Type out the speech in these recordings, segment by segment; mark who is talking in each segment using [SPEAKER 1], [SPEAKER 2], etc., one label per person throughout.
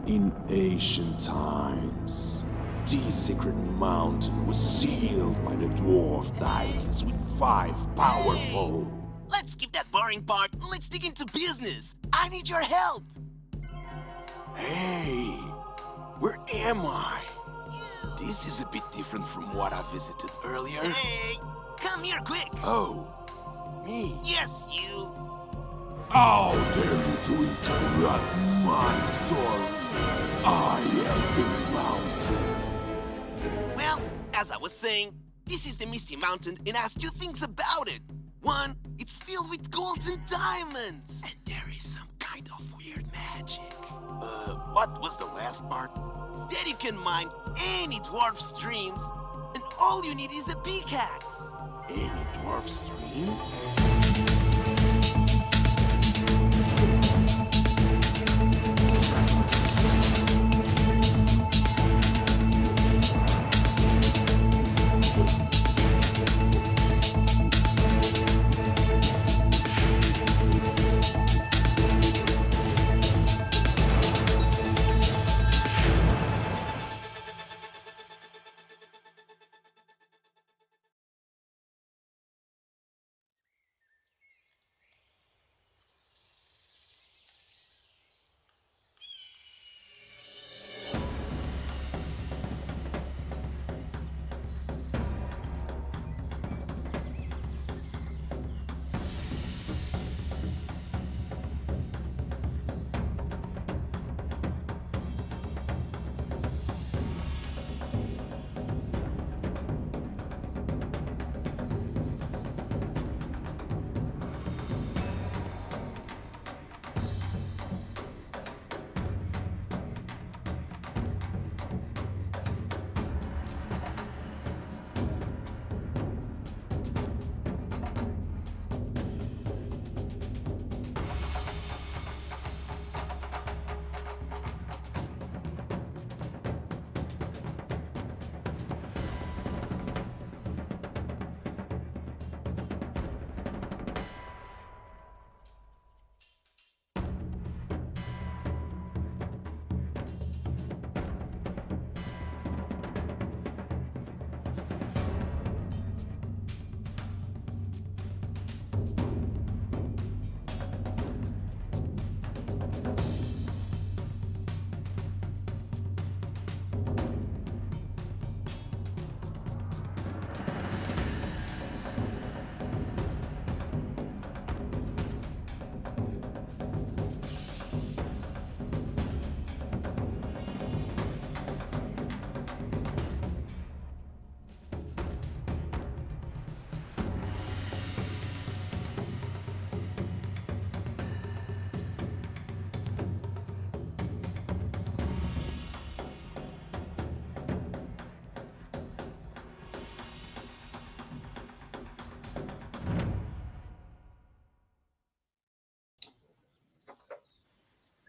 [SPEAKER 1] In ancient times, the sacred mountain was sealed by the dwarf deities with 5 powerful.
[SPEAKER 2] Let's skip that boring part and let's dig into business. I need your help.
[SPEAKER 1] Hey, where am I? This is a bit different from what I visited earlier.
[SPEAKER 2] Hey, come here quick.
[SPEAKER 1] Oh, me?
[SPEAKER 2] Yes, you.
[SPEAKER 1] How dare you to interrupt my story? I am the mountain.
[SPEAKER 2] Well, as I was saying, this is the Misty Mountain and has 2 things about it. One, it's filled with golds and diamonds. And there is some kind of weird magic.
[SPEAKER 1] What was the last part?
[SPEAKER 2] Instead, you can mine any dwarf streams, and all you need is a pickaxe.
[SPEAKER 1] Any dwarf streams?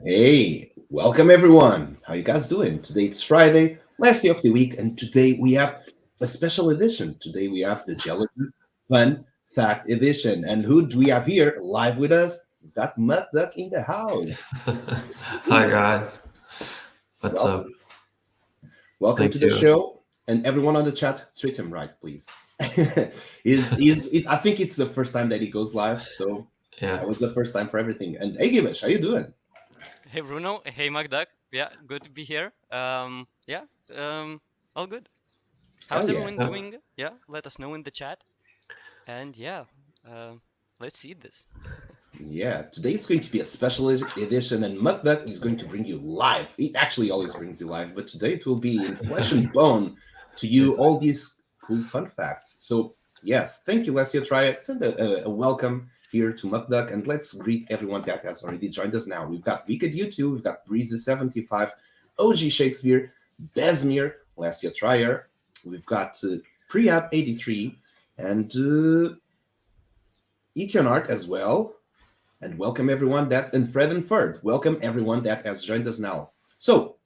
[SPEAKER 3] Hey, welcome everyone. How you guys doing? Today it's Friday, last day of the week, and today we have a special edition. Today we have the Gelatin Fun Fact Edition. And who do we have here live with us? We've got Mud Duck in the house.
[SPEAKER 4] Hi guys, what's
[SPEAKER 3] Welcome.
[SPEAKER 4] up?
[SPEAKER 3] Welcome
[SPEAKER 4] Thank
[SPEAKER 3] to the
[SPEAKER 4] you.
[SPEAKER 3] show. And everyone on the chat, treat him right, please. I think it's the first time that he goes live, so
[SPEAKER 4] Yeah,
[SPEAKER 3] it was the first time for everything. And hey Givesh, how you doing?
[SPEAKER 5] Hey Bruno, hey MacDuck. Yeah, good to be here. All good. How's
[SPEAKER 3] Hell yeah.
[SPEAKER 5] everyone doing? Yeah, let us know in the chat. And yeah, let's see this.
[SPEAKER 3] Yeah, today's going to be a special edition, and Mukbang is going to bring you live. It actually always brings you live, but today it will be in flesh and bone to you
[SPEAKER 4] It's-
[SPEAKER 3] all these cool fun facts. So, yes, thank you, Lesia. Try send a welcome here to Mukbang, and let's greet everyone that has already joined us now. We've got Wicked U2, we've got Breezy75, OG Shakespeare, Besmir, Lesia Trier, we've got Priap83, and Econart as well. And welcome everyone and Fred and Ferd. Welcome everyone that has joined us now. So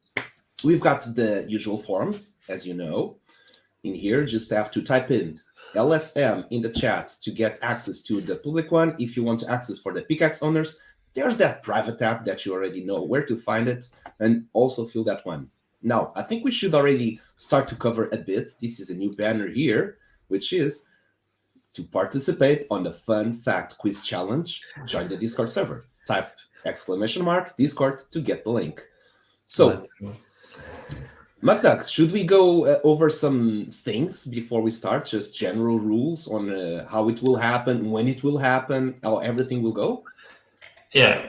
[SPEAKER 3] we've got the usual forms, as you know. In here, just have to type in LFM in the chat to get access to the public one. If you want to access for the Pickaxe owners, there's that private tab that you already know where to find it, and also fill that one. Now, I think we should already start to cover a bit. This is a new banner here, which is to participate on the Fun Fact Quiz Challenge. Join the Discord server. Type !Discord to get the link. So,
[SPEAKER 4] Let's go.
[SPEAKER 3] Makdak, should we go over some things before we start? Just general rules on how it will happen, when it will happen, how everything will go?
[SPEAKER 4] Yeah.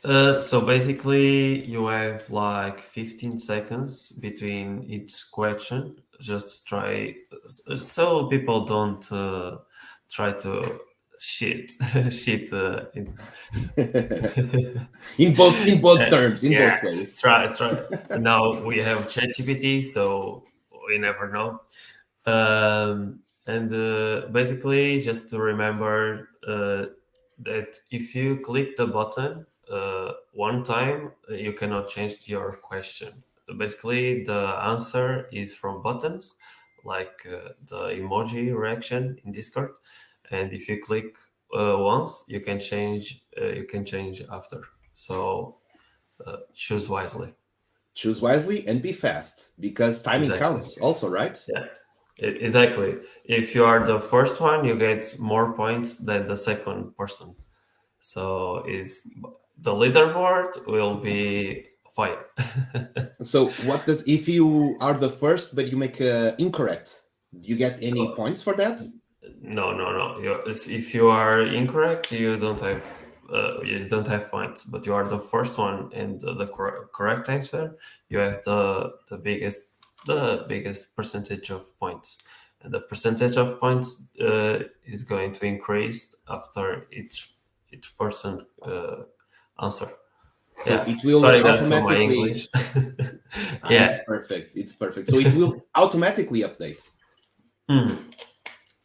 [SPEAKER 4] So basically, you have like 15 seconds between each question. Just try, so people don't try to shit shit
[SPEAKER 3] in both terms, in
[SPEAKER 4] yeah,
[SPEAKER 3] both ways.
[SPEAKER 4] try. Now we have ChatGPT, so we never know. And basically, just to remember that if you click the button one time, you cannot change your question. Basically, the answer is from buttons, like the emoji reaction in Discord. And if you click once, you can change. You can change after. So choose wisely.
[SPEAKER 3] Choose wisely and be fast, because timing
[SPEAKER 4] Exactly.
[SPEAKER 3] counts also, right?
[SPEAKER 4] Yeah. Exactly. If you are the first one, you get more points than the second person. So is the leaderboard will be fire.
[SPEAKER 3] So what does, if you are the first but you make incorrect, do you get any points for that?
[SPEAKER 4] No. If you are incorrect, you don't have points. But you are the first one and the correct answer, you have the biggest percentage of points. And the percentage of points is going to increase after each person answer.
[SPEAKER 3] So
[SPEAKER 4] Yeah.
[SPEAKER 3] it will
[SPEAKER 4] Sorry guys for my
[SPEAKER 3] automatically.
[SPEAKER 4] English.
[SPEAKER 3] Yeah, it's perfect. It's perfect. So it will automatically update.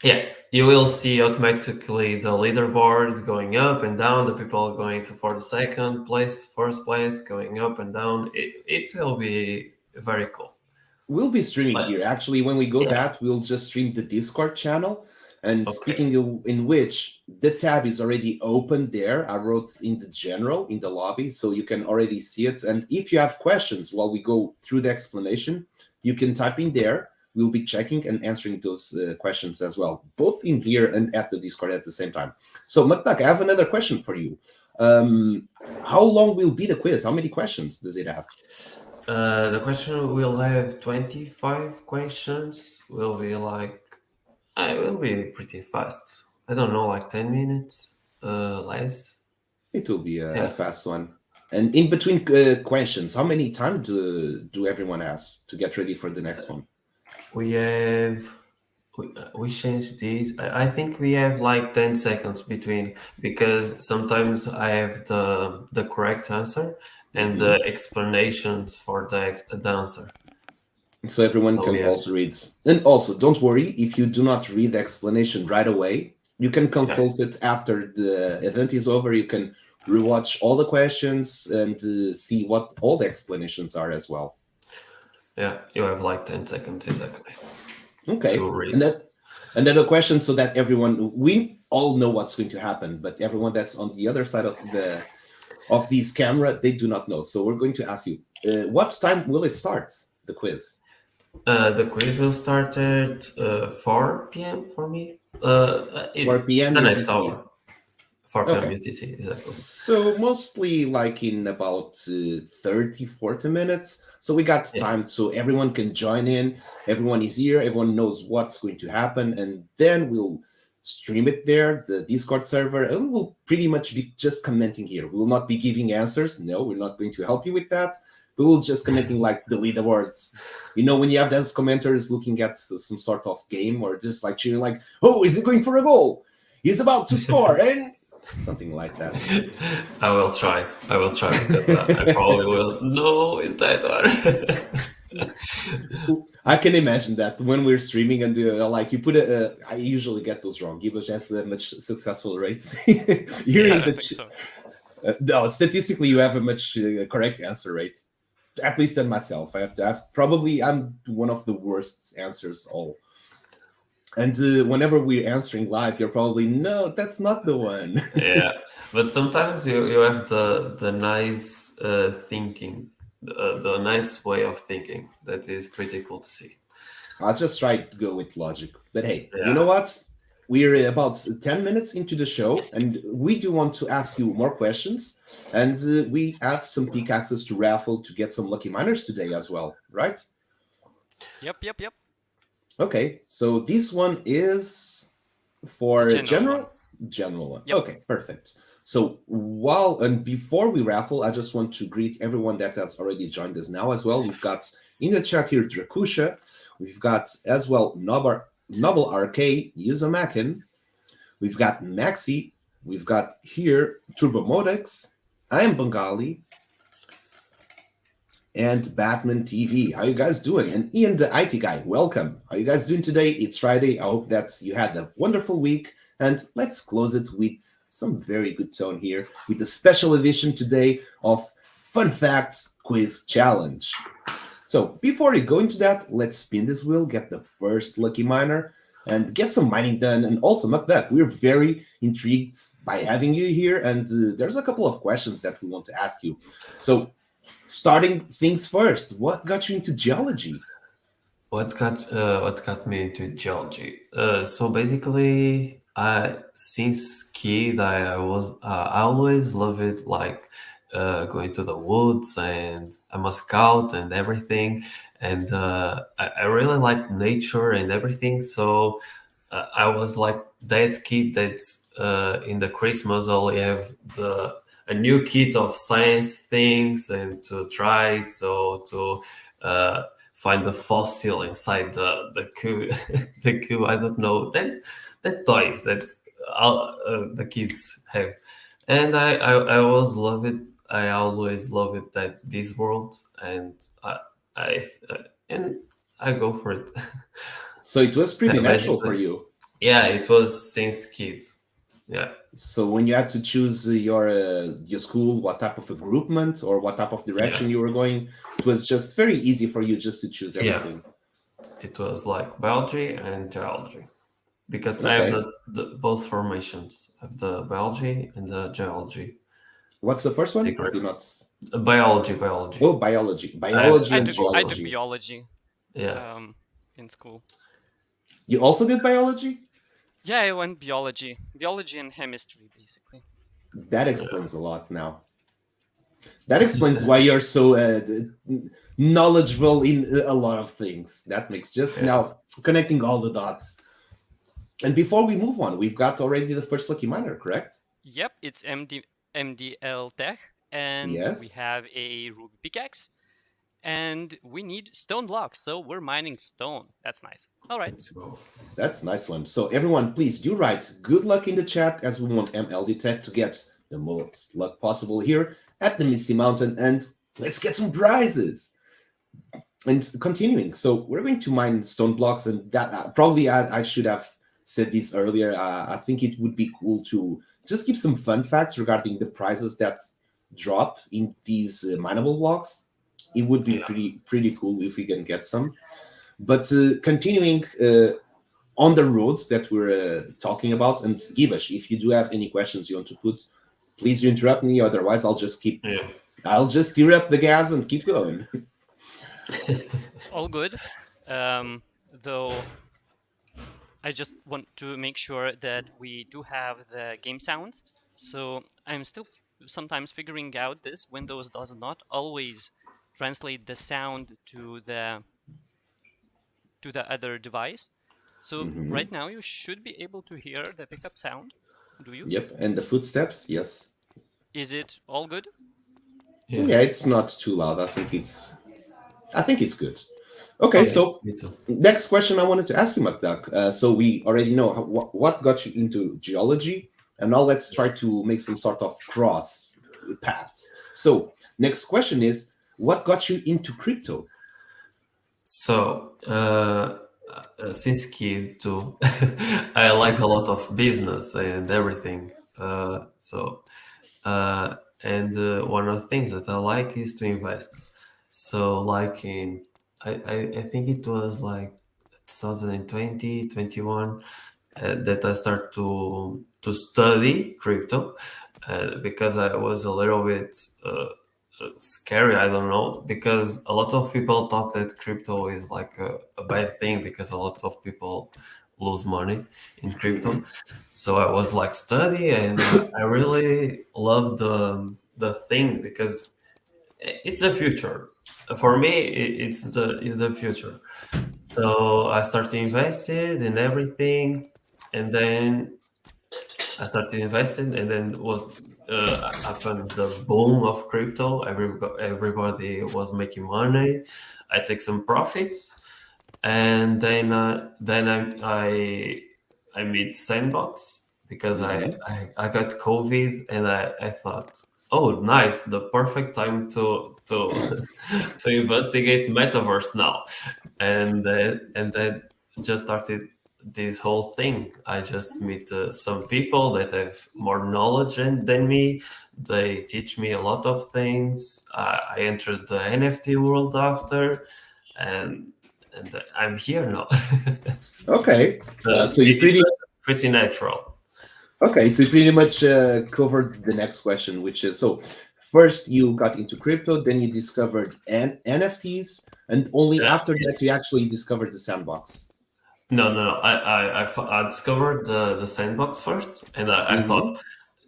[SPEAKER 4] Yeah, you will see automatically the leaderboard going up and down, the people going to for the second place, first place, going up and down. It will be very cool.
[SPEAKER 3] We'll be streaming here. Actually, when we go that, we'll just stream the Discord channel. And
[SPEAKER 4] Okay.
[SPEAKER 3] speaking in which, the tab is already open there. I wrote in the general, in the lobby, so you can already see it. And if you have questions while we go through the explanation, you can type in there. We'll be checking and answering those questions as well, both in here and at the Discord at the same time. So, Maktak, I have another question for you. How long will be the quiz? How many questions does it have?
[SPEAKER 4] The question will have 25 questions. Will be like, I will be pretty fast. I don't know, like 10 minutes, less.
[SPEAKER 3] It will be a fast one. And in between questions, how many time do everyone has to get ready for the next one?
[SPEAKER 4] We changed these. I think we have like 10 seconds between, because sometimes I have the correct answer and the explanations for the answer.
[SPEAKER 3] So everyone can also read. And also, don't worry if you do not read the explanation right away. You can consult it after the event is over. You can rewatch all the questions and see what all the explanations are as well.
[SPEAKER 4] Yeah, you have like 10 seconds exactly.
[SPEAKER 3] Okay, and then a question so that everyone, we all know what's going to happen, but everyone that's on the other side of this camera, they do not know. So we're going to ask you, what time will it start, the quiz?
[SPEAKER 4] The quiz will start at 4 p.m. for me.
[SPEAKER 3] 4 p.m.
[SPEAKER 4] the next
[SPEAKER 3] UTC.
[SPEAKER 4] hour. 4 p.m.
[SPEAKER 3] Okay.
[SPEAKER 4] UTC, exactly.
[SPEAKER 3] So mostly like in about 30, 40 minutes. So we got time so everyone can join in. Everyone is here. Everyone knows what's going to happen. And then we'll stream it there, the Discord server, and we'll pretty much be just commenting here. We will not be giving answers. No, we're not going to help you with that. But we'll just commenting like the leaderboards. You know, when you have those commenters looking at some sort of game or just like cheering like, oh, is he going for a goal? He's about to score. And something like that.
[SPEAKER 4] I will try because I probably will. No, it's that one.
[SPEAKER 3] I can imagine that when we're streaming and like you put I usually get those wrong. Gibbous has a much successful rate. No, statistically, you have a much correct answer rate, at least than myself. I'm one of the worst answers all. And whenever we're answering live, you're probably, no, that's not the one.
[SPEAKER 4] Yeah, but sometimes you have the nice thinking, the nice way of thinking that is pretty cool to see.
[SPEAKER 3] I'll just try to go with logic. But hey, you know
[SPEAKER 4] Yeah.
[SPEAKER 3] what? We're about 10 minutes into the show, and we do want to ask you more questions. And we have some pickaxes to raffle to get some lucky miners today as well, right?
[SPEAKER 5] Yep, yep, yep.
[SPEAKER 3] Okay, so this one is
[SPEAKER 5] The
[SPEAKER 3] for
[SPEAKER 5] general one.
[SPEAKER 3] general one.
[SPEAKER 5] Yep.
[SPEAKER 3] Okay, perfect. So while and before we raffle, I just want to greet everyone that has already joined us now as well. We've got in the chat here Drakusha, we've got as well Noble RK, Yuzamakin, we've got Maxi, we've got here Turbo Modex, I am Bengali, and Batman TV. How you guys doing? And Ian the IT guy, welcome. How you guys doing today? It's Friday. I hope that you had a wonderful week. And let's close it with some very good tone here with the special edition today of Fun Facts Quiz Challenge. So before we go into that, let's spin this wheel, get the first lucky miner, and get some mining done. And also, Macbeth, we're very intrigued by having you here. And there's a couple of questions that we want to ask you. So starting things first, what got you into geology?
[SPEAKER 4] What got me into geology? So basically, since kid, I always love it, like going to the woods, and I'm a scout and everything, and I really like nature and everything. So I was like that kid that's in the Christmas only have the a new kit of science things and to try it. So to find the fossil inside the cube, the cube. I don't know that toys that the kids have, and I always love it. I always love it that this world, and I and I go for it.
[SPEAKER 3] So it was pretty natural for
[SPEAKER 4] Basically,
[SPEAKER 3] you.
[SPEAKER 4] yeah, it was since kids. Yeah,
[SPEAKER 3] So when you had to choose your school, what type of regroupment or what type of
[SPEAKER 4] yeah,
[SPEAKER 3] direction you were going, it was just very easy for you just to choose
[SPEAKER 4] yeah.
[SPEAKER 3] everything.
[SPEAKER 4] It was like biology and geology because I have
[SPEAKER 3] Okay.
[SPEAKER 4] the both formations. I have the biology and the geology
[SPEAKER 3] What's the first one? I
[SPEAKER 4] degree.
[SPEAKER 3] did not.
[SPEAKER 4] Biology.
[SPEAKER 3] Oh, biology.
[SPEAKER 4] I have
[SPEAKER 3] Biology
[SPEAKER 5] I
[SPEAKER 3] and
[SPEAKER 5] took I took
[SPEAKER 3] geology.
[SPEAKER 5] biology
[SPEAKER 4] yeah.
[SPEAKER 5] um in school.
[SPEAKER 3] You also did biology?
[SPEAKER 5] Yeah, I went biology and chemistry basically.
[SPEAKER 3] That explains a lot now. That explains why you're so knowledgeable in a lot of things. That makes just
[SPEAKER 4] Yeah.
[SPEAKER 3] now connecting all the dots. And before we move on, we've got already the first lucky miner, correct?
[SPEAKER 5] Yep, it's MDL Tech, and we
[SPEAKER 3] Yes.
[SPEAKER 5] have a ruby pickaxe, and we need stone blocks, so we're mining stone. That's nice. All right.
[SPEAKER 4] Let's go.
[SPEAKER 3] That's a nice one. So everyone, please do write good luck in the chat as we want MLD Tech to get the most luck possible here at the Misty Mountain, and let's get some prizes. And continuing, so we're going to mine stone blocks, and that probably I should have said this earlier. I think it would be cool to just give some fun facts regarding the prizes that drop in these mineable blocks. It would be
[SPEAKER 4] Yeah.
[SPEAKER 3] pretty cool if we can get some. But continuing on the roads that we're talking about, and Gibash, if you do have any questions you want to put, please do interrupt me. Otherwise,
[SPEAKER 4] Yeah.
[SPEAKER 3] I'll just stir up the gas and keep going.
[SPEAKER 5] All good. Though I just want to make sure that we do have the game sounds. So I'm still sometimes figuring out this. Windows does not always translate the sound to the other device. So
[SPEAKER 3] Mhm.
[SPEAKER 5] right now you should be able to hear the pickup sound. Do you?
[SPEAKER 3] Yep, and the footsteps, yes.
[SPEAKER 5] Is it all good?
[SPEAKER 4] Yeah.
[SPEAKER 3] Yeah, it's not too loud. I think it's good. Okay,
[SPEAKER 4] Yeah.
[SPEAKER 3] so
[SPEAKER 4] Me too.
[SPEAKER 3] next question I wanted to ask you, Macduck. So we already know what got you into geology, and now let's try to make some sort of cross paths. So next question is, what got you into crypto?
[SPEAKER 4] So since kid too, I like a lot of business and everything. And one of the things that I like is to invest. So like I think it was like 2020, 21, that I start to study crypto because I was a little bit scary. I don't know, because a lot of people thought that crypto is like a bad thing because a lot of people lose money in crypto. So I was like study, and I really love the thing because it's the future. For me, it's the future. So I started invested in everything, and then I started investing, and then was happened the boom of crypto. Everybody was making money. I take some profits, and then I meet Sandbox because I got COVID, and I thought, oh, nice, the perfect time to to investigate metaverse now, and then just started this whole thing. I just meet some people that have more knowledge than me. They teach me a lot of things. I entered the NFT world after, and I'm here now.
[SPEAKER 3] Okay. So you
[SPEAKER 4] It
[SPEAKER 3] pretty
[SPEAKER 4] was pretty natural.
[SPEAKER 3] Okay, so you pretty much covered the next question, which is so first you got into crypto, then you discovered NFTs, and only
[SPEAKER 4] Yeah.
[SPEAKER 3] after that you actually discovered the sandbox.
[SPEAKER 4] No. I discovered the sandbox first, and I
[SPEAKER 3] Mm-hmm.
[SPEAKER 4] thought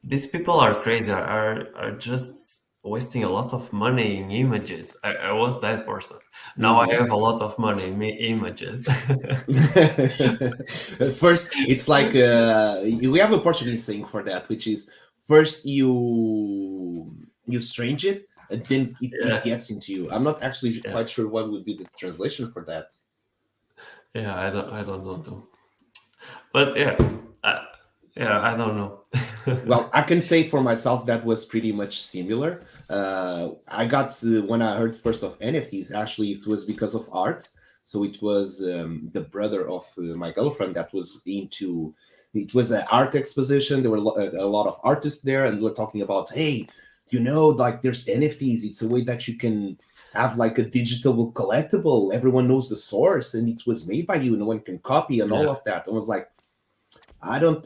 [SPEAKER 4] these people are crazy. Are just wasting a lot of money in images. I was that person. Now I
[SPEAKER 3] Mm-hmm.
[SPEAKER 4] have a lot of money in images.
[SPEAKER 3] First, it's like we have a Portuguese saying for that, which is first you strange it, and then it
[SPEAKER 4] Yeah,
[SPEAKER 3] gets into you. I'm not actually
[SPEAKER 4] yeah,
[SPEAKER 3] quite sure what would be the translation for that.
[SPEAKER 4] yeah. I don't know too. But I, yeah. I don't know.
[SPEAKER 3] Well, I can say for myself that was pretty much similar. I got when I heard first of NFTs, actually, it was because of art. So it was the brother of my girlfriend that was into. It was an art exposition. There were a lot of artists there, and we were talking about, hey, like there's NFTs. It's a way that you can have like a digital collectible. Everyone knows the source, and it was made by you. No one can copy, and all
[SPEAKER 4] Yeah,
[SPEAKER 3] of that. I was like, I don't.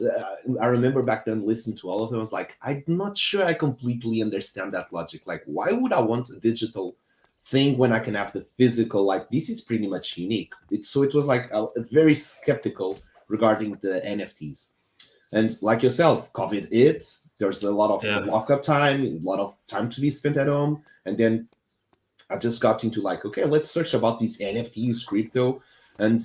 [SPEAKER 3] I remember back then listening to all of them. I was like, I'm not sure I completely understand that logic. Like, why would I want a digital thing when I can have the physical? Like, this is pretty much unique. So it was like very skeptical regarding the NFTs. And like yourself, COVID hits. There's a lot of
[SPEAKER 4] yeah,
[SPEAKER 3] lockup time, a lot of time to be spent at home, and then I just got into like, okay, let's search about these NFTs, crypto, and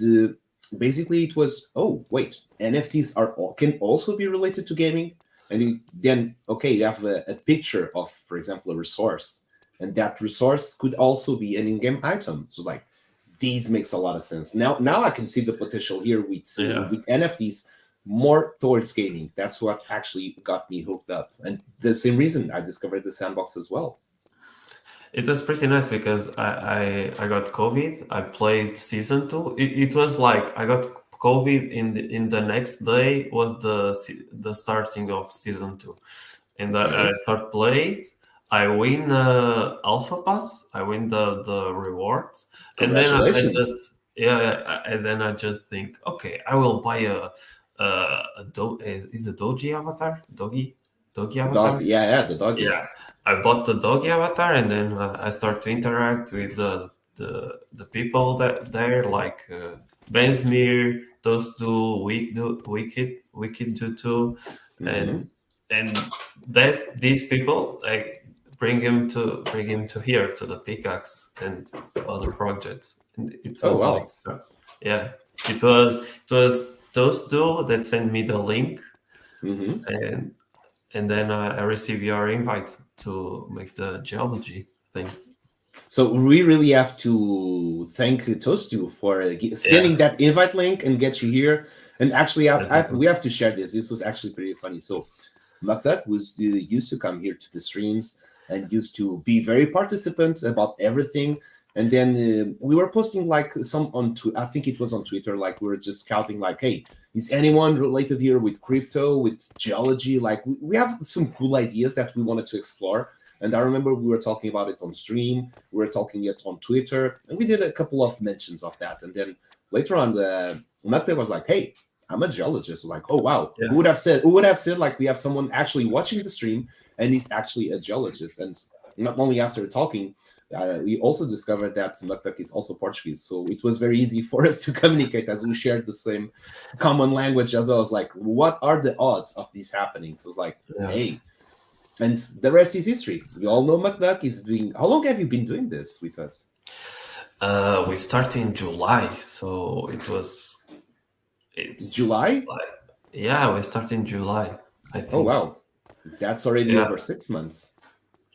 [SPEAKER 3] basically it was, oh wait, NFTs can also be related to gaming, and then okay, you have a picture of, for example, a resource, and that resource could also be an in-game item. So like, these makes a lot of sense. Now I can see the potential here
[SPEAKER 4] yeah.
[SPEAKER 3] with NFTs more towards gaming. That's what actually got me hooked up, and the same reason I discovered the sandbox as well.
[SPEAKER 4] It was pretty nice because I got COVID. I played season two. It was like I got COVID in the next day was the starting of season two, and I
[SPEAKER 3] Okay,
[SPEAKER 4] start playing. I win alpha pass. I win the rewards, and then I
[SPEAKER 3] congratulations.
[SPEAKER 4] just and then I just think, okay, I will buy is a doji avatar, doggy
[SPEAKER 3] The dog,
[SPEAKER 4] avatar.
[SPEAKER 3] yeah, the doggy.
[SPEAKER 4] Yeah, I bought the doggy avatar, and then I start to interact with the people that there, like Bensmere, those two, Wicked do too,
[SPEAKER 3] Hmm.
[SPEAKER 4] and that these people like bring him to here to the Pickaxe and other projects, and it
[SPEAKER 3] Oh
[SPEAKER 4] was like
[SPEAKER 3] wow.
[SPEAKER 4] yeah, it was those two that sent me the link,
[SPEAKER 3] Hmm.
[SPEAKER 4] and then I receive your invite to make the geology things.
[SPEAKER 3] So we really have to thank Toastu for
[SPEAKER 4] Yeah,
[SPEAKER 3] sending that invite link and get you here. And actually,
[SPEAKER 4] exactly.
[SPEAKER 3] we have to share this. This was actually pretty funny. So Maktak was used to come here to the streams and used to be very participant about everything. And then we were posting like some on I think it was on Twitter, like we were just scouting, like, hey, is anyone related here with crypto, with geology? Like we have some cool ideas that we wanted to explore. And I remember we were talking about it on stream, we were talking it on Twitter, and we did a couple of mentions of that. And then later on, Mate was like, "Hey, I'm a geologist." Like, oh wow,
[SPEAKER 4] Yeah.
[SPEAKER 3] who would have said? Who would have said like we have someone actually watching the stream and he's actually a geologist? And not only after talking, we also discovered that Muktak is also Portuguese, so it was very easy for us to communicate as we shared the same common language as well. I was like, what are the odds of this happening? So it's like,
[SPEAKER 4] Yeah.
[SPEAKER 3] hey, and the rest is history. We all know Muktak is doing. How long have you been doing this with us?
[SPEAKER 4] We started in July, so it's
[SPEAKER 3] July?
[SPEAKER 4] Yeah, we started in July, I think.
[SPEAKER 3] Oh wow, that's already
[SPEAKER 4] Yeah.
[SPEAKER 3] over 6 months.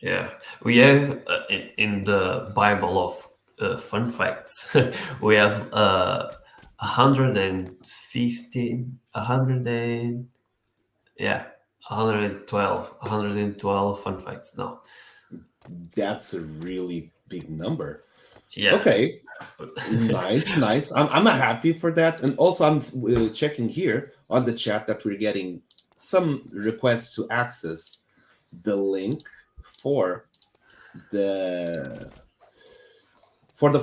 [SPEAKER 4] Yeah, we have in the Bible of fun facts, we have 115, 100 and yeah, 112 fun facts now.
[SPEAKER 3] That's a really big number.
[SPEAKER 4] Yeah.
[SPEAKER 3] Okay, nice. I'm happy for that, and also I'm checking here on the chat that we're getting some requests to access the link for the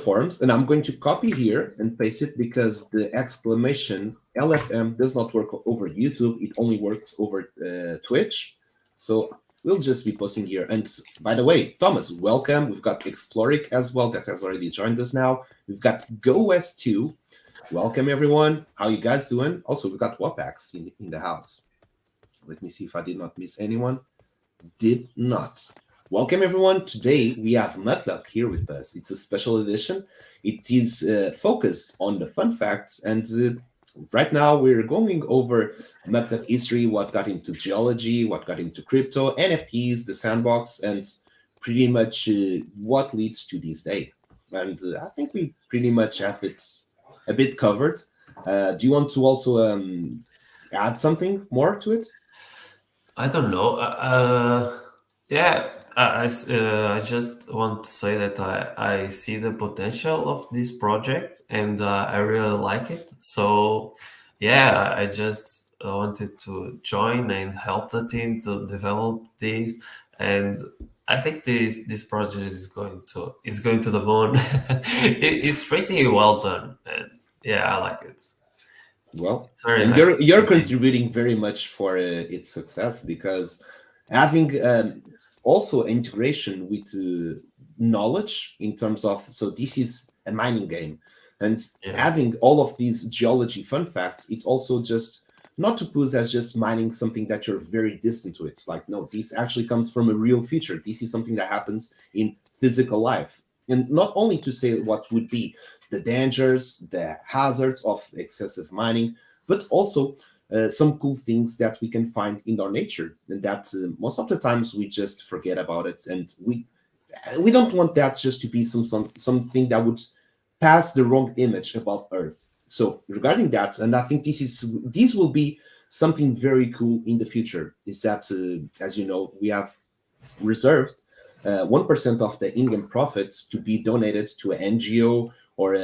[SPEAKER 3] forums, and I'm going to copy here and paste it because the exclamation LFM does not work over YouTube. It only works over Twitch. So we'll just be posting here. And by the way, Thomas, welcome. We've got Exploric as well that has already joined us now. We've got Go West 2. Welcome, everyone. How you guys doing? Also, we've got Wapax in the house. Let me see if I did not miss anyone. Did not. Welcome, everyone. Today, we have Mukdak here with us. It's a special edition. It is focused on the fun facts. And right now, we're going over Mukdak history, what got into geology, what got into crypto, NFTs, the sandbox, and pretty much what leads to this day. And I think we pretty much have it a bit covered. Do you want to also add something more to it?
[SPEAKER 4] I don't know. Yeah, I just want to say that I see the potential of this project and I really like it. So, yeah, I just wanted to join and help the team to develop this. And I think this project is going to the moon. It's pretty well done, and yeah, I like it.
[SPEAKER 3] Well,
[SPEAKER 4] Very
[SPEAKER 3] and
[SPEAKER 4] nice.
[SPEAKER 3] you're contributing very much for its success because having also integration with knowledge in terms of, so this is a mining game, and having all of these geology fun facts, it also just not to pose as just mining something that you're very distant to. It's like, no, this actually comes from a real feature. This is something that happens in physical life, and not only to say what would be the dangers, the hazards of excessive mining, but also some cool things that we can find in our nature, and that most of the times we just forget about it, and we don't want that just to be something that would pass the wrong image about Earth. So regarding that, and I think this will be something very cool in the future. Is that as you know, we have reserved 1% of the in-game profits to be donated to an NGO or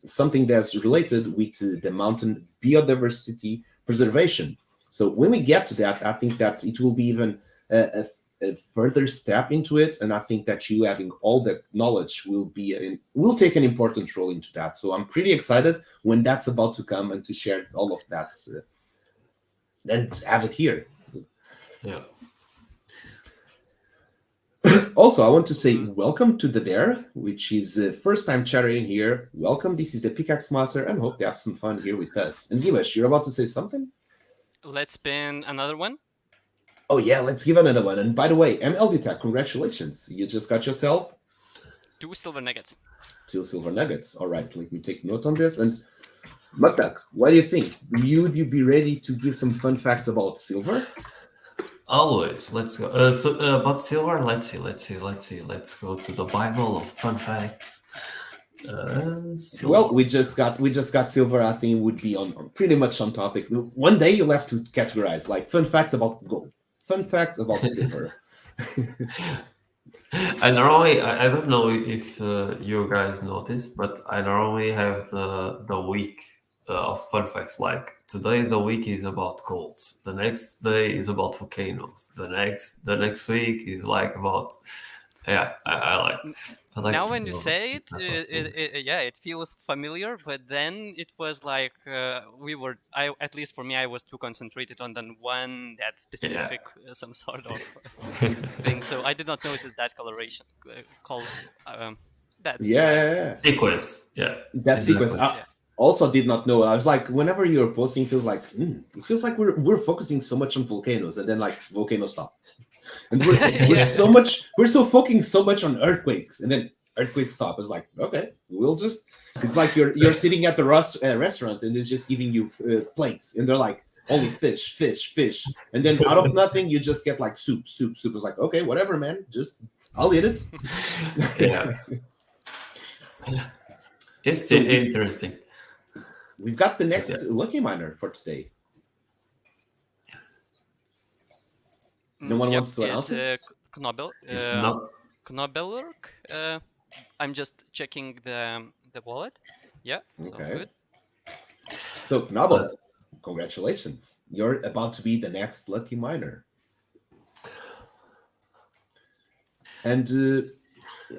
[SPEAKER 3] something that's related with the mountain biodiversity preservation. So when we get to that, I think that it will be even a further step into it, and I think that you having all that knowledge will take an important role into that. So I'm pretty excited when that's about to come and to share all of that and have it here.
[SPEAKER 4] Yeah.
[SPEAKER 3] Also, I want to say welcome to the Dare, which is first time chatting here. Welcome. This is the Pickaxe Master, and hope they have some fun here with us. And Givesh, you're about to say something?
[SPEAKER 5] Let's spin another one.
[SPEAKER 3] Oh yeah, let's give another one. And by the way, MLD Tech, congratulations. You just got yourself
[SPEAKER 5] 2 silver nuggets.
[SPEAKER 3] 2 silver nuggets. All right, let me take note on this. And Mukdak, what do you think? Would you be ready to give some fun facts about silver?
[SPEAKER 4] Always. Let's go. About silver, let's see. Let's go to the Bible of fun facts.
[SPEAKER 3] Well, we just got silver. I think would be on pretty much on topic. One day you'll have to categorize like fun facts about gold, fun facts about silver.
[SPEAKER 4] I normally, I don't know if you guys know this, but I normally have the week of fun facts. Like today, the week is about gold. The next day is about volcanoes. The next week is like about Yeah, I like
[SPEAKER 5] Now
[SPEAKER 4] to
[SPEAKER 5] when you
[SPEAKER 4] do
[SPEAKER 5] say
[SPEAKER 4] that
[SPEAKER 5] it,
[SPEAKER 4] type of things.
[SPEAKER 5] yeah, it feels familiar. But then it was like I at least for me, I was too concentrated on the one that
[SPEAKER 4] Yeah.
[SPEAKER 5] specific some sort of thing. So I did not notice that coloration. Call that's
[SPEAKER 3] Yeah,
[SPEAKER 5] why.
[SPEAKER 3] yeah, yeah.
[SPEAKER 4] Sequence. Yeah.
[SPEAKER 3] That sequence.
[SPEAKER 4] Exactly.
[SPEAKER 3] I
[SPEAKER 5] Yeah.
[SPEAKER 3] also did not know. I was like, whenever you're posting, it feels like we're focusing so much on volcanoes, and then like volcanoes stop, and
[SPEAKER 5] Yeah.
[SPEAKER 3] we're so focusing so much on earthquakes, and then earthquakes stop. It's like, okay, we'll just. It's like you're sitting at the restaurant, and it's just giving you plates, and they're like only fish, fish, fish, and then out of nothing you just get like soup, soup, soup. It's like, okay, whatever, man, just I'll eat it.
[SPEAKER 4] Yeah. It's
[SPEAKER 3] So
[SPEAKER 4] interesting.
[SPEAKER 3] we've got the
[SPEAKER 4] But yeah,
[SPEAKER 3] next lucky miner for today. No one
[SPEAKER 5] Yep.
[SPEAKER 3] wants to
[SPEAKER 5] It's
[SPEAKER 3] announce it?
[SPEAKER 4] it's not.
[SPEAKER 5] Knobelurk. I'm just checking the wallet. Yeah, sounds
[SPEAKER 3] Okay.
[SPEAKER 5] good.
[SPEAKER 3] So,
[SPEAKER 4] But
[SPEAKER 3] Nobel, congratulations. You're about to be the next lucky miner. And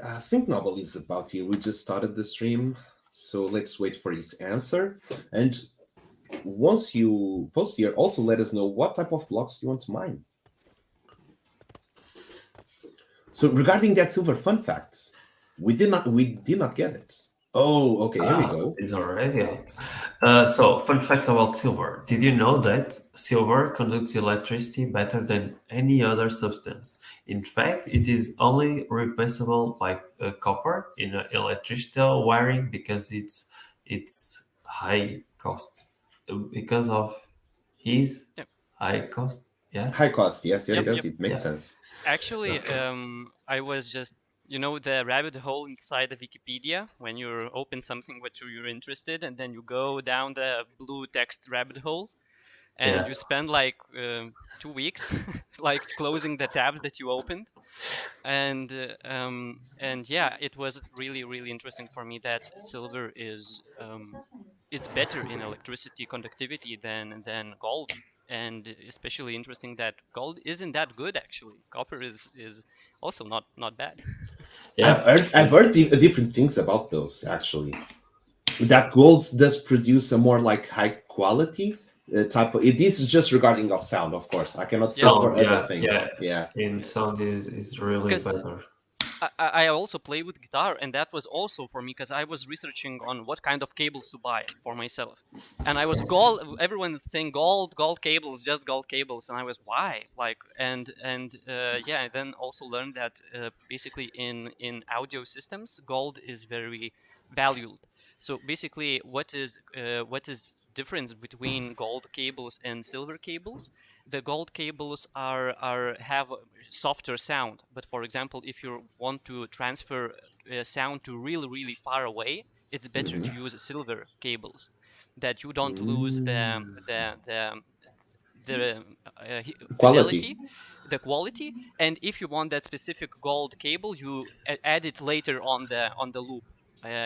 [SPEAKER 3] I think Nobel is about here. We just started the stream. So let's wait for his answer. And once you post here, also let us know what type of blocks you want to mine. So regarding that silver fun fact, we did not get it. Oh, okay, here we go.
[SPEAKER 4] it's already out. So, fun fact about silver. Did you know that silver conducts electricity better than any other substance? In fact, it is only replaceable by copper in electricity wiring because it's high cost. Because of his
[SPEAKER 5] Yep.
[SPEAKER 4] high cost. Yeah.
[SPEAKER 3] High cost, yes,
[SPEAKER 5] Yep. Yep.
[SPEAKER 3] it makes
[SPEAKER 4] Yeah.
[SPEAKER 3] sense.
[SPEAKER 5] Actually,
[SPEAKER 4] Okay.
[SPEAKER 5] I was just, the rabbit hole inside the Wikipedia when you open something what you're interested, and then you go down the blue text rabbit hole, and
[SPEAKER 4] Yeah.
[SPEAKER 5] you spend like 2 weeks, like closing the tabs that you opened, and yeah, it was really really interesting for me that silver is it's better in electricity conductivity than gold, and especially interesting that gold isn't that good actually. Copper is also not bad.
[SPEAKER 4] Yeah.
[SPEAKER 3] I've heard different things about those actually. That gold does produce a more like high quality type of. This is just regarding of sound, of course. I cannot say
[SPEAKER 5] Yeah,
[SPEAKER 3] for
[SPEAKER 4] Sound,
[SPEAKER 3] other
[SPEAKER 4] yeah, yeah.
[SPEAKER 3] things. Yeah.
[SPEAKER 4] In sound is really
[SPEAKER 5] because
[SPEAKER 4] better.
[SPEAKER 5] I also play with guitar, and that was also for me because I was researching on what kind of cables to buy for myself, and I was gold. Everyone's saying gold cables, just gold cables, and I was why like and yeah. I then also learned that basically in audio systems, gold is very valued. So basically, what is difference between gold cables and silver cables? The gold cables are have a softer sound, but for example, if you want to transfer sound to really really far away, it's better to use silver cables, that you don't lose the
[SPEAKER 3] Quality.
[SPEAKER 5] fidelity, the quality. And if you want that specific gold cable, you add it later on the loop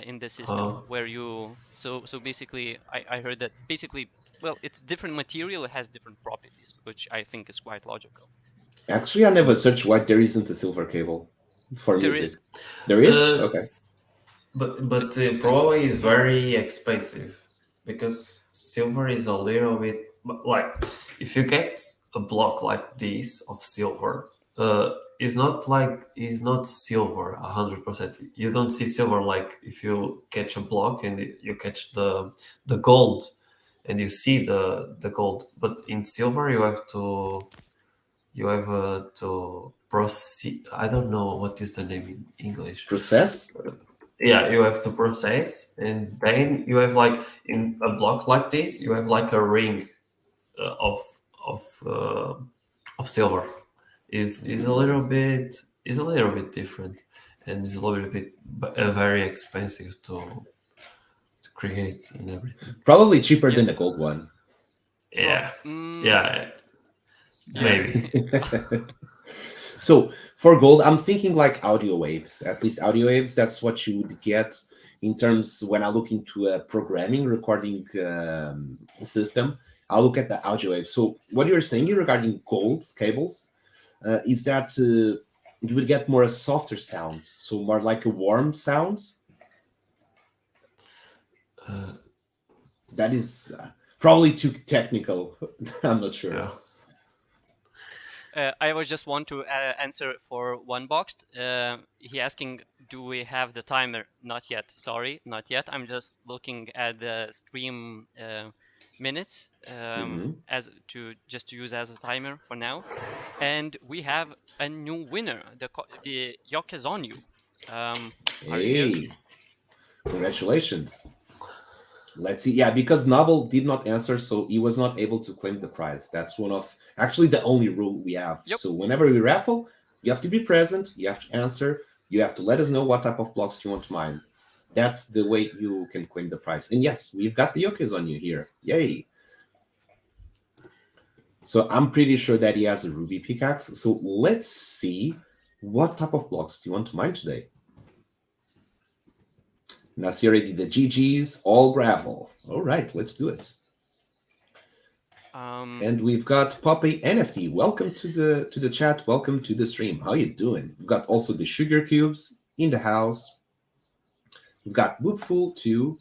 [SPEAKER 5] in the system
[SPEAKER 4] Oh,
[SPEAKER 5] where you so basically I heard that basically, well, it's different material, it has different properties, which I think is quite logical.
[SPEAKER 3] Actually, I never searched why there isn't a silver cable for
[SPEAKER 5] There
[SPEAKER 3] music.
[SPEAKER 5] is.
[SPEAKER 3] There is?
[SPEAKER 4] uh,
[SPEAKER 3] Okay.
[SPEAKER 4] but probably is very expensive because silver is a little bit like if you get a block like this of silver, it's not silver 100%. You don't see silver like if you catch a block and you catch the gold and you see the gold, but in silver you have to proceed. I don't know what is the name in English.
[SPEAKER 3] Process?
[SPEAKER 4] Yeah, you have to process, and then you have like in a block like this, you have like a ring uh, of of uh, of silver. Is a little bit different, and is a little bit very expensive to create and everything.
[SPEAKER 3] Probably cheaper
[SPEAKER 5] Yep.
[SPEAKER 3] than the gold one.
[SPEAKER 4] Yeah,
[SPEAKER 5] Mm,
[SPEAKER 4] yeah,
[SPEAKER 5] yeah.
[SPEAKER 4] maybe.
[SPEAKER 3] So for gold, I'm thinking like audio waves. At least audio waves, that's what you would get in terms when I look into a programming recording system. I'll look at the audio waves. So what you're saying regarding gold cables is that you would get more a softer sound, so more like a warm sound. That is probably too technical. I'm not sure.
[SPEAKER 4] Yeah.
[SPEAKER 5] I was just want to answer for one box. He asking, do we have the timer? Not yet. Sorry, not yet. I'm just looking at the stream minutes as to just to use as a timer for now. And we have a new winner. The Yok is on you. Are you here?
[SPEAKER 3] Hey, congratulations. Let's see. Yeah, because Noble did not answer, so he was not able to claim the prize. That's one of actually the only rule we have.
[SPEAKER 5] Yep.
[SPEAKER 3] So whenever we raffle, you have to be present, you have to answer, you have to let us know what type of blocks you want to mine. That's the way you can claim the prize. And yes, we've got the Yokes on you here. Yay. So I'm pretty sure that he has a ruby pickaxe. So let's see what type of blocks do you want to mine today. And I see already the GGs, all gravel. All right, let's do it. And we've got Poppy NFT. Welcome to the chat. Welcome to the stream. How you doing? We've got also the Sugar Cubes in the house. We've got Bookful too.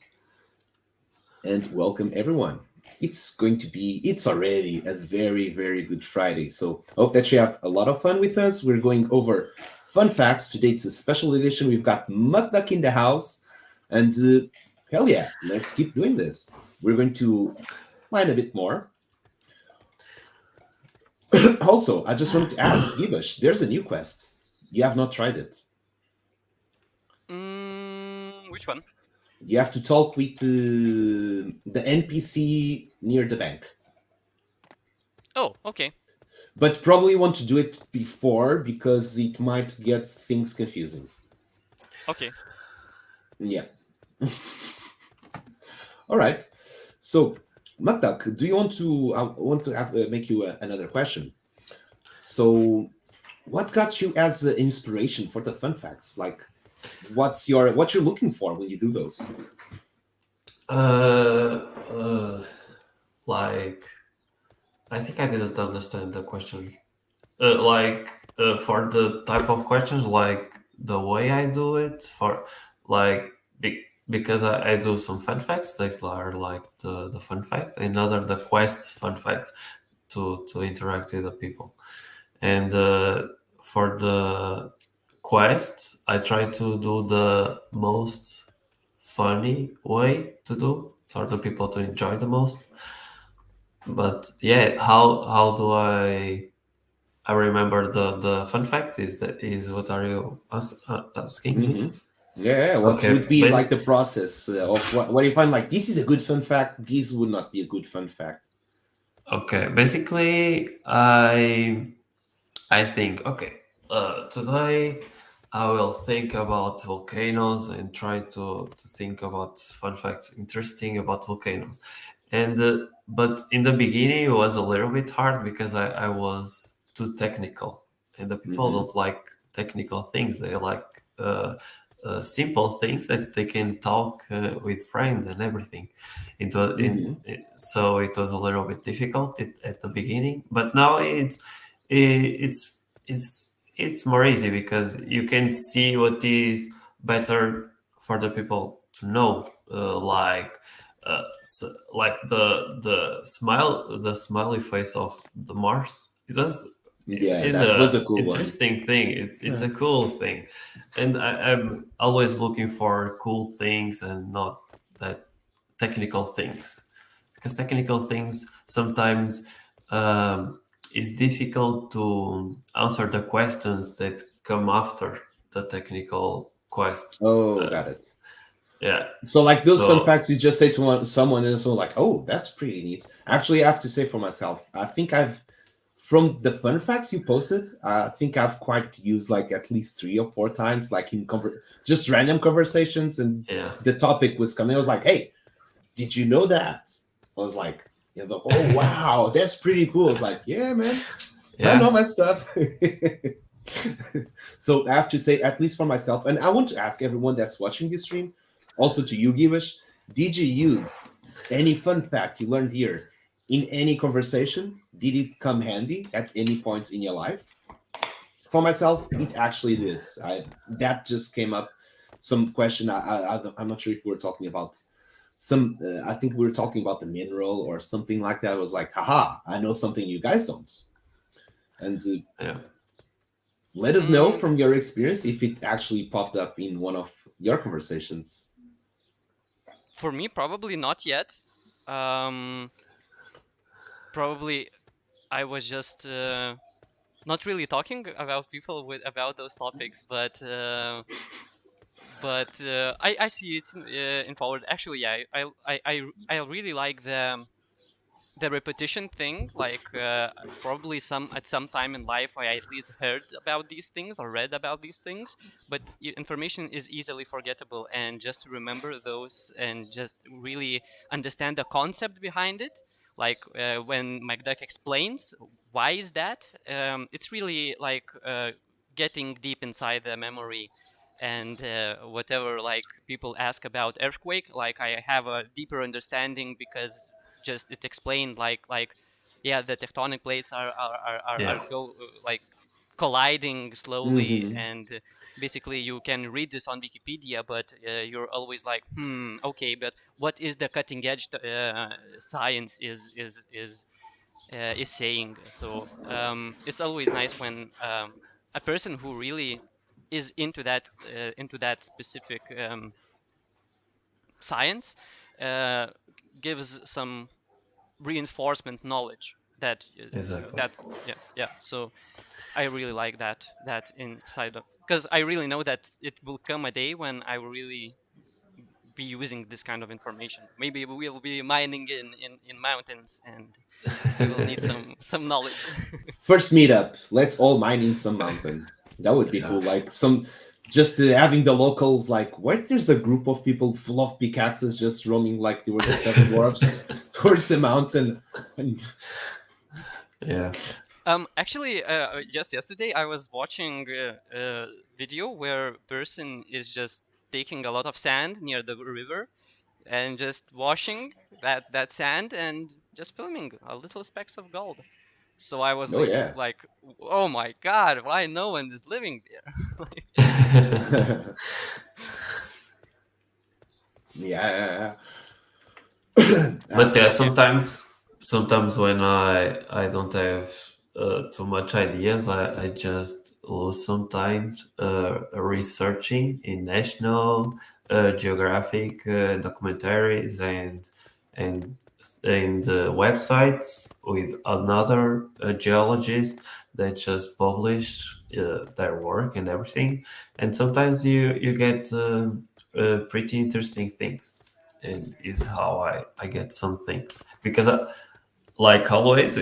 [SPEAKER 3] And welcome everyone. It's already a very, very good Friday. So I hope that you have a lot of fun with us. We're going over fun facts. Today it's a special edition. We've got Mukbak in the house. And hell yeah, let's keep doing this. We're going to mine a bit more. Also, I just wanted to add, Gibush, there's a new quest. You have not tried it.
[SPEAKER 5] Which one?
[SPEAKER 3] You have to talk with the NPC near the bank.
[SPEAKER 5] Oh, okay.
[SPEAKER 3] But probably want to do it before because it might get things confusing.
[SPEAKER 5] Okay.
[SPEAKER 3] Yeah. All right. So, Makdak, do you want to? I want to make you another question. So, what got you as inspiration for the fun facts? Like, what you're looking for when you do those?
[SPEAKER 4] Like, I think I didn't understand the question. For the type of questions, like the way I do it, for like because I do some fun facts that are like the fun facts, and other the quests fun facts to interact with the people. And for the quests, I try to do the most funny way to do for the people to enjoy the most. But yeah, how do I remember the fun fact is what are you asking me?
[SPEAKER 3] Yeah, what
[SPEAKER 4] Okay,
[SPEAKER 3] would be like the process of what you find like this is a good fun fact, this would not be a good fun fact?
[SPEAKER 4] Okay, basically, I think today I will think about volcanoes and try to think about fun facts interesting about volcanoes, and but in the beginning it was a little bit hard because I was too technical, and the people don't like technical things. They like simple things that they can talk with friends and everything. So it was a little bit difficult at the beginning, but now it's more easy because you can see what is better for the people to know, like the smiley face of the Mars. It is
[SPEAKER 3] that was a cool
[SPEAKER 4] interesting thing. It's a cool thing, and I'm always looking for cool things and not that technical things, because technical things sometimes it's difficult to answer the questions that come after the technical quest.
[SPEAKER 3] Oh, got it.
[SPEAKER 4] Yeah.
[SPEAKER 3] So like those fun facts, you just say to someone and so like, oh, that's pretty neat. Actually, I have to say for myself, I think from the fun facts you posted, I think I've quite used like at least 3 or 4 times, like in just random conversations, and the topic was coming. I was like, hey, did you know that? I was like, oh wow, that's pretty cool. It's like, yeah, man, I know my stuff. So I have to say, at least for myself, and I want to ask everyone that's watching this stream, also to you, Givish, did you use any fun fact you learned here in any conversation? Did it come handy at any point in your life? For myself, it actually did. That just came up. Some question. I'm not sure if we were talking about some. I think we were talking about the mineral or something like that. I was like, haha, I know something you guys don't. And
[SPEAKER 4] Yeah.
[SPEAKER 3] let us know from your experience if it actually popped up in one of your conversations.
[SPEAKER 5] For me, probably not yet. Probably I was just not really talking about people with about those topics, but I see it in forward. Actually, yeah, I really like the repetition thing. Like probably at some time in life I at least heard about these things or read about these things, but information is easily forgettable, and just to remember those and just really understand the concept behind it, like when McDuck explains why is that, it's really like getting deep inside the memory. And whatever like people ask about earthquake, like I have a deeper understanding because just it explained like yeah, the tectonic plates are
[SPEAKER 4] Yeah.
[SPEAKER 5] go like colliding slowly,
[SPEAKER 3] Mm-hmm.
[SPEAKER 5] and basically you can read this on Wikipedia, but you're always like, okay, but what is the cutting edge science is saying? So it's always nice when a person who really is into that specific science uh, gives some reinforcement knowledge that
[SPEAKER 4] Exactly.
[SPEAKER 5] that yeah. So I really like that inside of, because I really know that it will come a day when I will really be using this kind of information. Maybe we will be mining in mountains, and we will need some knowledge.
[SPEAKER 3] First meetup. Let's all mine in some mountain. That would be
[SPEAKER 4] Yeah.
[SPEAKER 3] cool. Like some, just having the locals like, what? There's a group of people full of pickaxes just roaming like they were the seven dwarfs towards the mountain. And
[SPEAKER 4] Yeah.
[SPEAKER 5] Actually, just yesterday I was watching a video where a person is just taking a lot of sand near the river and just washing that sand and just filming a little specks of gold. So I was
[SPEAKER 3] oh yeah.
[SPEAKER 5] like, oh my god, why no one is living there?
[SPEAKER 3] Yeah.
[SPEAKER 4] But yeah,
[SPEAKER 5] Yeah.
[SPEAKER 4] sometimes when I don't have too much ideas, I just lose some time researching in national geographic documentaries and and websites with another geologist that just publish their work and everything. And sometimes you get pretty interesting things, and is how I get something, because like always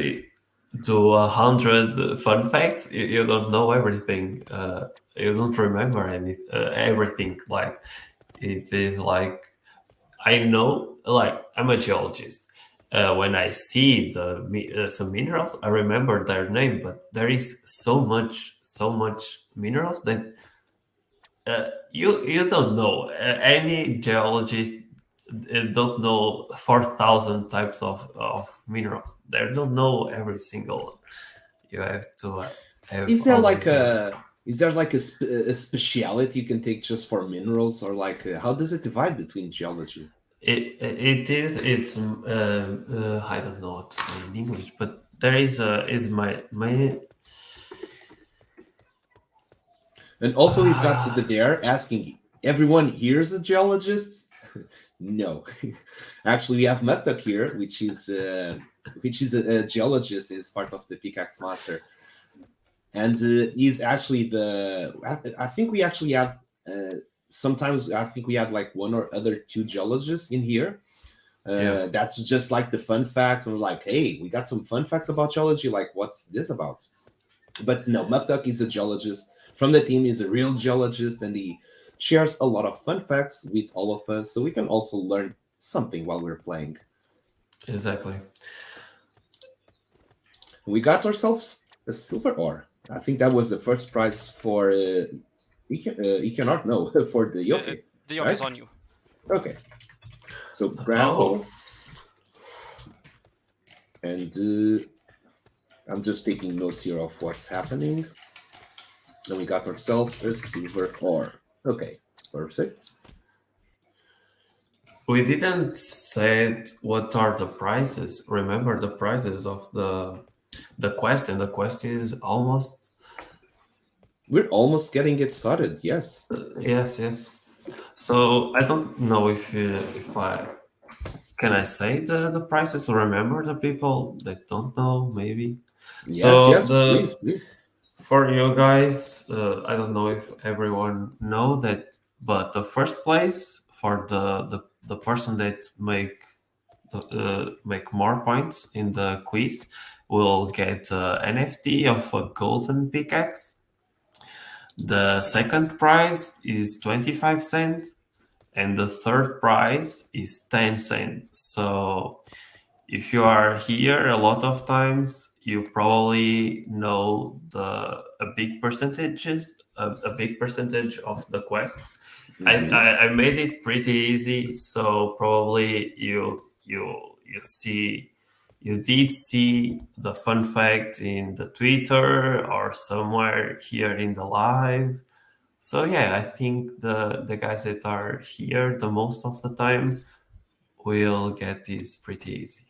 [SPEAKER 4] to 100 fun facts, you don't know everything, you don't remember everything. Like it is like, I know, like I'm a geologist. When I see some minerals, I remember their name, but there is so much minerals that you don't know. Any geologist don't know 4,000 types of minerals. They don't know every single one. You have to have
[SPEAKER 3] Is there like
[SPEAKER 4] always your.
[SPEAKER 3] a speciality you can take just for minerals, or like how does it divide between geology?
[SPEAKER 4] It's I don't know what to say in English, but there is my
[SPEAKER 3] And also, we've got to the there asking everyone here is a geologist. No, actually, we have Mukduk here, which is a geologist. Is part of the Pickaxe Master, and he's actually the. I think we actually have. Sometimes I think we have like one or other two geologists in here.
[SPEAKER 4] Yeah.
[SPEAKER 3] That's just like the fun facts, and we're like, hey, we got some fun facts about geology. Like, what's this about? But no, Mukduk is a geologist from the team. Is a real geologist, and he shares a lot of fun facts with all of us, so we can also learn something while we're playing.
[SPEAKER 4] Exactly.
[SPEAKER 3] We got ourselves a silver ore. I think that was the first prize for Iconart, no, for the Yoke,
[SPEAKER 5] The yoke
[SPEAKER 3] right?
[SPEAKER 5] is on you.
[SPEAKER 3] Okay, so
[SPEAKER 4] Oh,
[SPEAKER 3] bravo. And I'm just taking notes here of what's happening. Then we got ourselves a silver ore. Okay, perfect.
[SPEAKER 4] We didn't say what are the prizes. Remember the prizes of the quest, and the quest is almost
[SPEAKER 3] We're almost getting it started. Yes.
[SPEAKER 4] yes, yes. So I don't know if I can I say the prices or remember the people that don't know maybe.
[SPEAKER 3] Yes,
[SPEAKER 4] So
[SPEAKER 3] yes,
[SPEAKER 4] the
[SPEAKER 3] please, please.
[SPEAKER 4] for you guys, I don't know if everyone know that, but the first place for the person that make more points in the quiz will get NFT of a golden pickaxe. The second prize is 25 cents, and the third prize is 10 cents. So if you are here a lot of times, you probably know a big percentages, a big percentage of the quest.
[SPEAKER 3] Mhm.
[SPEAKER 4] I made it pretty easy, so probably you see you did see the fun fact in the Twitter or somewhere here in the live. So yeah, I think the guys that are here the most of the time will get this pretty easy.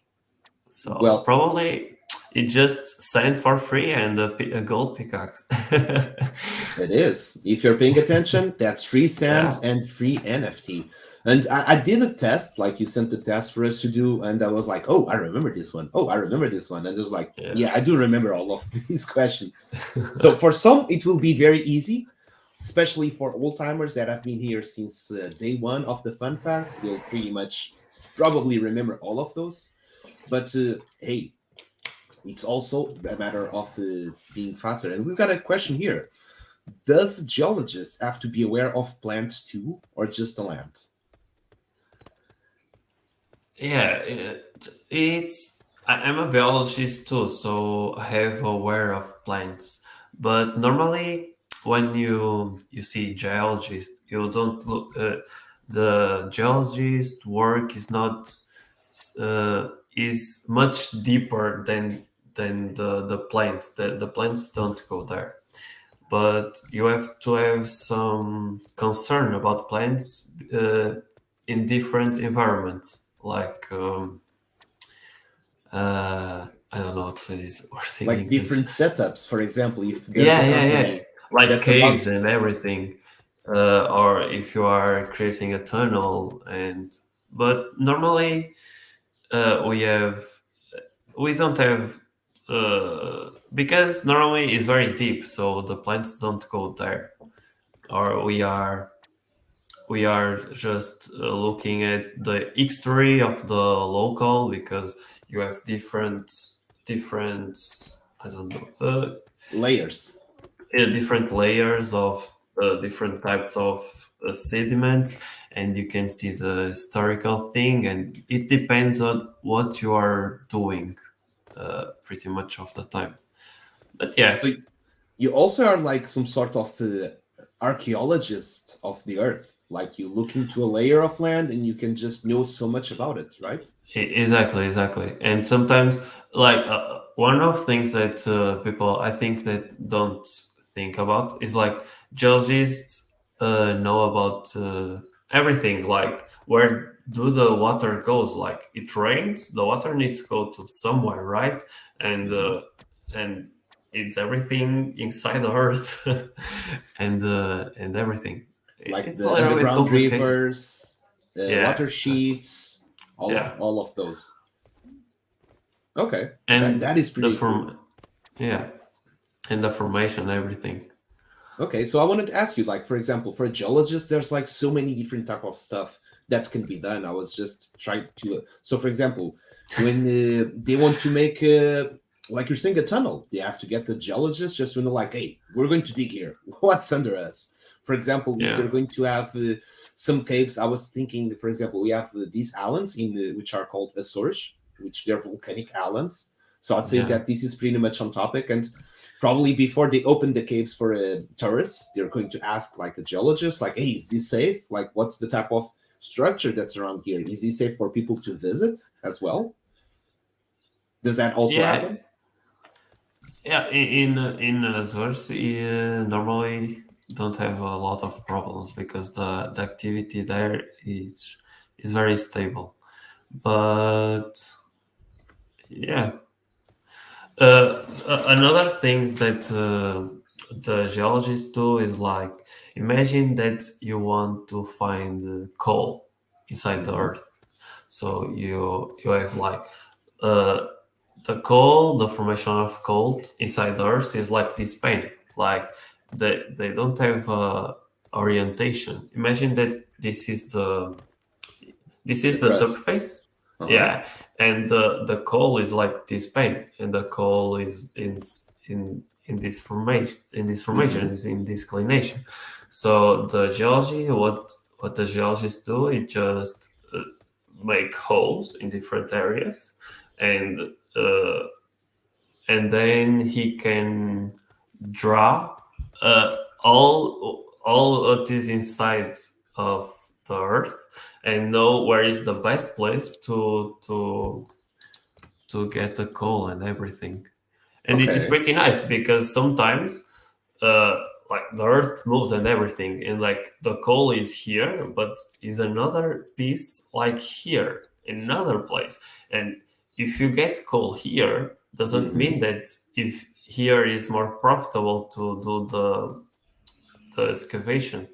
[SPEAKER 4] So
[SPEAKER 3] Well,
[SPEAKER 4] probably it just sent for free and a gold pickaxe.
[SPEAKER 3] it is. If you're paying attention, that's free
[SPEAKER 4] Yeah.
[SPEAKER 3] SAMs and free NFT. And I did a test, like you sent the test for us to do, and I was like, oh, I remember this one. Oh, I remember this one. And it was like,
[SPEAKER 4] Yeah.
[SPEAKER 3] yeah, I do remember all of these questions. So for some, it will be very easy, especially for old timers that have been here since day one of the fun facts. They'll pretty much probably remember all of those. But hey, it's also a matter of being faster. And we've got a question here. Does geologists have to be aware of plants too, or just the land?
[SPEAKER 4] Yeah, it's I'm a biologist too, so I have aware of plants. But normally, when you see geologist, you don't look. The geologist work is not is much deeper than the plants. The plants don't go there, but you have to have some concern about plants in different environments, like I don't know what to say this word in
[SPEAKER 3] Like
[SPEAKER 4] English.
[SPEAKER 3] different setups, for example, if there's a
[SPEAKER 4] Yeah,
[SPEAKER 3] company
[SPEAKER 4] like
[SPEAKER 3] that's about
[SPEAKER 4] caves and everything, or if you are creating a tunnel. And but normally we have we don't have because normally it's very deep, so the plants don't go there, or we are just looking at the history of the local, because you have different I don't know
[SPEAKER 3] layers.
[SPEAKER 4] different layers of different types of sediments, and you can see the historical thing, and it depends on what you are doing pretty much of the time. But yeah.
[SPEAKER 3] So you also are like some sort of archaeologist of the earth. Like you look into a layer of land and you can just know so much about it, right?
[SPEAKER 4] Exactly. And sometimes, like one of things that people I think that don't think about is like geologists know about everything. Like where do the water goes? Like it rains, the water needs to go to somewhere, right? And
[SPEAKER 3] Mhm.
[SPEAKER 4] and it's everything inside the earth, and everything.
[SPEAKER 3] Like
[SPEAKER 4] It's a
[SPEAKER 3] the
[SPEAKER 4] little bit
[SPEAKER 3] underground
[SPEAKER 4] complicated.
[SPEAKER 3] rivers,
[SPEAKER 4] Yeah,
[SPEAKER 3] water sheets,
[SPEAKER 4] yeah,
[SPEAKER 3] all of those. Okay,
[SPEAKER 4] and
[SPEAKER 3] that is
[SPEAKER 4] the
[SPEAKER 3] pretty cool.
[SPEAKER 4] form. Yeah, and the formation, everything.
[SPEAKER 3] Okay, so I wanted to ask you, like, for example, for a geologist, there's like so many different type of stuff that can be done. I was just trying to. So, for example, when they want to make, like you're saying, a tunnel, they have to get the geologist just to know, like, hey, we're going to dig here. What's under us? For example, if
[SPEAKER 4] Yeah,
[SPEAKER 3] they're going to have some caves, I was thinking, for example, we have these islands in which are called Azores, which they're volcanic islands. So I'd say
[SPEAKER 4] yeah,
[SPEAKER 3] that this is pretty much on topic. And probably before they open the caves for tourists, they're going to ask like a geologist, like, hey, is this safe? Like, what's the type of structure that's around here? Is it safe for people to visit as well? Does that also
[SPEAKER 4] yeah,
[SPEAKER 3] happen?
[SPEAKER 4] Yeah, in Source, normally don't have a lot of problems because the activity there is very stable. But yeah, another thing that the geologists do is like imagine that you want to find coal inside the
[SPEAKER 3] Mhm.
[SPEAKER 4] earth. So you have like uh, the coal, the formation of coal inside the earth is like this paint. Like they don't have orientation. Imagine that this
[SPEAKER 3] The
[SPEAKER 4] is the
[SPEAKER 3] crust.
[SPEAKER 4] surface.
[SPEAKER 3] Uh-huh.
[SPEAKER 4] Yeah, and the coal is like this paint, and the coal is in this formation. In this
[SPEAKER 3] Mm-hmm.
[SPEAKER 4] formation is in this inclination. So the geology, what the geologists do, is just make holes in different areas, and uh, and then he can draw uh, all of these insides of the earth and know where is the best place to get the coal and everything. And it is
[SPEAKER 3] Okay.
[SPEAKER 4] pretty nice because sometimes uh like the earth moves and everything, and like the coal is here but is another piece like here in another place. And if you get coal here doesn't
[SPEAKER 3] Mm-hmm.
[SPEAKER 4] mean that if here is more profitable to do the excavation.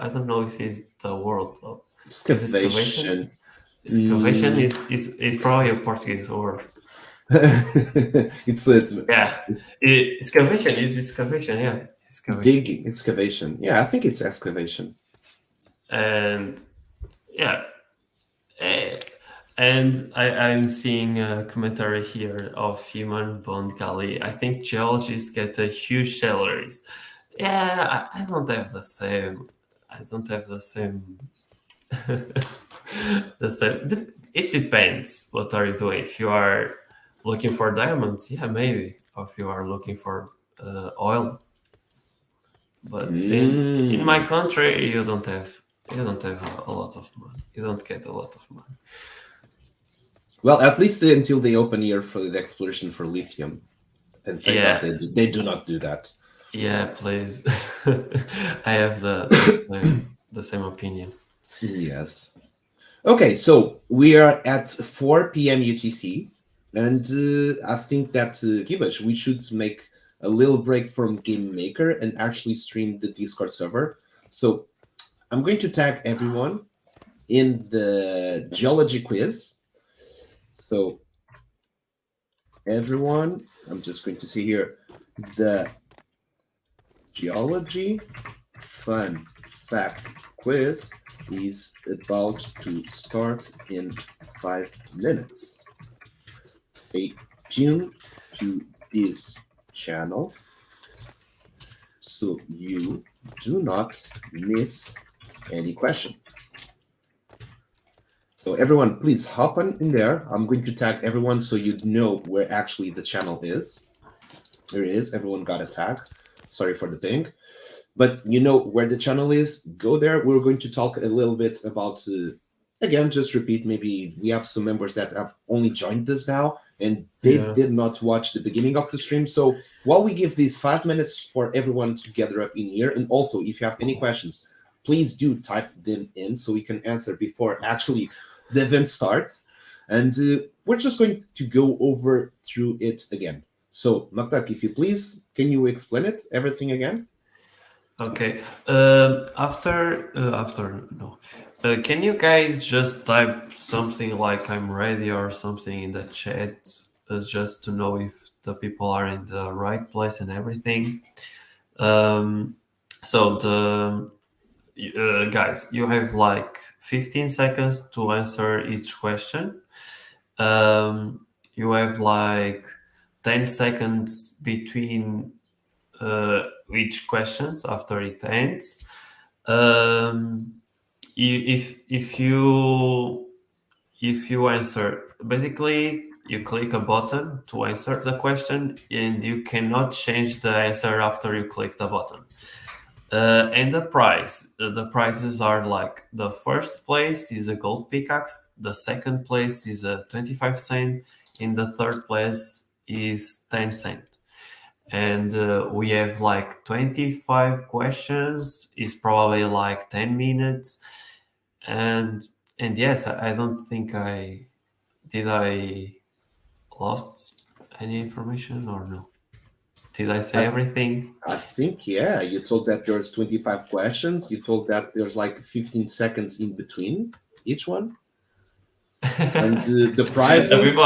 [SPEAKER 4] I don't know if it's the word is excavation.
[SPEAKER 3] Excavation.
[SPEAKER 4] Excavation
[SPEAKER 3] Mm.
[SPEAKER 4] is probably a Portuguese word.
[SPEAKER 3] It's
[SPEAKER 4] Yeah,
[SPEAKER 3] it's
[SPEAKER 4] excavation is excavation. Yeah, excavation.
[SPEAKER 3] digging. Excavation. Yeah, I think it's excavation.
[SPEAKER 4] And yeah, eh, and I'm seeing a commentary here of Human Bond Kali. I think geologists get a huge salaries. Yeah, I don't have the same. I don't have the same. the same. It depends. What are you doing? If you are looking for diamonds, yeah, maybe. Or if you are looking for oil, but in my
[SPEAKER 3] Mm.
[SPEAKER 4] country, you don't have a lot of money. You don't get a lot of money.
[SPEAKER 3] Well, at least until they open here for the exploration for lithium, and thank God
[SPEAKER 4] Yeah,
[SPEAKER 3] they do not do that.
[SPEAKER 4] yeah, please. I have the same opinion.
[SPEAKER 3] Yes. Okay, so we are at 4 p.m. UTC, and I think that Gibash, we should make a little break from Game Maker and actually stream the Discord server. So I'm going to tag everyone in the geology quiz. So everyone, I'm just going to see here the geology fun fact quiz is about to start in 5 minutes. Stay tuned to this channel so you do not miss any question. So everyone, please hop on in there. I'm going to tag everyone so you know where actually the channel is. There it is. Everyone got a tag. Sorry for the ping. But you know where the channel is. Go there. We're going to talk a little bit about, again, just repeat, maybe we have some members that have only joined us now and they
[SPEAKER 4] Yeah.
[SPEAKER 3] did not watch the beginning of the stream. So while we give these 5 minutes for everyone to gather up in here, and also if you have any questions, please do type them in so we can answer before actually the event starts. And we're just going to go over through it again. So, Maktak, if you please, can you explain it, everything again?
[SPEAKER 4] Okay. After no. Can you guys just type something like "I'm ready" or something in the chat, just to know if the people are in the right place and everything? Um, so the guys, you have like 15 seconds to answer each question. You have like 10 seconds between each questions after it ends. Um, if you answer, basically you click a button to answer the question, and you cannot change the answer after you click the button. And the prizes are like the first place is a gold pickaxe, the second place is a 25 cent, and the third place is 10 cent. and we have like 25 questions. It's probably like 10 minutes, and yes, I don't think I lost any information or no. Did I say
[SPEAKER 3] I,
[SPEAKER 4] everything?
[SPEAKER 3] I think, yeah, you told that there's 25 questions. You told that there's like 15 seconds in between each one. And the
[SPEAKER 4] the
[SPEAKER 3] prizes,
[SPEAKER 4] people,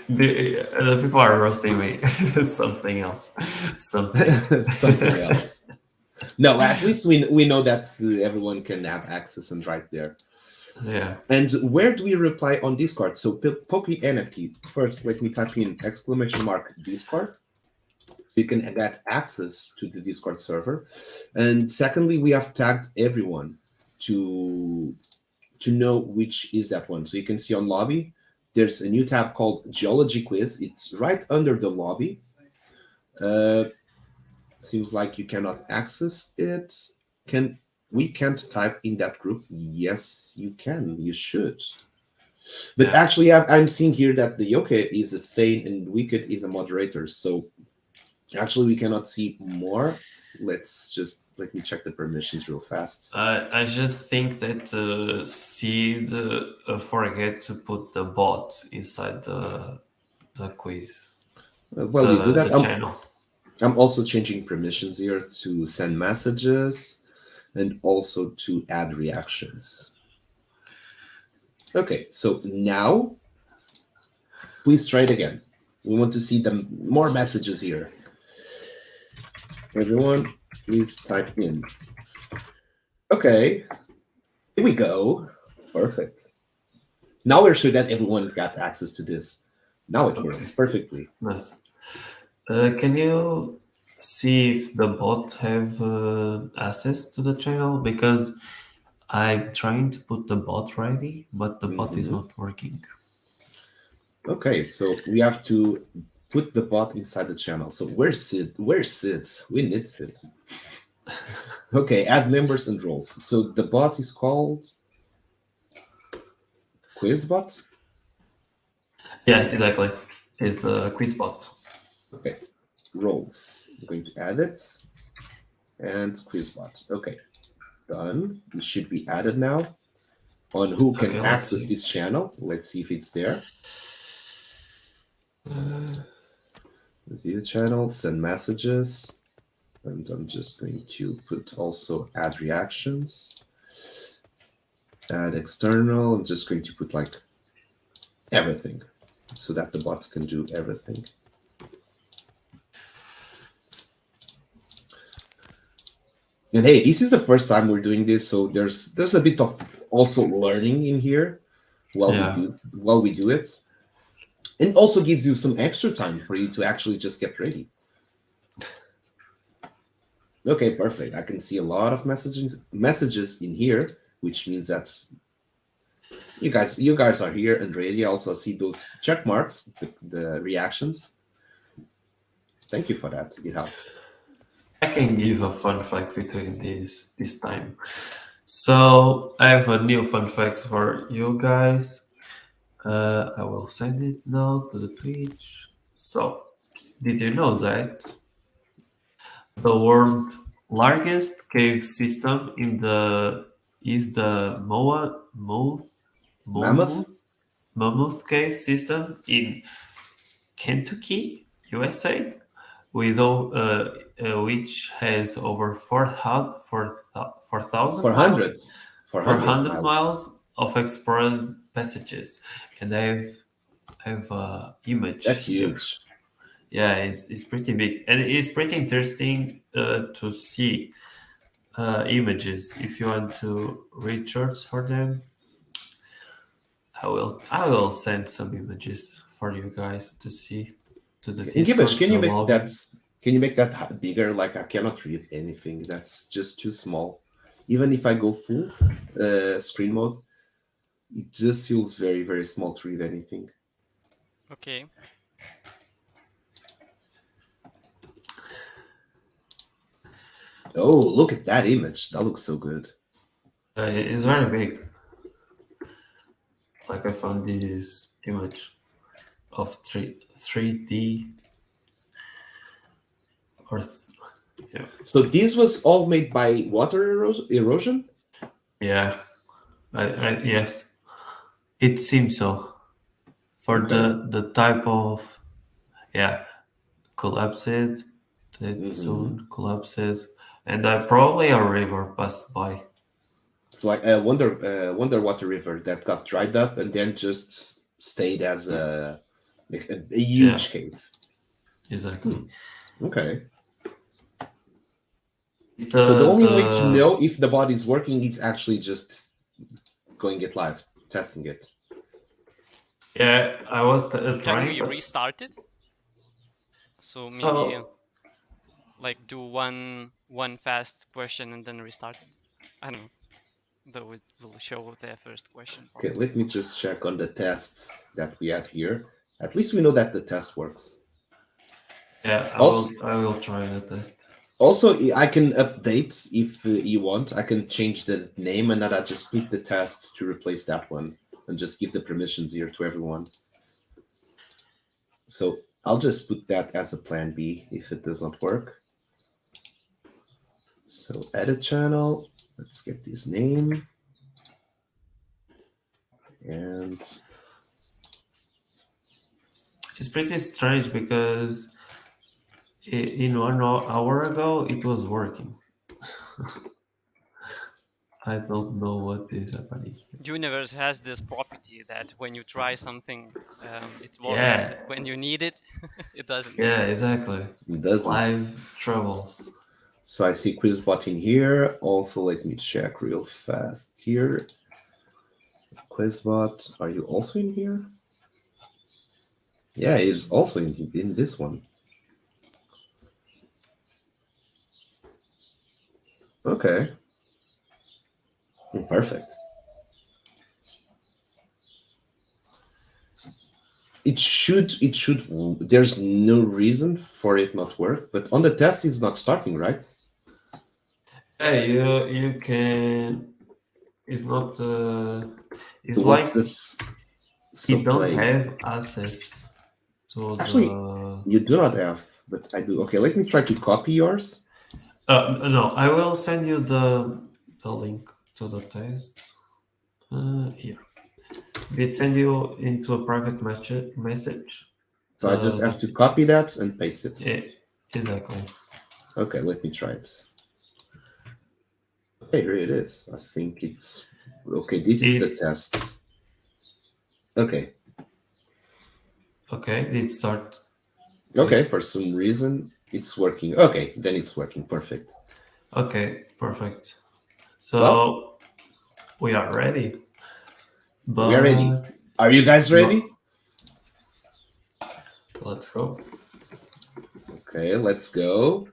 [SPEAKER 4] the people are roasting me. Something else. Something.
[SPEAKER 3] something else. No, at least we know that everyone can have access and right there.
[SPEAKER 4] Yeah.
[SPEAKER 3] And where do we reply on Discord? So Poppy NFT. First, let me type in ! Discord. So you can get access to the Discord server. And secondly, we have tagged everyone to know which is that one. So you can see on lobby, there's a new tab called Geology Quiz. It's right under the lobby. Seems like you cannot access it. We can't type in that group? Yes, you can. You should. But
[SPEAKER 4] Yeah.
[SPEAKER 3] actually, I'm seeing here that the Yoke is a Thane and Wicked is a moderator. So actually, we cannot see more. Let me check the permissions real fast.
[SPEAKER 4] I just think that Seed forget to put the bot inside the quiz,
[SPEAKER 3] Well, you do that.
[SPEAKER 4] the channel.
[SPEAKER 3] I'm also changing permissions here to send messages and also to add reactions. Okay, so now please try it again. We want to see the more messages here. Everyone, please type in. Okay, here we go. Perfect. Now we're sure that everyone got access to this. Now it works perfectly.
[SPEAKER 4] Nice. Can you see if the bot have access to the channel? Because I'm trying to put the bot ready, but the bot is not working.
[SPEAKER 3] Okay, so we have to put the bot inside the channel. So where's Sid? Where's Sid? We need Sid. Okay, add members and roles. So the bot is called QuizBot?
[SPEAKER 4] Yeah, exactly. It's a quiz bot.
[SPEAKER 3] Okay, roles. I'm going to add it. And QuizBot. Okay, done. It should be added now. On who can
[SPEAKER 4] Okay,
[SPEAKER 3] access this channel. Let's see if it's there. View channel, send messages. And I'm just going to put also add reactions. Add external. I'm just going to put like everything so that the bot can do everything. And hey, this is the first time we're doing this, so there's a bit of also learning in here while we do it. And also gives you some extra time for you to actually just get ready. Okay, perfect. I can see a lot of messages in here, which means that you guys are here and ready. I also see those check marks, the reactions. Thank you for that. It helps.
[SPEAKER 4] I can give a fun fact between this time. So I have a new fun fact for you guys. I will send it now to the Twitch. So, did you know that the world's largest cave system is the Mammoth Cave system in Kentucky, USA, which has over 4,000 miles of explored passages, and I have an image.
[SPEAKER 3] That's
[SPEAKER 4] here.
[SPEAKER 3] huge.
[SPEAKER 4] Yeah, it's pretty big, and it's pretty interesting to see images. If you want to research for them, I will send some images for you guys to see to the Discord.
[SPEAKER 3] Can you make that bigger? Like I cannot read anything. That's just too small. Even if I go full screen mode, it just feels very, very small to read anything.
[SPEAKER 5] Okay.
[SPEAKER 3] Oh, look at that image. That looks so good.
[SPEAKER 4] It's very big. Like I found this image of 3D. or yeah.
[SPEAKER 3] So this was all made by water erosion?
[SPEAKER 4] Yeah, yes, it seems so. For
[SPEAKER 3] Okay.
[SPEAKER 4] the type of collapsed, it
[SPEAKER 3] Hmm.
[SPEAKER 4] soon collapsed, and probably a river passed by.
[SPEAKER 3] It's like a wonder water river that got dried up and then just stayed as like a
[SPEAKER 4] Yeah,
[SPEAKER 3] huge cave.
[SPEAKER 4] exactly.
[SPEAKER 3] Okay.
[SPEAKER 4] It's
[SPEAKER 3] So the only way to
[SPEAKER 4] the
[SPEAKER 3] know if the body is working is actually just going it live, testing it.
[SPEAKER 4] yeah. I was
[SPEAKER 5] Can
[SPEAKER 4] trying,
[SPEAKER 5] we
[SPEAKER 4] but
[SPEAKER 5] restart it? So maybe
[SPEAKER 4] so
[SPEAKER 5] like do one fast question and then restart it. I don't know. Though it will show the first question
[SPEAKER 3] Okay,
[SPEAKER 5] probably.
[SPEAKER 3] let me just check on the tests that we have here. At least we know that the test works.
[SPEAKER 4] yeah,
[SPEAKER 3] Also,
[SPEAKER 4] I will try the test.
[SPEAKER 3] also I can update if you want. I can change the name and then I just put the test to replace that one and just give the permissions here to everyone. So I'll just put that as a plan B if it doesn't work. So edit channel. Let's get this name. And
[SPEAKER 4] It's pretty strange because in 1 hour ago it was working. I don't know what is happening.
[SPEAKER 5] Universe has this property that when you try something, it works,
[SPEAKER 4] Yeah,
[SPEAKER 5] but when you need it, it doesn't.
[SPEAKER 4] yeah, exactly.
[SPEAKER 3] it doesn't.
[SPEAKER 4] Live troubles.
[SPEAKER 3] So I see Quizbot in here. Also, let me check real fast here. Quizbot, are you also in here? Yeah, it's also in this one. Okay. Perfect. It should there's no reason for it not work, but on the test it's not starting, right?
[SPEAKER 4] Yeah, you can. It's not.
[SPEAKER 3] So
[SPEAKER 4] It's
[SPEAKER 3] what's
[SPEAKER 4] like
[SPEAKER 3] this? So
[SPEAKER 4] you don't
[SPEAKER 3] play.
[SPEAKER 4] have access to
[SPEAKER 3] Actually,
[SPEAKER 4] the.
[SPEAKER 3] you do not have, but I do. Okay, let me try to copy yours.
[SPEAKER 4] No, I will send you the link to the test. Here, it send you into a private message.
[SPEAKER 3] So I just have
[SPEAKER 4] The
[SPEAKER 3] to copy that and paste it.
[SPEAKER 4] yeah, exactly.
[SPEAKER 3] Okay, let me try it. Okay, here it is. I think it's okay. This is the
[SPEAKER 4] It
[SPEAKER 3] test. Okay.
[SPEAKER 4] okay. Did start.
[SPEAKER 3] Okay, for some reason it's working. Okay, then it's working. Perfect.
[SPEAKER 4] Okay, perfect.
[SPEAKER 3] Well,
[SPEAKER 4] So we are ready,
[SPEAKER 3] we are ready.
[SPEAKER 4] but
[SPEAKER 3] Are you guys ready?
[SPEAKER 4] no, let's go.
[SPEAKER 3] Okay, let's go.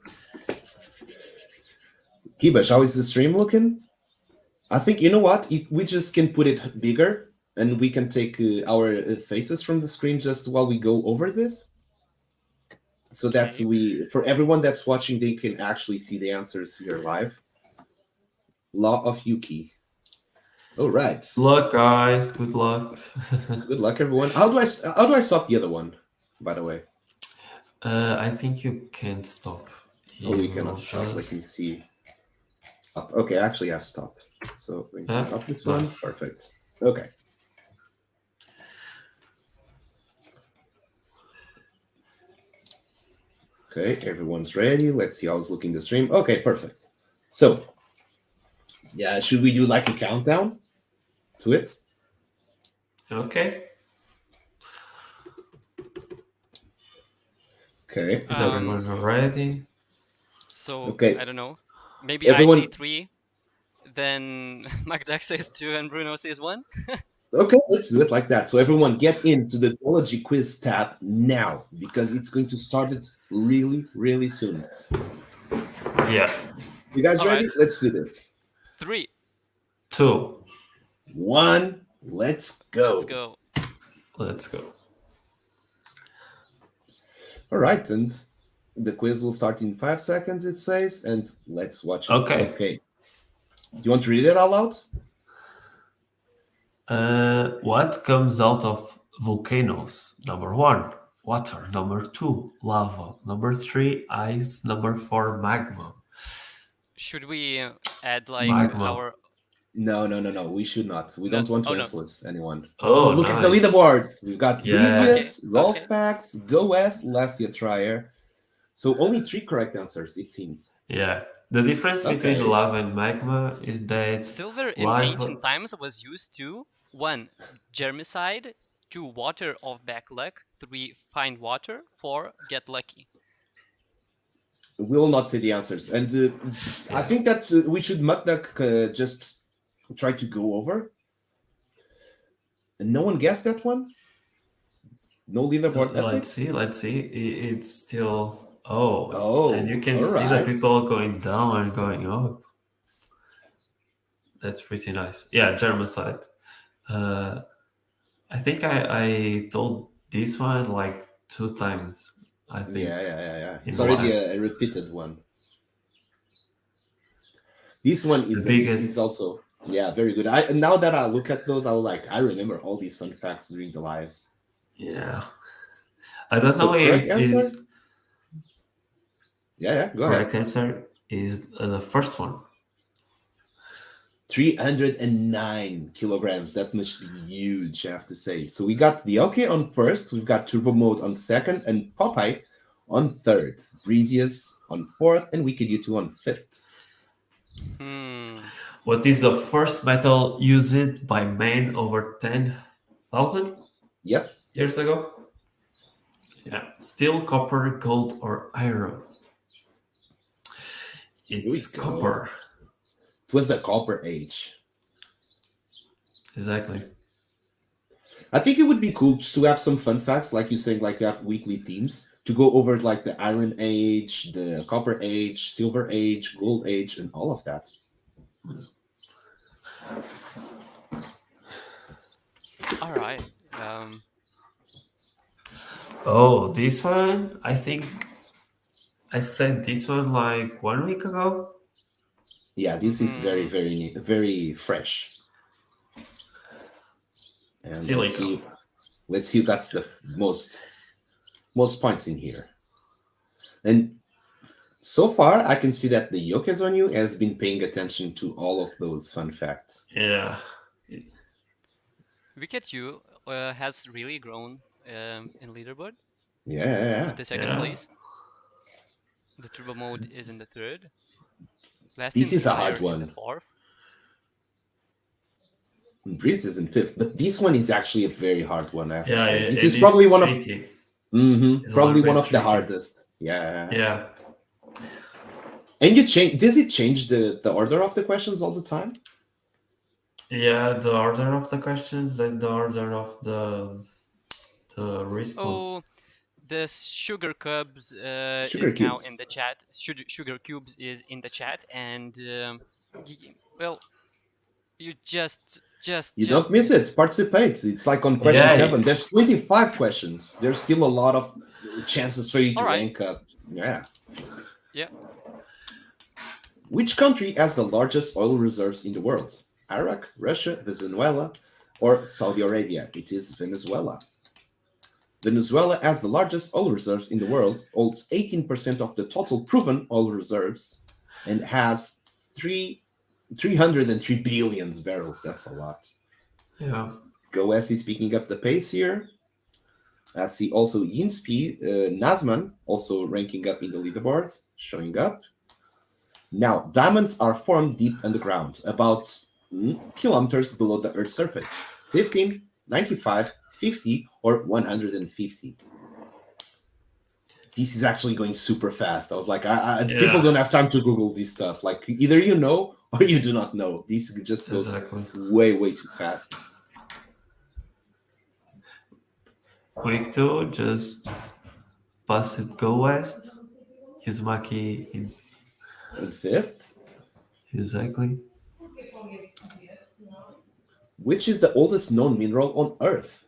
[SPEAKER 3] Kibash, how is the stream looking? I think you know what? We just can put it bigger, and we can take our faces from the screen just while we go over this, so that
[SPEAKER 5] Okay.
[SPEAKER 3] for everyone that's watching, they can actually see the answers here live. Law of Yuki. All right.
[SPEAKER 4] Good luck, guys. Good luck.
[SPEAKER 3] Good luck, everyone. How do I stop the other one? By the way.
[SPEAKER 4] I think you can't stop.
[SPEAKER 3] Oh,
[SPEAKER 4] He
[SPEAKER 3] we
[SPEAKER 4] will
[SPEAKER 3] cannot stop. Let
[SPEAKER 4] just.
[SPEAKER 3] me see. Stop. Okay, I actually have stop. So going to stop this one.
[SPEAKER 4] Nice.
[SPEAKER 3] Perfect. Okay. Okay, everyone's ready. Let's see how it's looking the stream. Okay, perfect. So, yeah, should we do like a countdown to it?
[SPEAKER 4] Okay.
[SPEAKER 3] Okay.
[SPEAKER 4] Is everyone ready?
[SPEAKER 5] So
[SPEAKER 3] Okay.
[SPEAKER 5] I don't know. Maybe
[SPEAKER 3] Everyone.
[SPEAKER 5] I say 3, then Magdak says 2, and Bruno says 1.
[SPEAKER 3] Okay, let's do it like that. So everyone get into the Zoology Quiz tab now, because it's going to start it really, really soon.
[SPEAKER 4] Yeah.
[SPEAKER 3] You guys
[SPEAKER 5] All
[SPEAKER 3] ready?
[SPEAKER 5] right.
[SPEAKER 3] Let's do this.
[SPEAKER 5] 3.
[SPEAKER 4] 2.
[SPEAKER 3] 1. Let's go.
[SPEAKER 5] Let's go.
[SPEAKER 4] Let's go.
[SPEAKER 3] All right, and the quiz will start in 5 seconds, it says, and let's watch it.
[SPEAKER 4] Okay.
[SPEAKER 3] Do you want to read it out loud?
[SPEAKER 4] What comes out of volcanoes? Number 1, water. Number 2, lava. Number 3, ice. Number 4, magma.
[SPEAKER 5] Should we add like
[SPEAKER 4] Magma.
[SPEAKER 5] our
[SPEAKER 3] No, no, no, no. We should not. We
[SPEAKER 5] no?
[SPEAKER 3] don't want
[SPEAKER 5] Oh
[SPEAKER 3] to
[SPEAKER 5] no.
[SPEAKER 3] influence anyone. Oh,
[SPEAKER 4] Oh,
[SPEAKER 3] look at the
[SPEAKER 4] nice.
[SPEAKER 3] leaderboards. We've got
[SPEAKER 4] Yeah.
[SPEAKER 5] Okay.
[SPEAKER 3] Breezius, Rolf
[SPEAKER 5] Okay.
[SPEAKER 3] Pax, Go West, Lastia Trier. So only 3 correct answers, it seems.
[SPEAKER 4] Yeah. The difference between
[SPEAKER 3] Okay.
[SPEAKER 4] lava and magma is that
[SPEAKER 5] Silver in
[SPEAKER 4] lava.
[SPEAKER 5] ancient times was used to 1. Germicide, 2. Water of bad luck, 3. Find water, 4. Get lucky.
[SPEAKER 3] We will not say the answers. And I think that we should Mukdak just try to go over. And no one guessed that one? No leaderboard
[SPEAKER 4] Let's
[SPEAKER 3] epics?
[SPEAKER 4] see. Let's see. It's still. Oh.
[SPEAKER 3] Oh,
[SPEAKER 4] And you can
[SPEAKER 3] all
[SPEAKER 4] see the
[SPEAKER 3] right.
[SPEAKER 4] people going down and going up. That's pretty nice. Yeah, Germicide. I think I told this one like 2 times. I think.
[SPEAKER 3] Yeah. It's
[SPEAKER 4] in
[SPEAKER 3] already
[SPEAKER 4] lives.
[SPEAKER 3] a repeated one. This one is
[SPEAKER 4] The biggest.
[SPEAKER 3] is also very good. Now that I look at those, I remember all these fun facts during the lives.
[SPEAKER 4] Yeah. I don't
[SPEAKER 3] So
[SPEAKER 4] know
[SPEAKER 3] correct
[SPEAKER 4] if
[SPEAKER 3] answer?
[SPEAKER 4] is
[SPEAKER 3] Yeah, go
[SPEAKER 4] correct
[SPEAKER 3] ahead.
[SPEAKER 4] answer is the first one.
[SPEAKER 3] 309 kilograms. That must be huge, I have to say. So we got the OK on first, we've got Turbo Mode on second, and Popeye on third. Breezius on fourth, and Wicked U2 on fifth.
[SPEAKER 4] What is the first metal used by man over 10,000
[SPEAKER 3] Yep.
[SPEAKER 4] years ago? Yeah, steel, copper, gold, or iron. It's
[SPEAKER 3] go.
[SPEAKER 4] copper.
[SPEAKER 3] It was the Copper Age.
[SPEAKER 4] Exactly.
[SPEAKER 3] I think it would be cool to have some fun facts, like you saying, like you have weekly themes to go over, like the Iron Age, the Copper Age, Silver Age, Gold Age, and all of that.
[SPEAKER 5] All right.
[SPEAKER 4] Oh, this one, I think I said this one like 1 week ago.
[SPEAKER 3] Yeah, this is very, very, very fresh. And
[SPEAKER 4] Silicon.
[SPEAKER 3] let's see who got the most points in here. And so far, I can see that the Yokezonu has been paying attention to all of those fun facts.
[SPEAKER 4] Yeah.
[SPEAKER 5] Wicked U has really grown in leaderboard.
[SPEAKER 3] Yeah.
[SPEAKER 5] In the second place. The Turbo Mode is in the third.
[SPEAKER 3] This is a hard one.
[SPEAKER 5] In the fourth.
[SPEAKER 3] Breeze is in fifth, but this one is actually a very hard one. I have to say. This
[SPEAKER 4] it
[SPEAKER 3] is probably one
[SPEAKER 4] tricky.
[SPEAKER 3] of probably one of the
[SPEAKER 4] tricky.
[SPEAKER 3] hardest. Yeah.
[SPEAKER 4] Yeah.
[SPEAKER 3] And does it change the order of the questions all the time?
[SPEAKER 4] Yeah, the order of the questions and the order of the response.
[SPEAKER 5] Oh, the Sugar Cubes
[SPEAKER 3] Sugar
[SPEAKER 5] is now
[SPEAKER 3] Cubes.
[SPEAKER 5] in the chat. Sugar Cubes is in the chat, and well, you just
[SPEAKER 3] don't miss it. Participate. It's like on question 7. There's 25 questions. There's still a lot of chances for you to rank up. Yeah. Which country has the largest oil reserves in the world? Iraq, Russia, Venezuela, or Saudi Arabia? It is Venezuela. Venezuela has the largest oil reserves in the world, holds 18% of the total proven oil reserves, and has 303 billion barrels. That's a lot.
[SPEAKER 4] Yeah.
[SPEAKER 3] Go S is picking up the pace here. I see also Yinspi Nazman also ranking up in the leaderboard, showing up. Now, diamonds are formed deep underground, about kilometers below the Earth's surface. 15, 95, 50, or 150. This is actually going super fast. I was like, people don't have time to Google this stuff. Like, either you know or you do not know. This just goes way, way too fast.
[SPEAKER 4] Week 2, just pass it, go west. Uzumaki in
[SPEAKER 3] fifth.
[SPEAKER 4] Exactly.
[SPEAKER 3] Which is the oldest known mineral on Earth?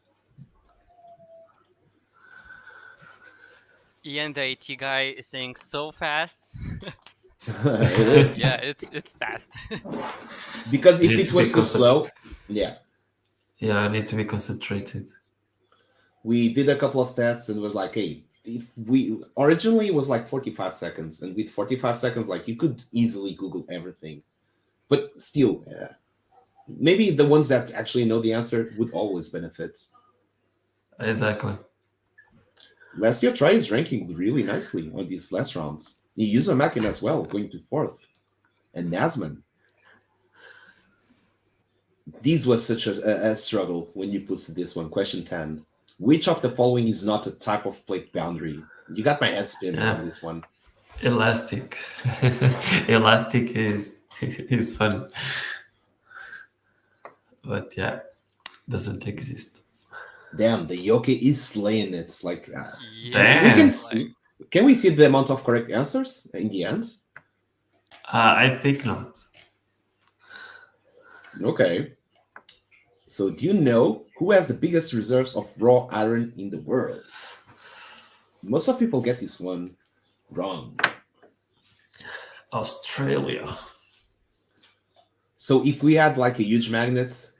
[SPEAKER 5] Ian, the IT guy, is saying so fast.
[SPEAKER 3] It is.
[SPEAKER 5] Yeah, it's fast.
[SPEAKER 3] Because if it was too slow,
[SPEAKER 4] Yeah, I need to be concentrated.
[SPEAKER 3] we did a couple of tests and was like, hey, if we originally it was like 45 seconds, and with 45 seconds, like you could easily Google everything. But still, maybe the ones that actually know the answer would always benefit.
[SPEAKER 4] Exactly.
[SPEAKER 3] Last year, Try is ranking really nicely on these last rounds. You use a Mackin as well, going to fourth. And Nasman. This was such a struggle when you put this one. Question 10. Which of the following is not a type of plate boundary? You got my head spinning on this one.
[SPEAKER 4] Elastic. Elastic is fun. But yeah, doesn't exist.
[SPEAKER 3] Damn, the Yoke is slaying it. Like,
[SPEAKER 5] Yeah,
[SPEAKER 3] we can
[SPEAKER 5] like-
[SPEAKER 3] see. Can we see the amount of correct answers in the end?
[SPEAKER 4] I think not.
[SPEAKER 3] Okay. So, do you know who has the biggest reserves of raw iron in the world? Most of people get this one wrong.
[SPEAKER 4] Australia.
[SPEAKER 3] So, if we had like a huge magnet,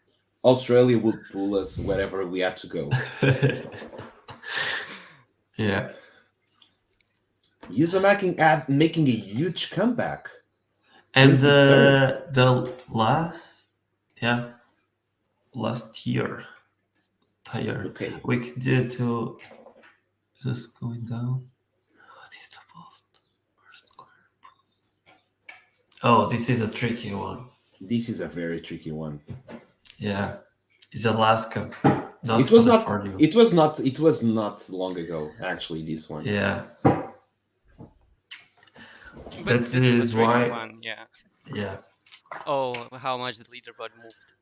[SPEAKER 3] Australia would pull us wherever we had to go.
[SPEAKER 4] Yeah.
[SPEAKER 3] User making a huge comeback.
[SPEAKER 4] And
[SPEAKER 3] Third.
[SPEAKER 4] the last year,
[SPEAKER 3] Okay.
[SPEAKER 4] we could do to just going down. What is the post? Oh, this is a tricky one.
[SPEAKER 3] This is a very tricky one.
[SPEAKER 4] Yeah, it's Alaska.
[SPEAKER 3] It was
[SPEAKER 4] California.
[SPEAKER 3] not. It was not. It was not long ago. Actually, this one.
[SPEAKER 4] Yeah.
[SPEAKER 5] But
[SPEAKER 4] That
[SPEAKER 5] this is
[SPEAKER 4] is
[SPEAKER 5] a tricky
[SPEAKER 4] why-
[SPEAKER 5] one, yeah.
[SPEAKER 4] Yeah.
[SPEAKER 5] Oh, how much the leaderboard moved.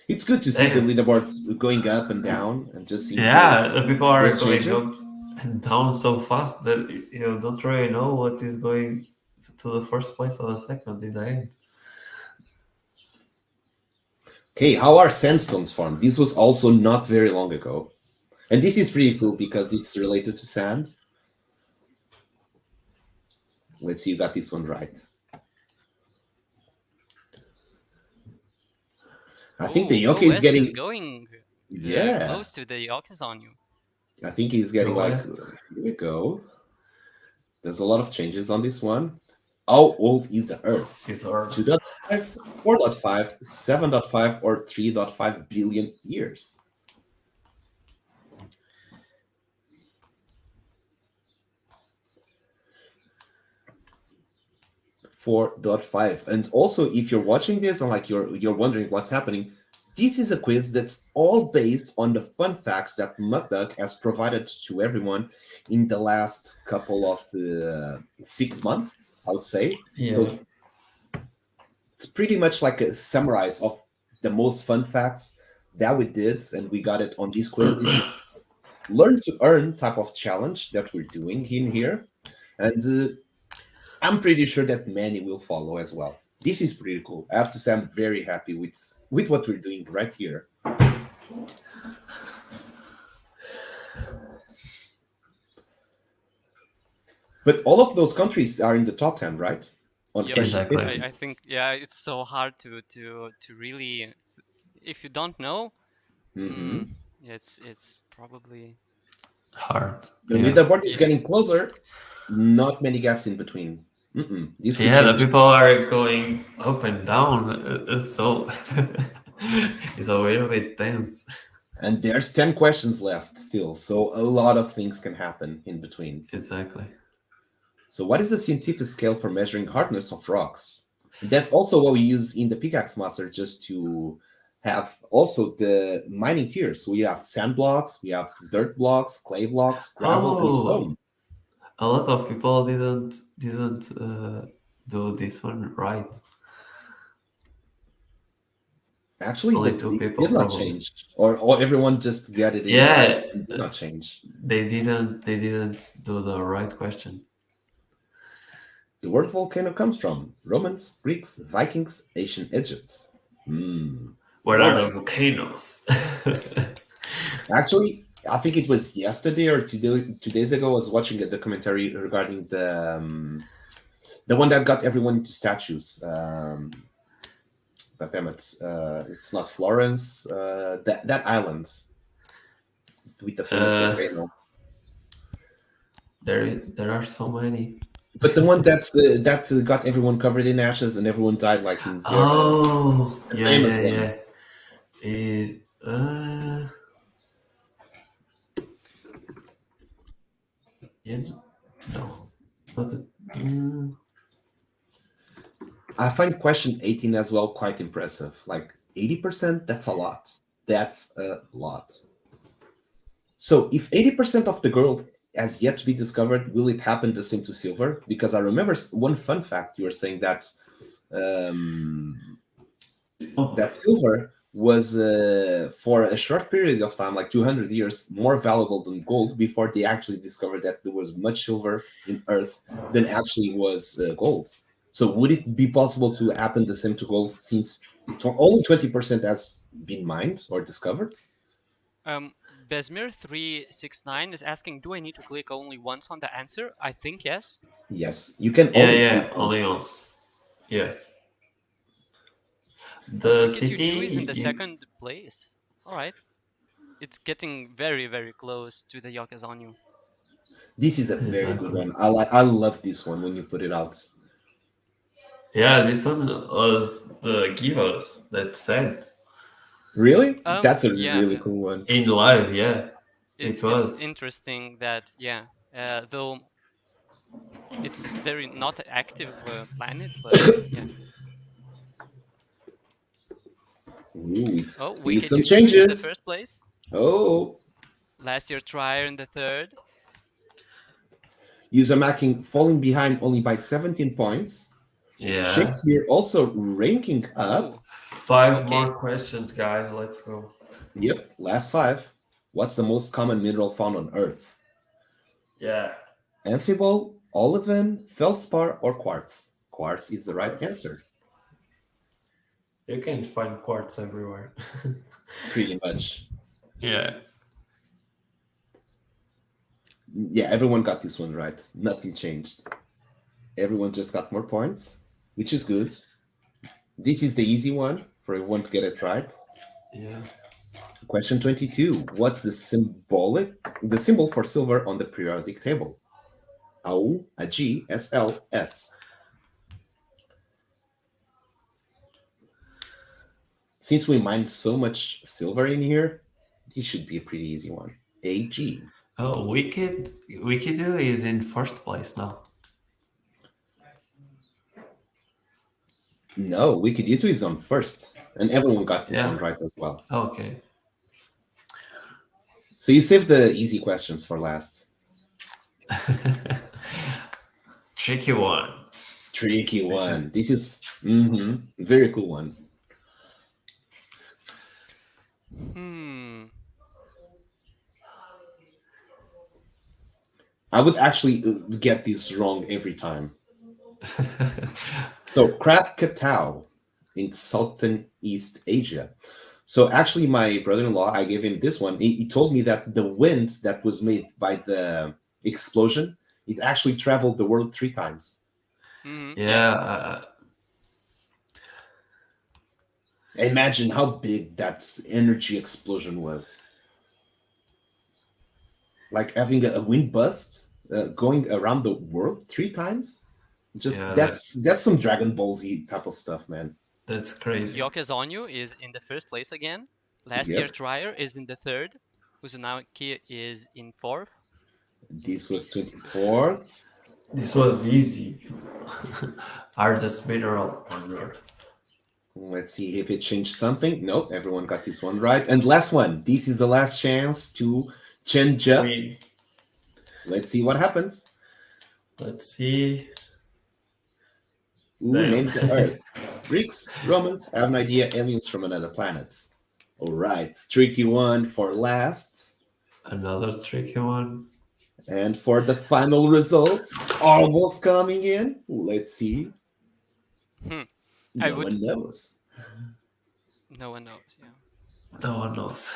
[SPEAKER 3] It's good to see the
[SPEAKER 4] Damn.
[SPEAKER 3] leaderboards going up and down, and just see.
[SPEAKER 4] Yeah,
[SPEAKER 3] those-
[SPEAKER 4] the people are
[SPEAKER 3] those
[SPEAKER 4] going
[SPEAKER 3] changes.
[SPEAKER 4] up down so fast that you don't really know what is going to the first place or the second in the end.
[SPEAKER 3] Okay, how are sandstones formed? This was also not very long ago, and this is pretty cool because it's related to sand. Let's see, you got this one right. I think the Yoke is
[SPEAKER 5] West
[SPEAKER 3] getting.
[SPEAKER 5] is going
[SPEAKER 3] Yeah,
[SPEAKER 5] close to the Yoke's on you.
[SPEAKER 3] I think he's getting
[SPEAKER 4] Go
[SPEAKER 3] like.
[SPEAKER 4] West.
[SPEAKER 3] Here we go. There's a lot of changes on this one. How old is the Earth?
[SPEAKER 4] It's our
[SPEAKER 3] 2.5, 4.5, 7.5, or 3.5 billion years? .5. And also, if you're watching this and like you're wondering what's happening, this is a quiz that's all based on the fun facts that MuckDuck has provided to everyone in the last couple of 6 months, I would say.
[SPEAKER 4] Yeah.
[SPEAKER 3] So it's pretty much like a summarize of the most fun facts that we did, and we got it on this quiz. This is learn to earn type of challenge that we're doing in here, and I'm pretty sure that many will follow as well. This is pretty cool. I have to say I'm very happy with what we're doing right here. But all of those countries are in the top 10, right? On
[SPEAKER 5] Yep.
[SPEAKER 3] question
[SPEAKER 4] Exactly.
[SPEAKER 3] 50.
[SPEAKER 5] I think it's so hard to really, if you don't know,
[SPEAKER 3] Mhm.
[SPEAKER 5] it's probably
[SPEAKER 4] hard.
[SPEAKER 3] The
[SPEAKER 4] Yeah.
[SPEAKER 3] leaderboard is
[SPEAKER 5] Yeah.
[SPEAKER 3] getting closer. Not many gaps in between. This will
[SPEAKER 4] Yeah, the
[SPEAKER 3] change.
[SPEAKER 4] people are going up and down, so it's a little bit tense.
[SPEAKER 3] And there's 10 questions left still, so a lot of things can happen in between.
[SPEAKER 4] Exactly.
[SPEAKER 3] So what is the scientific scale for measuring hardness of rocks? That's also what we use in the Pickaxe Master, just to have also the mining tiers. So we have sand blocks, we have dirt blocks, clay blocks, gravel, and stone.
[SPEAKER 4] A lot of people didn't do this one right.
[SPEAKER 3] Actually,
[SPEAKER 4] Only
[SPEAKER 3] but
[SPEAKER 4] two
[SPEAKER 3] it
[SPEAKER 4] people
[SPEAKER 3] did not
[SPEAKER 4] probably.
[SPEAKER 3] change, or everyone just get it in.
[SPEAKER 4] Yeah.
[SPEAKER 3] It did not change.
[SPEAKER 4] They didn't do the right question.
[SPEAKER 3] The word volcano comes from Romans, Greeks, Vikings, ancient Egypt.
[SPEAKER 4] Where are the volcanoes?
[SPEAKER 3] Actually, I think it was yesterday or 2 days ago. I was watching a documentary regarding the one that got everyone into statues. but damn it, it's not Florence. That island with the famous
[SPEAKER 4] Uh,
[SPEAKER 3] volcano.
[SPEAKER 4] there are so many.
[SPEAKER 3] But the one that got everyone covered in ashes and everyone died, like in there,
[SPEAKER 4] Oh,
[SPEAKER 3] the
[SPEAKER 4] yeah,
[SPEAKER 3] famous
[SPEAKER 4] yeah,
[SPEAKER 3] one.
[SPEAKER 4] yeah. Is yeah, no, not the,
[SPEAKER 3] I find question 18 as well quite impressive. Like 80%, that's a lot. That's a lot. So if 80% of the gold has yet to be discovered, will it happen the same to silver? Because I remember one fun fact you were saying that um, that silver was for a short period of time, like 200 years, more valuable than gold before they actually discovered that there was much silver in Earth than actually was gold. So would it be possible to happen the same to gold since only 20% has been mined or discovered?
[SPEAKER 5] Um, Besmir369 is asking, do I need to click only once on the answer? I think yes.
[SPEAKER 3] Yes, you can
[SPEAKER 4] yeah,
[SPEAKER 3] only click
[SPEAKER 4] yeah,
[SPEAKER 3] once.
[SPEAKER 4] only once. Yes,
[SPEAKER 5] Oh,
[SPEAKER 4] the
[SPEAKER 5] Wicked U2 is in
[SPEAKER 4] city.
[SPEAKER 5] the second place. All right. It's getting very, very close to the Yakazanyu.
[SPEAKER 3] This is a very good
[SPEAKER 4] Exactly.
[SPEAKER 3] one. I love this one when you put it out.
[SPEAKER 4] Yeah, this one was the givers that said
[SPEAKER 3] Really? That's a
[SPEAKER 5] Yeah,
[SPEAKER 3] really cool one.
[SPEAKER 4] in live. Yeah, it
[SPEAKER 5] it's
[SPEAKER 4] was.
[SPEAKER 5] interesting that, yeah, though it's very not active planet, but yeah.
[SPEAKER 3] Ooh, we
[SPEAKER 5] Oh,
[SPEAKER 3] see
[SPEAKER 5] Wicked
[SPEAKER 3] some
[SPEAKER 5] U2 is in the
[SPEAKER 3] changes.
[SPEAKER 5] first place.
[SPEAKER 3] Oh,
[SPEAKER 5] Last year Trier in the third.
[SPEAKER 3] user marking falling behind only by 17 points.
[SPEAKER 4] Yeah.
[SPEAKER 3] Shakespeare also ranking up.
[SPEAKER 5] Oh,
[SPEAKER 4] Five
[SPEAKER 5] okay.
[SPEAKER 4] more questions, guys. Let's go.
[SPEAKER 3] Yep, last five. What's the most common mineral found on Earth?
[SPEAKER 4] Yeah.
[SPEAKER 3] Amphibole, olivine, feldspar, or quartz? Quartz is the right answer.
[SPEAKER 4] You can find quartz everywhere.
[SPEAKER 3] Pretty much.
[SPEAKER 4] Yeah.
[SPEAKER 3] Yeah, everyone got this one right. Nothing changed. Everyone just got more points, which is good. This is the easy one for everyone to get it right.
[SPEAKER 4] Yeah.
[SPEAKER 3] Question 22. What's the symbol for silver on the periodic table? AU, AG, SL, S. Since we mined so much silver in here, this should be a pretty easy one. AG.
[SPEAKER 4] Oh, Wicked is in first place now.
[SPEAKER 3] No, Wicked U2 is on first. And everyone got this one
[SPEAKER 4] Yeah.
[SPEAKER 3] right as well.
[SPEAKER 4] Okay.
[SPEAKER 3] So you saved the easy questions for last.
[SPEAKER 4] Tricky one.
[SPEAKER 3] Tricky
[SPEAKER 4] This
[SPEAKER 3] one.
[SPEAKER 4] is-
[SPEAKER 3] This is very cool one. I would actually get this wrong every time. So Krakatau in Southern East Asia. So actually, my brother-in-law, I gave him this one. He told me that the wind that was made by the explosion, it actually traveled the world 3 times.
[SPEAKER 4] Yeah.
[SPEAKER 3] Imagine how big that energy explosion was. Like having a wind bust going around the world 3 times. Just
[SPEAKER 4] Yeah,
[SPEAKER 3] that's some Dragon Ball Z type of stuff, man.
[SPEAKER 4] that's crazy.
[SPEAKER 5] Yakazanyu is in the first place again. Last year
[SPEAKER 3] Yep.
[SPEAKER 5] Trier is in the third. Uzunaki is in fourth.
[SPEAKER 3] This was 24th.
[SPEAKER 4] This was easy. Hardest mineral on Earth.
[SPEAKER 3] Let's see if it changed something. Nope, everyone got this one right. And last one. This is the last chance to change up. Let's see what happens.
[SPEAKER 4] Let's see.
[SPEAKER 3] Who
[SPEAKER 4] Damn.
[SPEAKER 3] named the Earth? Greeks, Romans, have an idea, aliens from another planet. All right, tricky one for last.
[SPEAKER 4] Another tricky one.
[SPEAKER 3] And for the final results, almost coming in. Let's see. No one knows.
[SPEAKER 5] No one knows, yeah.
[SPEAKER 4] No one knows.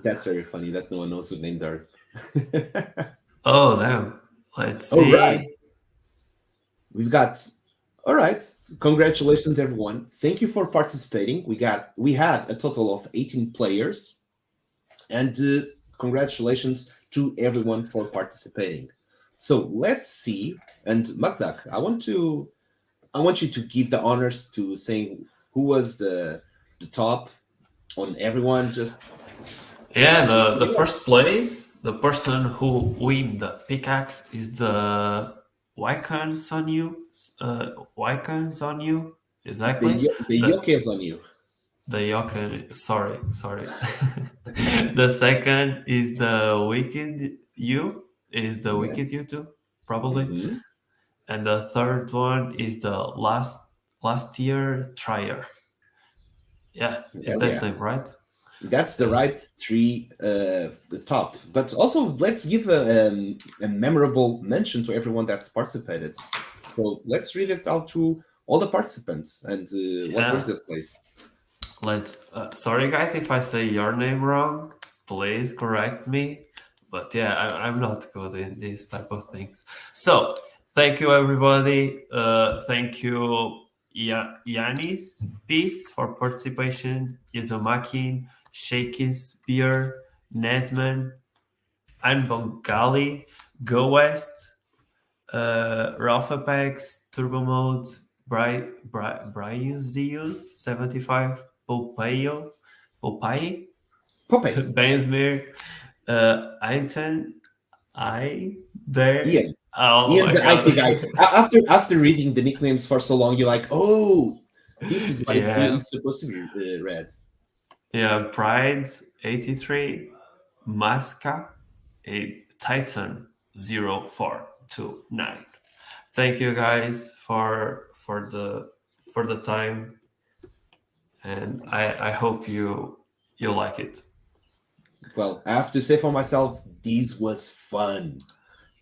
[SPEAKER 3] That's very funny that no one knows who named Earth.
[SPEAKER 4] Oh, damn. Let's see.
[SPEAKER 3] All right. We've got All right. Congratulations, everyone. Thank you for participating. We had a total of 18 players, and congratulations to everyone for participating. So let's see. And Makdak, I want you to give the honors to saying who was the top on everyone. Just
[SPEAKER 4] Yeah, the
[SPEAKER 3] give us.
[SPEAKER 4] first place, the person who win the pickaxe is the Wycans on you. Wycans on you. Exactly.
[SPEAKER 3] The
[SPEAKER 4] The
[SPEAKER 3] yoke is on you.
[SPEAKER 4] the Yoken. Sorry. The second is the Wicked You. Is the
[SPEAKER 3] Yeah.
[SPEAKER 4] Wicked You too? Probably.
[SPEAKER 3] Hmm.
[SPEAKER 4] And the third one is the last year trier. Yeah, is
[SPEAKER 3] Hell
[SPEAKER 4] that
[SPEAKER 3] yeah.
[SPEAKER 4] name right?
[SPEAKER 3] That's the
[SPEAKER 4] Uh,
[SPEAKER 3] right three, the top. But also, let's give a memorable mention to everyone that's participated. So let's read it out to all the participants and what was
[SPEAKER 4] yeah.
[SPEAKER 3] the place.
[SPEAKER 4] Let's. Sorry, guys, if I say your name wrong. Please correct me. But yeah, I'm not good in these type of things. So thank you, everybody. Thank you, Yanis Peace for participation. Izomakin, Shakis, Beer, Nesman, and Bengali, Go West, Ralph Apex, Turbo Mode, Brian Zeus, 75, Popeye,
[SPEAKER 3] Popeye,
[SPEAKER 4] Bensmere, Einstein, I there.
[SPEAKER 3] Ian,
[SPEAKER 4] Oh
[SPEAKER 3] Ian,
[SPEAKER 4] my
[SPEAKER 3] the IT
[SPEAKER 4] god.
[SPEAKER 3] guy. After reading the nicknames for so long, you're like, oh, this is what
[SPEAKER 4] Yeah.
[SPEAKER 3] it's supposed to be read.
[SPEAKER 4] Yeah. Pride 83, Masca, a Titan 0429. Thank you guys for the time, and I hope you like it.
[SPEAKER 3] Well, I have to say for myself, this was fun.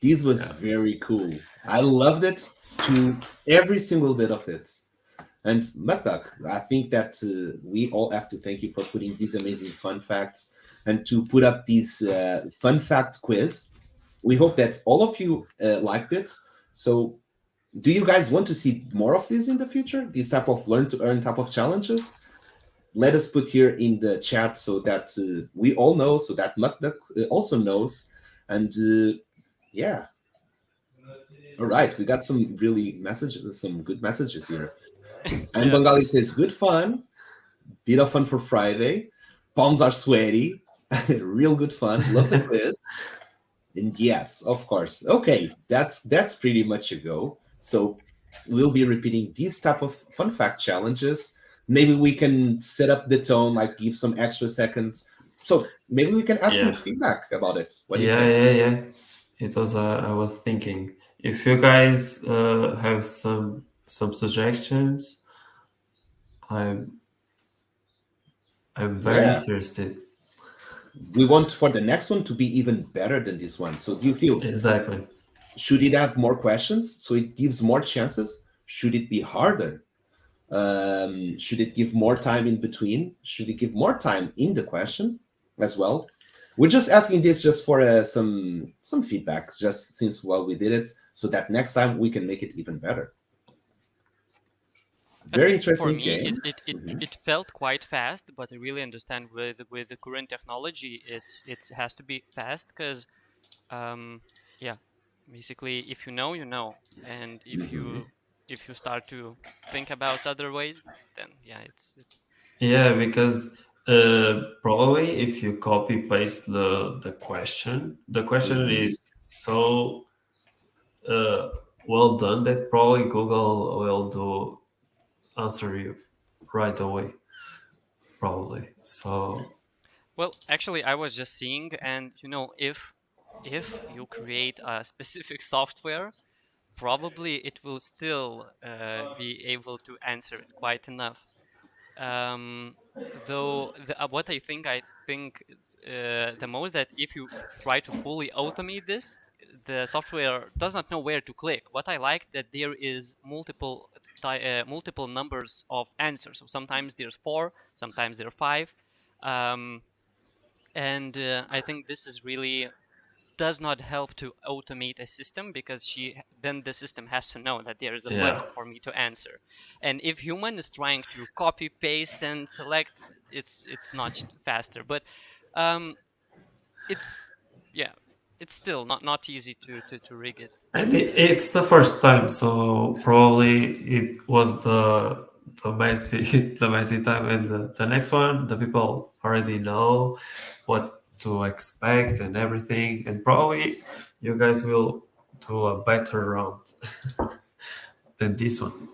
[SPEAKER 3] This was
[SPEAKER 4] Yeah.
[SPEAKER 3] very cool. I loved it to every single bit of it. And Matbach, I think that we all have to thank you for putting these amazing fun facts and to put up this fun fact quiz. We hope that all of you liked it. So, do you guys want to see more of this in the future? These type of learn to earn type of challenges? Let us put here in the chat so that we all know, so that Matbach also knows. And yeah, all right, we got some really messages, some good messages here. And
[SPEAKER 5] Yeah.
[SPEAKER 3] Bengali says, good fun. Bit of fun for Friday. Palms are sweaty. Real good fun. Love the quiz. And yes, of course. Okay, that's pretty much a go. So we'll be repeating these type of fun fact challenges. Maybe we can set up the tone, like give some extra seconds. So maybe we can ask some
[SPEAKER 4] Yeah.
[SPEAKER 3] feedback about it. What do you think?
[SPEAKER 4] Yeah. It was. I was thinking if you guys have some suggestions, I'm I'm very
[SPEAKER 3] Yeah,
[SPEAKER 4] interested.
[SPEAKER 3] we want for the next one to be even better than this one. So do you feel
[SPEAKER 4] Exactly.
[SPEAKER 3] should it have more questions so it gives more chances? Should it be harder? Should it give more time in between? Should it give more time in the question as well? We're just asking this just for some feedback, just since we did it, so that next time we can make it even better.
[SPEAKER 5] At
[SPEAKER 3] Very
[SPEAKER 5] least for
[SPEAKER 3] interesting
[SPEAKER 5] me,
[SPEAKER 3] game.
[SPEAKER 5] it felt quite fast, but I really understand with the current technology, it has to be fast because um, yeah, basically if you know, you know, and
[SPEAKER 3] Mhm.
[SPEAKER 5] if you start to think about other ways, then yeah, it's
[SPEAKER 4] Yeah, because probably if you copy paste the question
[SPEAKER 3] Mhm.
[SPEAKER 4] is so uh, well done that probably Google will do answer you right away. Probably. So
[SPEAKER 5] well, actually, I was just seeing, and you know, if you create a specific software, probably it will still be able to answer it quite enough. Um, though what I think the most that if you try to fully automate this, the software does not know where to click. What I like that there is multiple numbers of answers. So sometimes there's four, sometimes there are five, um, and I think this is really does not help to automate a system, because then the system has to know that there is a
[SPEAKER 4] Yeah.
[SPEAKER 5] button for me to answer. And if human is trying to copy, paste, and select, it's not faster. But it's it's still not easy to rig it.
[SPEAKER 4] And it's the first time, so probably it was the messy the messy time, and the next one the people already know what to expect and everything, and probably you guys will do a better round than this one.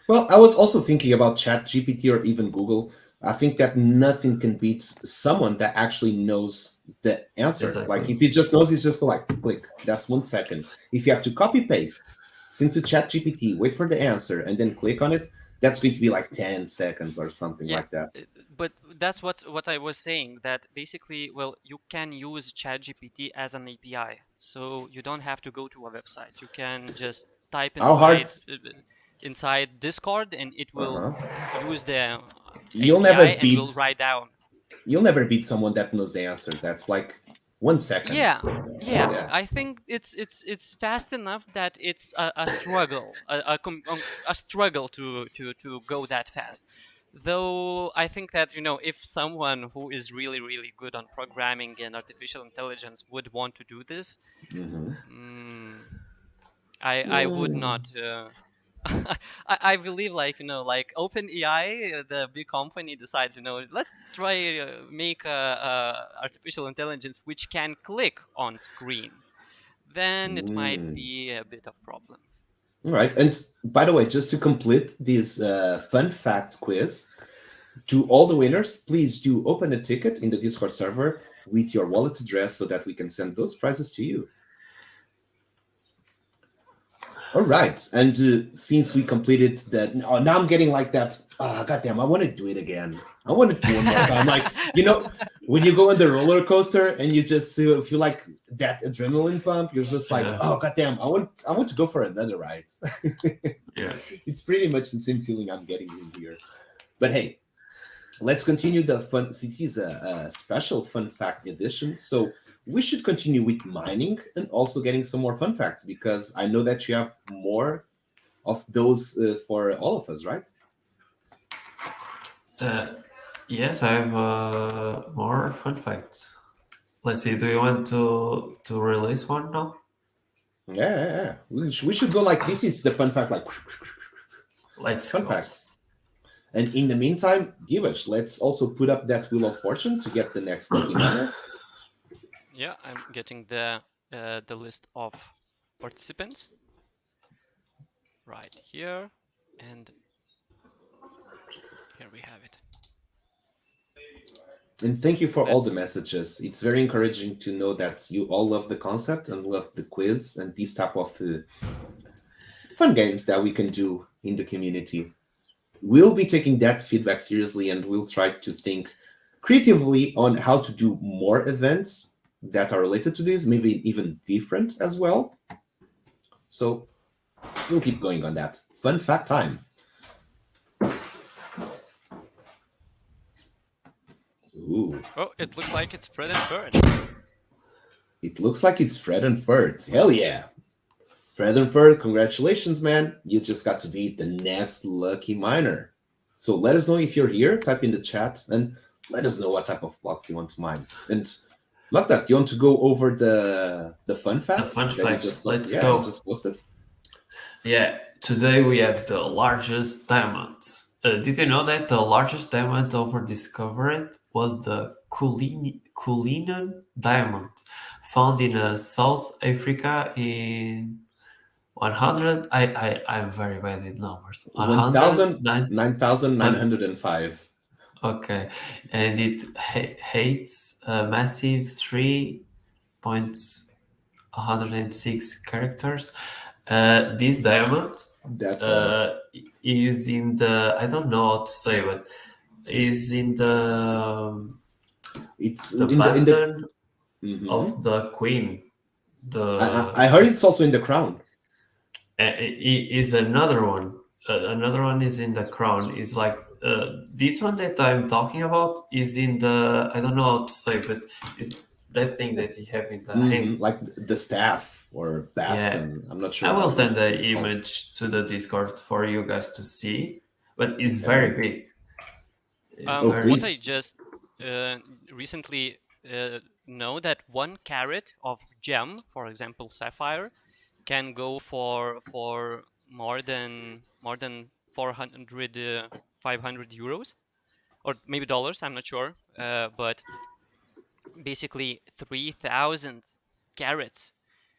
[SPEAKER 3] Well, I was also thinking about ChatGPT or even Google. I think that nothing can beat someone that actually knows the answer.
[SPEAKER 4] Exactly.
[SPEAKER 3] Like if he just knows, he's just go like click. That's 1 second. If you have to copy paste, send to ChatGPT, wait for the answer, and then click on it, that's going to be like 10 seconds or something like that.
[SPEAKER 5] But that's what I was saying, that basically, well, you can use ChatGPT as an API, so you don't have to go to a website. You can just type
[SPEAKER 3] How hard?
[SPEAKER 5] inside Discord, and it will use the
[SPEAKER 3] You'll
[SPEAKER 5] API
[SPEAKER 3] never
[SPEAKER 5] and
[SPEAKER 3] beat.
[SPEAKER 5] will write down.
[SPEAKER 3] You'll never beat someone that knows the answer. That's like 1 second.
[SPEAKER 5] Yeah. I think it's fast enough that it's a struggle, a struggle to go that fast. Though I think that, if someone who is really, really good on programming and artificial intelligence would want to do this, I would not. I believe, like OpenAI, the big company, decides, let's try make a artificial intelligence which can click on screen. Then it might be a bit of problem.
[SPEAKER 3] All right. And by the way, just to complete this fun fact quiz, to all the winners, please do open a ticket in the Discord server with your wallet address so that we can send those prizes to you. All right. And since we completed that, now I'm getting like that. Goddamn, I want to do it again. I want to do one more time. Like, when you go on the roller coaster and you just feel like that adrenaline pump, you're just like, oh goddamn, I want to go for another ride.
[SPEAKER 4] Yeah,
[SPEAKER 3] it's pretty much the same feeling I'm getting in here. But hey, let's continue the fun. It is a special fun fact edition, so we should continue with mining and also getting some more fun facts, because I know that you have more of those for all of us, right?
[SPEAKER 4] Yes, I have more fun facts. Let's see. Do you want to release one now?
[SPEAKER 3] Yeah. We should go like this is the fun fact, like
[SPEAKER 4] let's
[SPEAKER 3] fun
[SPEAKER 4] go.
[SPEAKER 3] facts. And in the meantime, Givesh, let's also put up that Wheel of Fortune to get the next lucky miner.
[SPEAKER 5] Yeah, I'm getting the list of participants right here, and here we have it.
[SPEAKER 3] And thank you for all the messages. It's very encouraging to know that you all love the concept and love the quiz and these type of fun games that we can do in the community. We'll be taking that feedback seriously, and we'll try to think creatively on how to do more events that are related to this, maybe even different as well. So we'll keep going on that. Fun fact time. Ooh.
[SPEAKER 5] Oh, it looks like it's Fred and Ferd.
[SPEAKER 3] It looks like it's Fred and Ferd. Hell yeah. Fred and Ferd, congratulations, man. You just got to be the next lucky miner. So let us know if you're here. Type in the chat and let us know what type of blocks you want to mine. And like that, you want to go over the fun facts?
[SPEAKER 4] The fun facts. Let's go.
[SPEAKER 3] Just posted.
[SPEAKER 4] Yeah, today we have the largest diamonds. Did you know that the largest diamond ever discovered was the Cullinan diamond, found in South Africa in 100? I'm very bad with numbers.
[SPEAKER 3] 9,905.
[SPEAKER 4] Okay, and it hates a massive 3.106 characters. This diamond is in the, I don't know how to say, but is in the pattern of the queen.
[SPEAKER 3] I heard it's also in the crown.
[SPEAKER 4] Is another one. Another one is in the crown. Is like this one that I'm talking about is in the, I don't know how to say, but that thing that you have in the hand.
[SPEAKER 3] Like the staff or
[SPEAKER 4] Yeah,
[SPEAKER 3] bastion. I'm not sure
[SPEAKER 4] I will
[SPEAKER 3] how
[SPEAKER 4] send the
[SPEAKER 3] called.
[SPEAKER 4] image to the Discord for you guys to see, but it's
[SPEAKER 3] Okay.
[SPEAKER 4] very big. It's
[SPEAKER 3] Oh,
[SPEAKER 4] very
[SPEAKER 5] What I
[SPEAKER 3] please.
[SPEAKER 5] just recently know that 1 carat of gem, for example, sapphire, can go for more than 400 500 euros, or maybe dollars. I'm not sure, but basically 3,000 carats.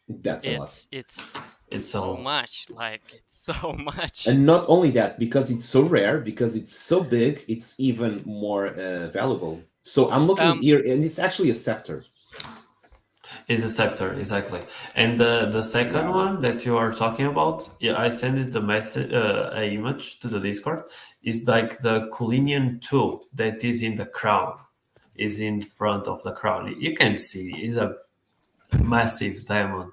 [SPEAKER 3] That's a lot.
[SPEAKER 5] It's
[SPEAKER 4] It's
[SPEAKER 5] so
[SPEAKER 4] all.
[SPEAKER 5] much. Like it's so much.
[SPEAKER 3] And not only that, because it's so rare, because it's so big, it's even more valuable. So I'm looking
[SPEAKER 5] Um,
[SPEAKER 3] here, and it's actually a scepter.
[SPEAKER 4] Is a scepter, exactly. And the second
[SPEAKER 3] Wow.
[SPEAKER 4] one that you are talking about, yeah, I sent it the message, a image to the Discord. Is like the Culinian tool that is in the crown, is in front of the crown. You can see it's a massive diamond.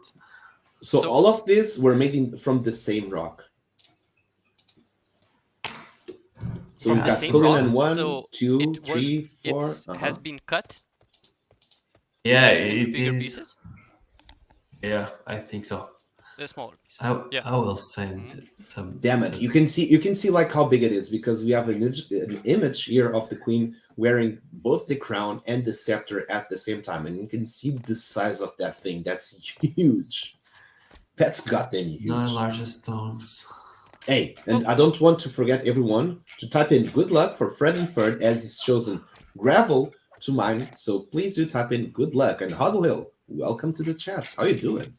[SPEAKER 3] So
[SPEAKER 5] So
[SPEAKER 3] all of these were made from the same rock. So
[SPEAKER 5] from
[SPEAKER 3] we've
[SPEAKER 5] the
[SPEAKER 3] got
[SPEAKER 5] same rock.
[SPEAKER 3] Cullinan 1,
[SPEAKER 5] So
[SPEAKER 3] 2,
[SPEAKER 5] it was
[SPEAKER 3] 3, 4.
[SPEAKER 5] it's has been cut
[SPEAKER 4] Yeah,
[SPEAKER 5] into
[SPEAKER 4] it
[SPEAKER 5] bigger
[SPEAKER 4] is.
[SPEAKER 5] pieces,
[SPEAKER 4] Yeah, I think so.
[SPEAKER 5] the smaller pieces.
[SPEAKER 4] I
[SPEAKER 5] Yeah.
[SPEAKER 4] I will send
[SPEAKER 5] Mhm.
[SPEAKER 4] them.
[SPEAKER 3] Damn it! You can see like how big it is, because we have an image here of the queen wearing both the crown and the scepter at the same time, and you can see the size of that thing. That's huge. That's goddamn
[SPEAKER 4] No
[SPEAKER 3] huge.
[SPEAKER 4] largest stones.
[SPEAKER 3] Hey, and
[SPEAKER 5] Well,
[SPEAKER 3] I don't want to forget everyone to type in good luck for Fred and Ferd, as he's chosen gravel to mine. So please do type in good luck. And Huddle Hill, welcome to the chat. How you doing?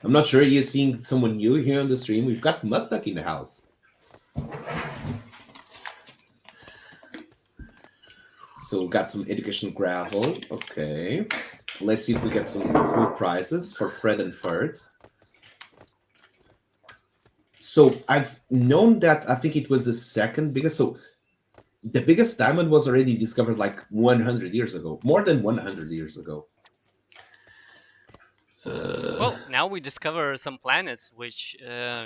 [SPEAKER 3] I'm not sure you're seeing someone new here on the stream. We've got Mudduck in the house. So we got some education gravel. Okay. Let's see if we get some cool prizes for Fred and Ferd. So I've known that I think it was the second biggest. So the biggest diamond was already discovered like 100 years ago, more than 100 years ago.
[SPEAKER 5] well, now we discover some planets which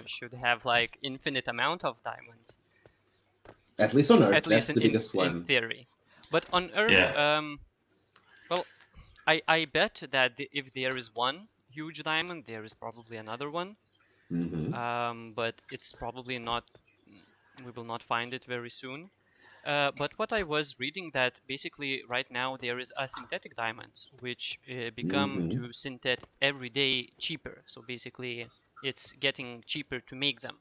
[SPEAKER 5] should have like infinite amount of diamonds.
[SPEAKER 3] At least on Earth,
[SPEAKER 5] At least
[SPEAKER 3] that's the biggest
[SPEAKER 5] in
[SPEAKER 3] one.
[SPEAKER 5] theory. But on Earth,
[SPEAKER 4] Yeah.
[SPEAKER 5] well, I bet that if there is one huge diamond, there is probably another one. But it's probably not. We will not find it very soon. But what I was reading, that basically right now there is a synthetic diamonds which become to synthetic every day cheaper. So basically, it's getting cheaper to make them.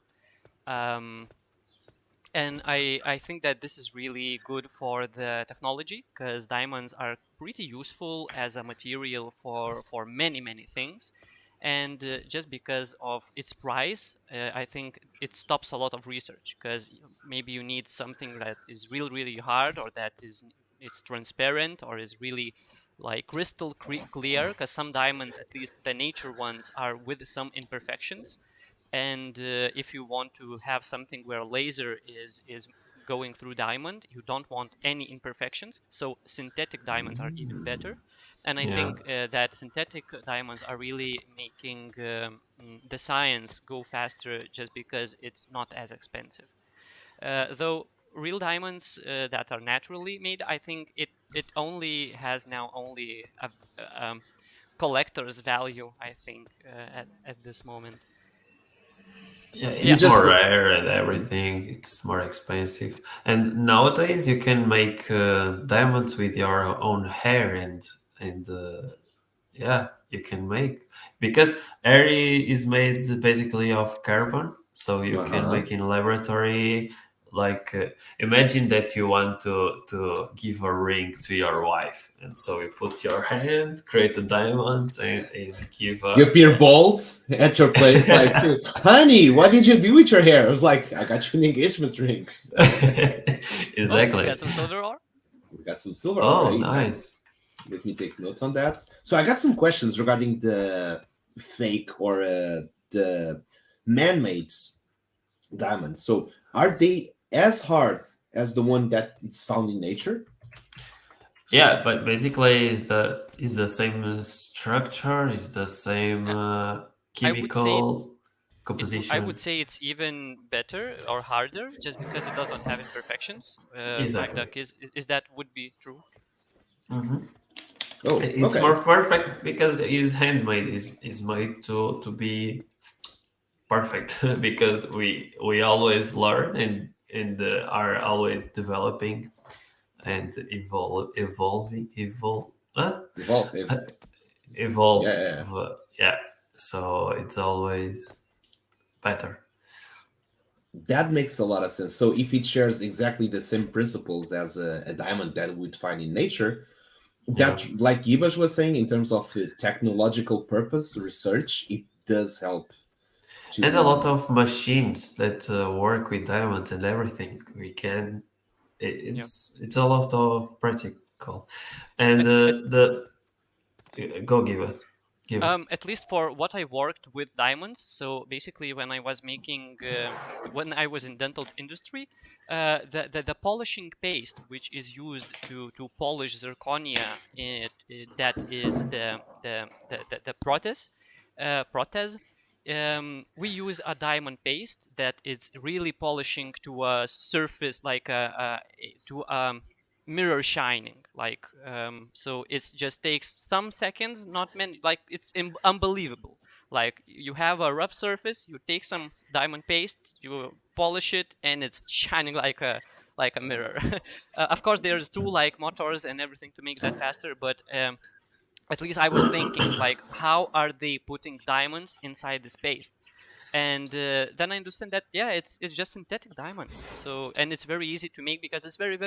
[SPEAKER 5] And I think that this is really good for the technology, because diamonds are pretty useful as a material for many things. And just because of its price, I think it stops a lot of research, because maybe you need something that is really hard, or that it's transparent, or is really like crystal clear, because some diamonds, at least the nature ones, are with some imperfections. And if you want to have something where laser is going through diamond, you don't want any imperfections, so synthetic diamonds are even better. And I think that synthetic diamonds are really making the science go faster, just because it's not as expensive. Though real diamonds that are naturally made, I think it only has now only a collector's value, I think, at this moment.
[SPEAKER 4] Yeah,
[SPEAKER 3] You
[SPEAKER 4] it's
[SPEAKER 3] just
[SPEAKER 4] more rare and everything. It's more expensive. And nowadays you can make diamonds with your own hair and yeah, you can make, because air is made basically of carbon, so you can make in laboratory. Like imagine that you want to give a ring to your wife, and so you put your hand, create a diamond, and give
[SPEAKER 3] you
[SPEAKER 4] a.
[SPEAKER 3] appear bald at your place, like, honey, what did you do with your hair? I was like, I got you an engagement ring.
[SPEAKER 5] Oh,
[SPEAKER 4] Exactly.
[SPEAKER 5] we got some silver ore.
[SPEAKER 3] We got some silver.
[SPEAKER 4] Oh,
[SPEAKER 3] Very
[SPEAKER 4] nice.
[SPEAKER 3] Let me take notes on that. So I got some questions regarding the fake or the man-made diamonds. So are they as hard as the one that it's found in nature?
[SPEAKER 4] Yeah, but basically is the same structure, is the same chemical composition.
[SPEAKER 5] I would say it's even better or harder, just because it does not have imperfections.
[SPEAKER 4] Exactly.
[SPEAKER 5] Mudduck, is that would be true?
[SPEAKER 4] Mhm.
[SPEAKER 3] Oh,
[SPEAKER 4] It's
[SPEAKER 3] okay.
[SPEAKER 4] more perfect because it's handmade. Is made to be perfect because we always learn and are always developing and
[SPEAKER 3] Evolve. If,
[SPEAKER 4] evolve.
[SPEAKER 3] yeah, yeah.
[SPEAKER 4] Yeah, so it's always better.
[SPEAKER 3] That makes a lot of sense. So if it shares exactly the same principles as a diamond that we'd find in nature,
[SPEAKER 4] Yeah,
[SPEAKER 3] that, like Gibash was saying, in terms of technological purpose research, it does help
[SPEAKER 4] and a lot
[SPEAKER 3] to.
[SPEAKER 4] of machines that work with diamonds and everything.
[SPEAKER 5] Yeah.
[SPEAKER 4] It's a lot of practical, and
[SPEAKER 5] At
[SPEAKER 4] the go give us.
[SPEAKER 5] At least for what I worked with diamonds. So basically, when I was making, when I was in dental industry, the polishing paste which is used to polish zirconia, that is the protes. We use a diamond paste that is really polishing to a surface like to mirror shining, like so it just takes some seconds, not many, like it's unbelievable. Like you have a rough surface, you take some diamond paste, you polish it, and it's shining like a mirror. Of course there's two like motors and everything to make that faster, but at least I was thinking like, how are they putting diamonds inside this paste? And then I understand that yeah, it's just synthetic diamonds. So, and it's very easy to make because it's very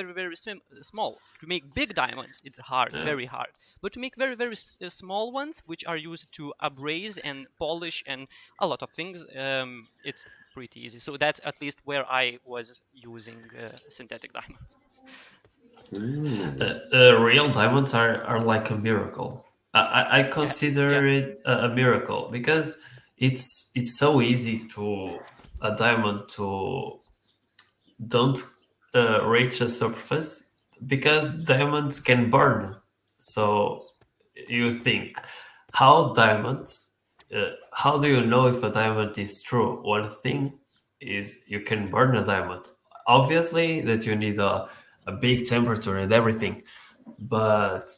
[SPEAKER 5] small. To make big diamonds, it's hard,
[SPEAKER 4] Yeah.
[SPEAKER 5] very hard. But to make very small ones, which are used to abrase and polish and a lot of things, it's pretty easy. So that's at least where I was using synthetic diamonds.
[SPEAKER 3] Mm.
[SPEAKER 4] Real diamonds are like a miracle. I
[SPEAKER 5] Yeah, yeah.
[SPEAKER 4] consider it a miracle because it's so easy to a diamond to don't reach a surface because diamonds can burn. So you think how diamonds? How do you know if a diamond is true? One thing is you can burn a diamond. Obviously, that you need a big temperature and everything, but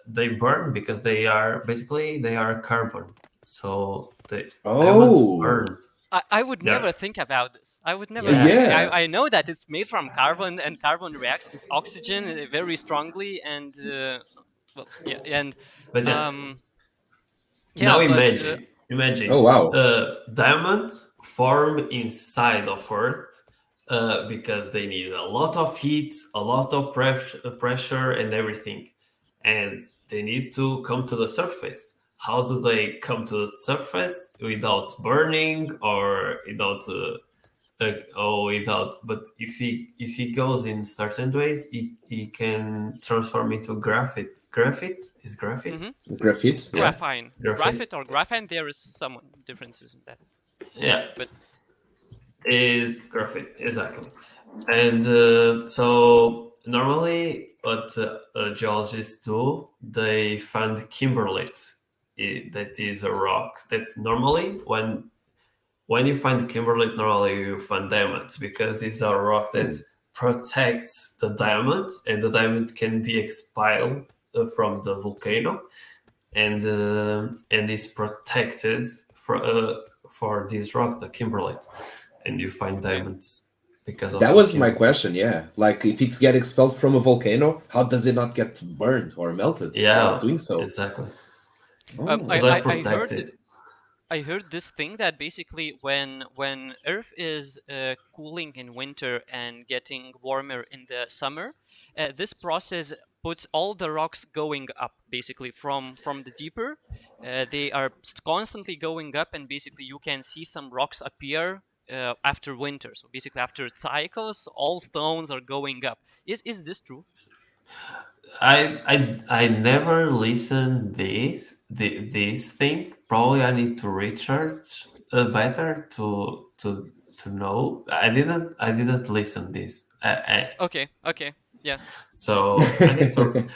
[SPEAKER 4] they burn because they are carbon. So the diamonds
[SPEAKER 3] Oh,
[SPEAKER 4] burn.
[SPEAKER 5] I would
[SPEAKER 4] There,
[SPEAKER 5] never think about this. I would never
[SPEAKER 4] yeah,
[SPEAKER 5] think.
[SPEAKER 3] yeah.
[SPEAKER 5] I know that it's made from carbon, and carbon reacts with oxygen very strongly, and well, yeah, and
[SPEAKER 4] but yeah.
[SPEAKER 5] um,
[SPEAKER 4] Now
[SPEAKER 5] yeah, but
[SPEAKER 3] Oh,
[SPEAKER 4] imagine
[SPEAKER 3] wow.
[SPEAKER 4] diamonds form inside of Earth because they need a lot of heat, a lot of pressure, and everything, and they need to come to the surface. How do they come to the surface without burning or without without? But if he goes in certain ways, he can transform into graphite. Graphite is graphite.
[SPEAKER 5] mhm.
[SPEAKER 3] Graphite, yeah.
[SPEAKER 4] Graphite.
[SPEAKER 5] Graphite or graphene, there is some differences in that,
[SPEAKER 4] Yeah,
[SPEAKER 5] but
[SPEAKER 4] is graphite exactly. And so normally, what geologists do, they find kimberlite. That is a rock that normally when you find kimberlite, normally you find diamonds because it's a rock that
[SPEAKER 3] Hmm.
[SPEAKER 4] protects the diamond, and the diamond can be expelled from the volcano, and is protected for this rock, the kimberlite, and you find
[SPEAKER 5] okay.
[SPEAKER 4] diamonds because of
[SPEAKER 3] That
[SPEAKER 4] the
[SPEAKER 3] was my
[SPEAKER 4] kimberlite.
[SPEAKER 3] question, yeah. Like, if it's get expelled from a volcano, how does it not get burned or melted while
[SPEAKER 4] Yeah,
[SPEAKER 3] doing so?
[SPEAKER 4] exactly.
[SPEAKER 3] Oh,
[SPEAKER 4] Because I protected.
[SPEAKER 5] I heard this thing that basically when Earth is cooling in winter and getting warmer in the summer, this process puts all the rocks going up. Basically, from the deeper, they are constantly going up, and basically you can see some rocks appear after winter. So basically, after cycles, all stones are going up. Is this true?
[SPEAKER 4] I never listened this thing. Probably I need to research better to know. I didn't listen this.
[SPEAKER 5] Okay, okay, yeah.
[SPEAKER 4] So I need to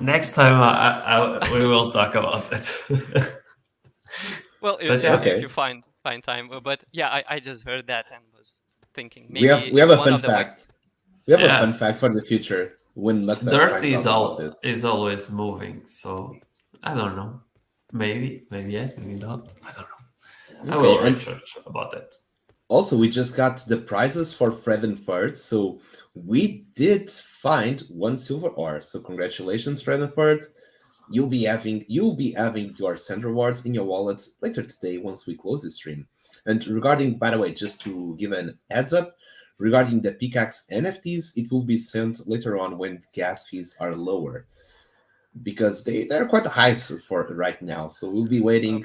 [SPEAKER 4] next time we will talk about it.
[SPEAKER 5] Well,
[SPEAKER 4] But yeah,
[SPEAKER 5] if you
[SPEAKER 3] okay.
[SPEAKER 5] find time, but yeah, I just heard that and was thinking
[SPEAKER 3] We
[SPEAKER 5] maybe
[SPEAKER 3] have
[SPEAKER 5] it's
[SPEAKER 3] a
[SPEAKER 5] one
[SPEAKER 3] fun
[SPEAKER 5] of the
[SPEAKER 3] fact.
[SPEAKER 5] ways.
[SPEAKER 3] We have a
[SPEAKER 4] yeah.
[SPEAKER 3] fun fact for the future. when Mukbang
[SPEAKER 4] Dirt
[SPEAKER 3] finds out about this.
[SPEAKER 4] is always moving, so I don't know. Maybe yes, maybe not. I don't know. I
[SPEAKER 3] Okay,
[SPEAKER 4] will
[SPEAKER 3] and
[SPEAKER 4] research about it.
[SPEAKER 3] also we just got the prizes for Fred and Ferd, so we did find one silver ore. So congratulations, Fred and Ferd. You'll be having your send rewards in your wallets later today once we close the stream. And regarding, by the way, just to give an heads up, regarding the Pickaxe NFTs, it will be sent later on when gas fees are lower because they're quite high for right now. So we'll be waiting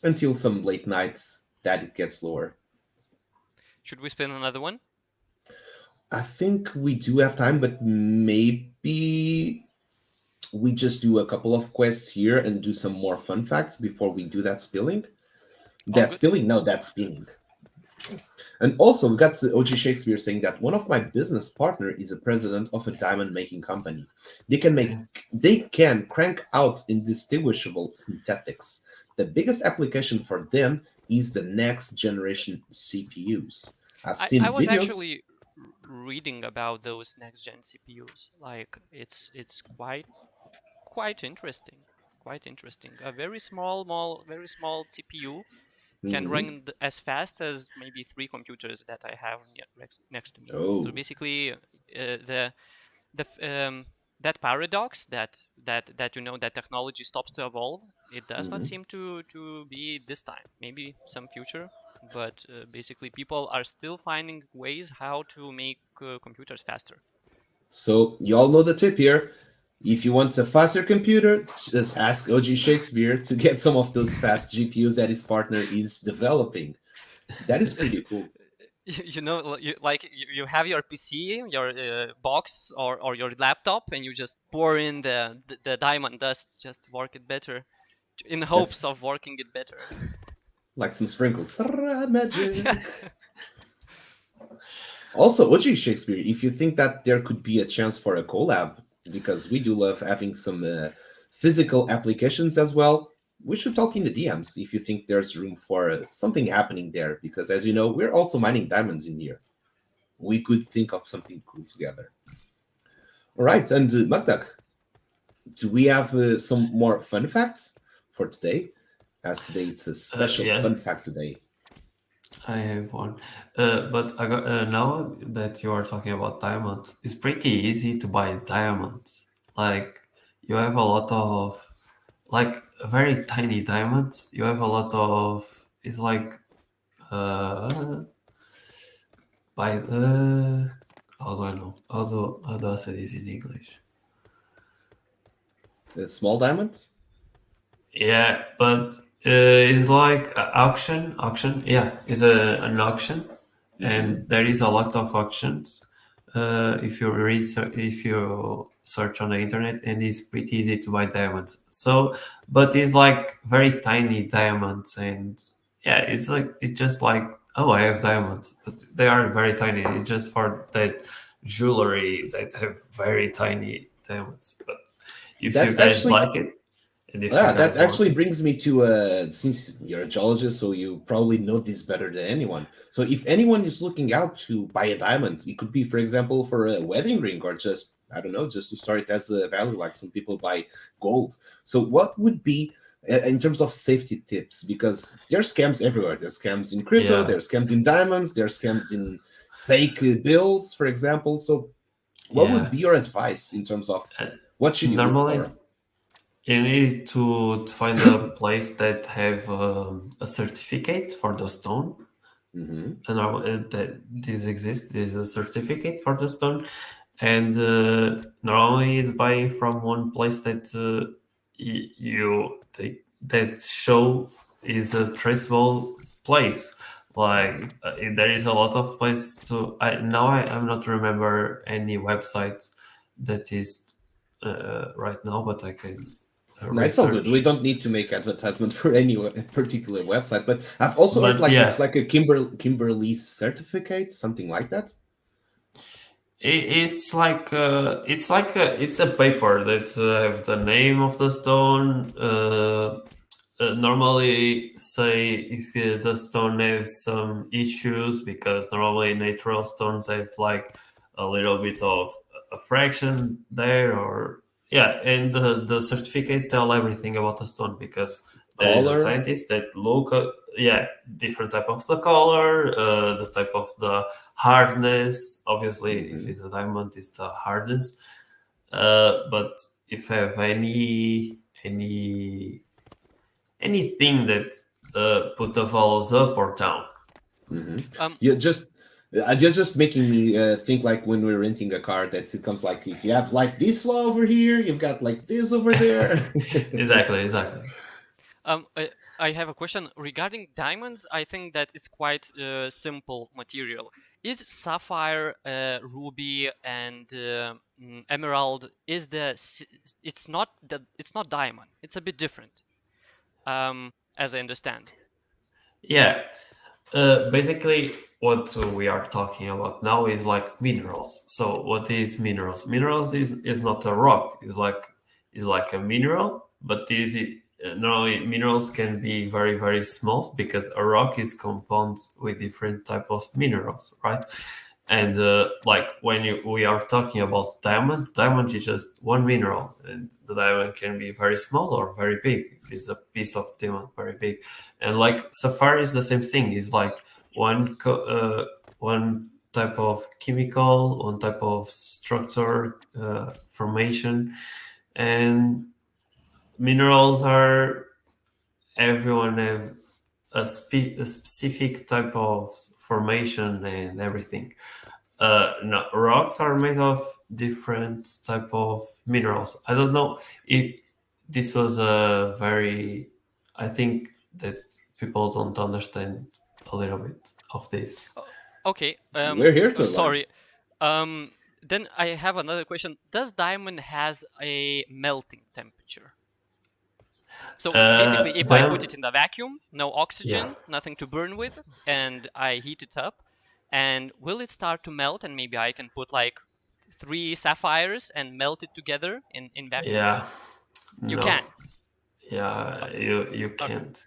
[SPEAKER 3] until some late nights that it gets lower.
[SPEAKER 5] Should we spin another one?
[SPEAKER 3] I think we do have time, but maybe we just do a couple of quests here and do some more fun facts before we do that spilling.
[SPEAKER 5] All
[SPEAKER 3] That
[SPEAKER 5] good.
[SPEAKER 3] spilling? No, that's spinning. And also, we got OG Shakespeare saying that one of my business partner is a president of a diamond making company. They can crank out indistinguishable synthetics. The biggest application for them is the next generation CPUs. I've seen
[SPEAKER 5] I was
[SPEAKER 3] videos.
[SPEAKER 5] actually reading about those next gen CPUs. Like it's quite interesting. Quite interesting. A very small CPU can
[SPEAKER 3] Mhm.
[SPEAKER 5] run as fast as maybe 3 computers that I have next to me. So
[SPEAKER 3] Oh.
[SPEAKER 5] basically, the that paradox that that technology stops to evolve, it does not
[SPEAKER 3] Mhm.
[SPEAKER 5] seem to be this time. Maybe some future, but basically people are still finding ways how to make computers faster.
[SPEAKER 3] So you all know the tip here. If you want a faster computer, just ask OG Shakespeare to get some of those fast GPUs that his partner is developing. That is pretty cool.
[SPEAKER 5] You have your PC, your box, or your laptop, and you just pour in the diamond dust just to work it better, in hopes
[SPEAKER 3] That's
[SPEAKER 5] of working it better.
[SPEAKER 3] like some sprinkles. Ta-ra,
[SPEAKER 5] Yeah.
[SPEAKER 3] magic. Also, OG Shakespeare, if you think that there could be a chance for a collab, because we do love having some physical applications as well, we should talk in the DMs if you think there's room for something happening there. Because as you know, we're also mining diamonds in here. We could think of something cool together. All right, and Magdak, do we have some more fun facts for today? As today it's a special fun
[SPEAKER 4] Yes,
[SPEAKER 3] fact today.
[SPEAKER 4] I have one. But I got, now that you are talking about diamonds, it's pretty easy to buy diamonds. Like you have a lot of like very tiny diamonds. You have a lot of it's like uh by how do I know? How do I say this in English?
[SPEAKER 3] Small diamonds?
[SPEAKER 4] Yeah, but it's like a auction. Yeah, it's an auction,
[SPEAKER 3] Mm-hmm.
[SPEAKER 4] and there is a lot of auctions. If you search on the internet, and it's pretty easy to buy diamonds. So, but it's like very tiny diamonds, and yeah, it's just like, oh, I have diamonds, but they are very tiny. It's just for that jewelry that have very tiny diamonds. But if you
[SPEAKER 3] That's
[SPEAKER 4] guys
[SPEAKER 3] actually
[SPEAKER 4] like it, and if you
[SPEAKER 3] Yeah, that
[SPEAKER 4] guys want
[SPEAKER 3] actually
[SPEAKER 4] it,
[SPEAKER 3] brings me to since you're a geologist, so you probably know this better than anyone. So if anyone is looking out to buy a diamond, it could be, for example, for a wedding ring or just, I don't know, just to start it as a value, like some people buy gold. So what would be in terms of safety tips? Because there's scams everywhere. There's scams in crypto,
[SPEAKER 4] yeah,
[SPEAKER 3] there's scams in diamonds, there's scams in fake bills, for example. So what would
[SPEAKER 4] yeah.
[SPEAKER 3] be your advice in terms of
[SPEAKER 4] Uh,
[SPEAKER 3] what should you look
[SPEAKER 4] Normally,
[SPEAKER 3] for?
[SPEAKER 4] you need to find a place that have a certificate for the stone,
[SPEAKER 3] Hmm.
[SPEAKER 4] and that this exists. There's a certificate for the stone, and normally is buying from one place that you take that show is a traceable place. Like there is a lot of place to. I'm not remember any website that is right now, but I can
[SPEAKER 3] No, it's all good. We
[SPEAKER 4] research.
[SPEAKER 3] don't need to make advertisement for any particular website, but I've also heard
[SPEAKER 4] But
[SPEAKER 3] like it's
[SPEAKER 4] yeah,
[SPEAKER 3] like a Kimberly certificate, something like that.
[SPEAKER 4] it's a paper that have the name of the stone. Normally, say if the stone has some issues, because normally natural stones have like a little bit of a fraction there, or yeah, and the certificate tell everything about the stone, because there is a
[SPEAKER 3] Color.
[SPEAKER 4] scientist that look different type of the color, the type of the hardness. Obviously, if it's a diamond, it's the hardest. But if I have anything that put the values up or down.
[SPEAKER 3] You just making me think like when we're renting a car, that it comes like, if you have like this law over here, you've got like this over there.
[SPEAKER 4] Exactly.
[SPEAKER 5] I have a question regarding diamonds. I think that it's quite simple material. Is sapphire, ruby, and emerald? It's not that. It's not diamond. It's a bit different, as I understand.
[SPEAKER 4] Yeah. Basically, what we are talking about now is like minerals. So, what is minerals? Minerals is not a rock. It's like a mineral, but normally minerals can be very very small, because a rock is compounded with different type of minerals, right? And like when we are talking about diamond is just one mineral, and the diamond can be very small or very big. If it's a piece of diamond, very big. And like sapphire is the same thing. It's like one type of chemical, one type of structure, formation, and minerals are, everyone have a specific type of formation and everything. No, rocks are made of different type of minerals. I don't know if this was a very. I think that people don't understand a little bit of this.
[SPEAKER 5] Okay.
[SPEAKER 3] We're here to learn.
[SPEAKER 5] Sorry. Then I have another question. Does diamond has a melting temperature? So basically, if I put it in the vacuum, no oxygen, nothing to burn with, and I heat it up, and will it start to melt? And maybe I can put like 3 sapphires and melt it together in vacuum.
[SPEAKER 4] Yeah,
[SPEAKER 5] You
[SPEAKER 4] no.
[SPEAKER 5] can.
[SPEAKER 4] Yeah, you can't.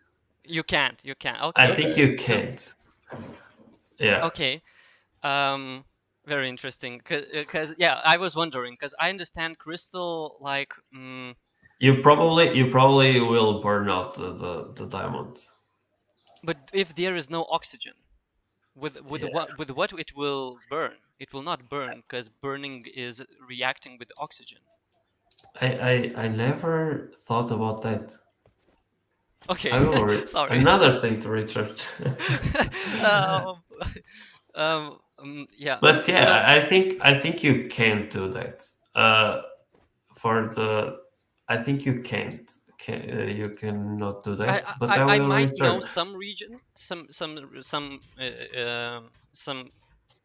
[SPEAKER 5] You can't. You can. Okay.
[SPEAKER 4] I think you can't. Yeah.
[SPEAKER 5] Okay. Very interesting. Because yeah, I was wondering, because I understand crystal like.
[SPEAKER 4] You probably will burn out the diamond.
[SPEAKER 5] But if there is no oxygen, with what it will burn? It will not burn, because burning is reacting with oxygen.
[SPEAKER 4] I never thought about that.
[SPEAKER 5] Okay.
[SPEAKER 4] I will
[SPEAKER 5] Sorry.
[SPEAKER 4] Another thing to research.
[SPEAKER 5] Yeah.
[SPEAKER 4] But yeah,
[SPEAKER 5] So,
[SPEAKER 4] I think you can do that. I think you can't. You cannot do that. But I
[SPEAKER 5] I
[SPEAKER 4] will
[SPEAKER 5] might
[SPEAKER 4] research.
[SPEAKER 5] know some region,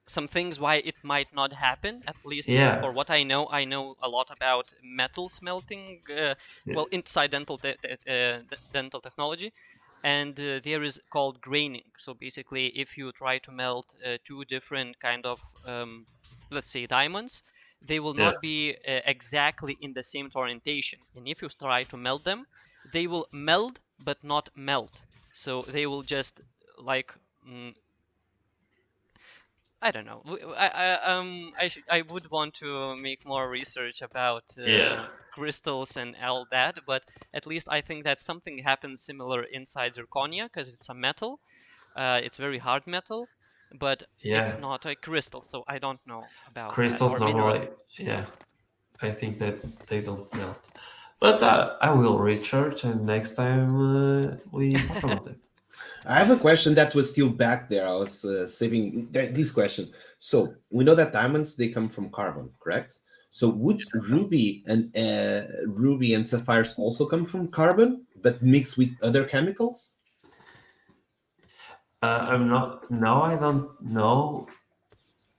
[SPEAKER 5] some things why it might not happen. At least for what I know a lot about metal smelting. Well, inside dental dental technology, and there is called graining. So basically, if you try to melt 2 different kind of let's say diamonds, they will not be exactly in the same orientation. And if you try to melt them, they will meld but not melt. So they will just like I don't know. I would want to make more research about crystals and all that, but at least I think that something happens similar inside zirconia, because it's a metal. It's very hard metal, but it's not a crystal, so I don't know about
[SPEAKER 4] crystals
[SPEAKER 5] that. Or mineral.
[SPEAKER 4] normally. Yeah, I think that they don't melt. But I will research, and next time we talk about it.
[SPEAKER 3] I have a question that was still back there. I was saving this question. So we know that diamonds, they come from carbon, correct? So would ruby and sapphires also come from carbon, but mixed with other chemicals?
[SPEAKER 4] I'm not. No, I don't know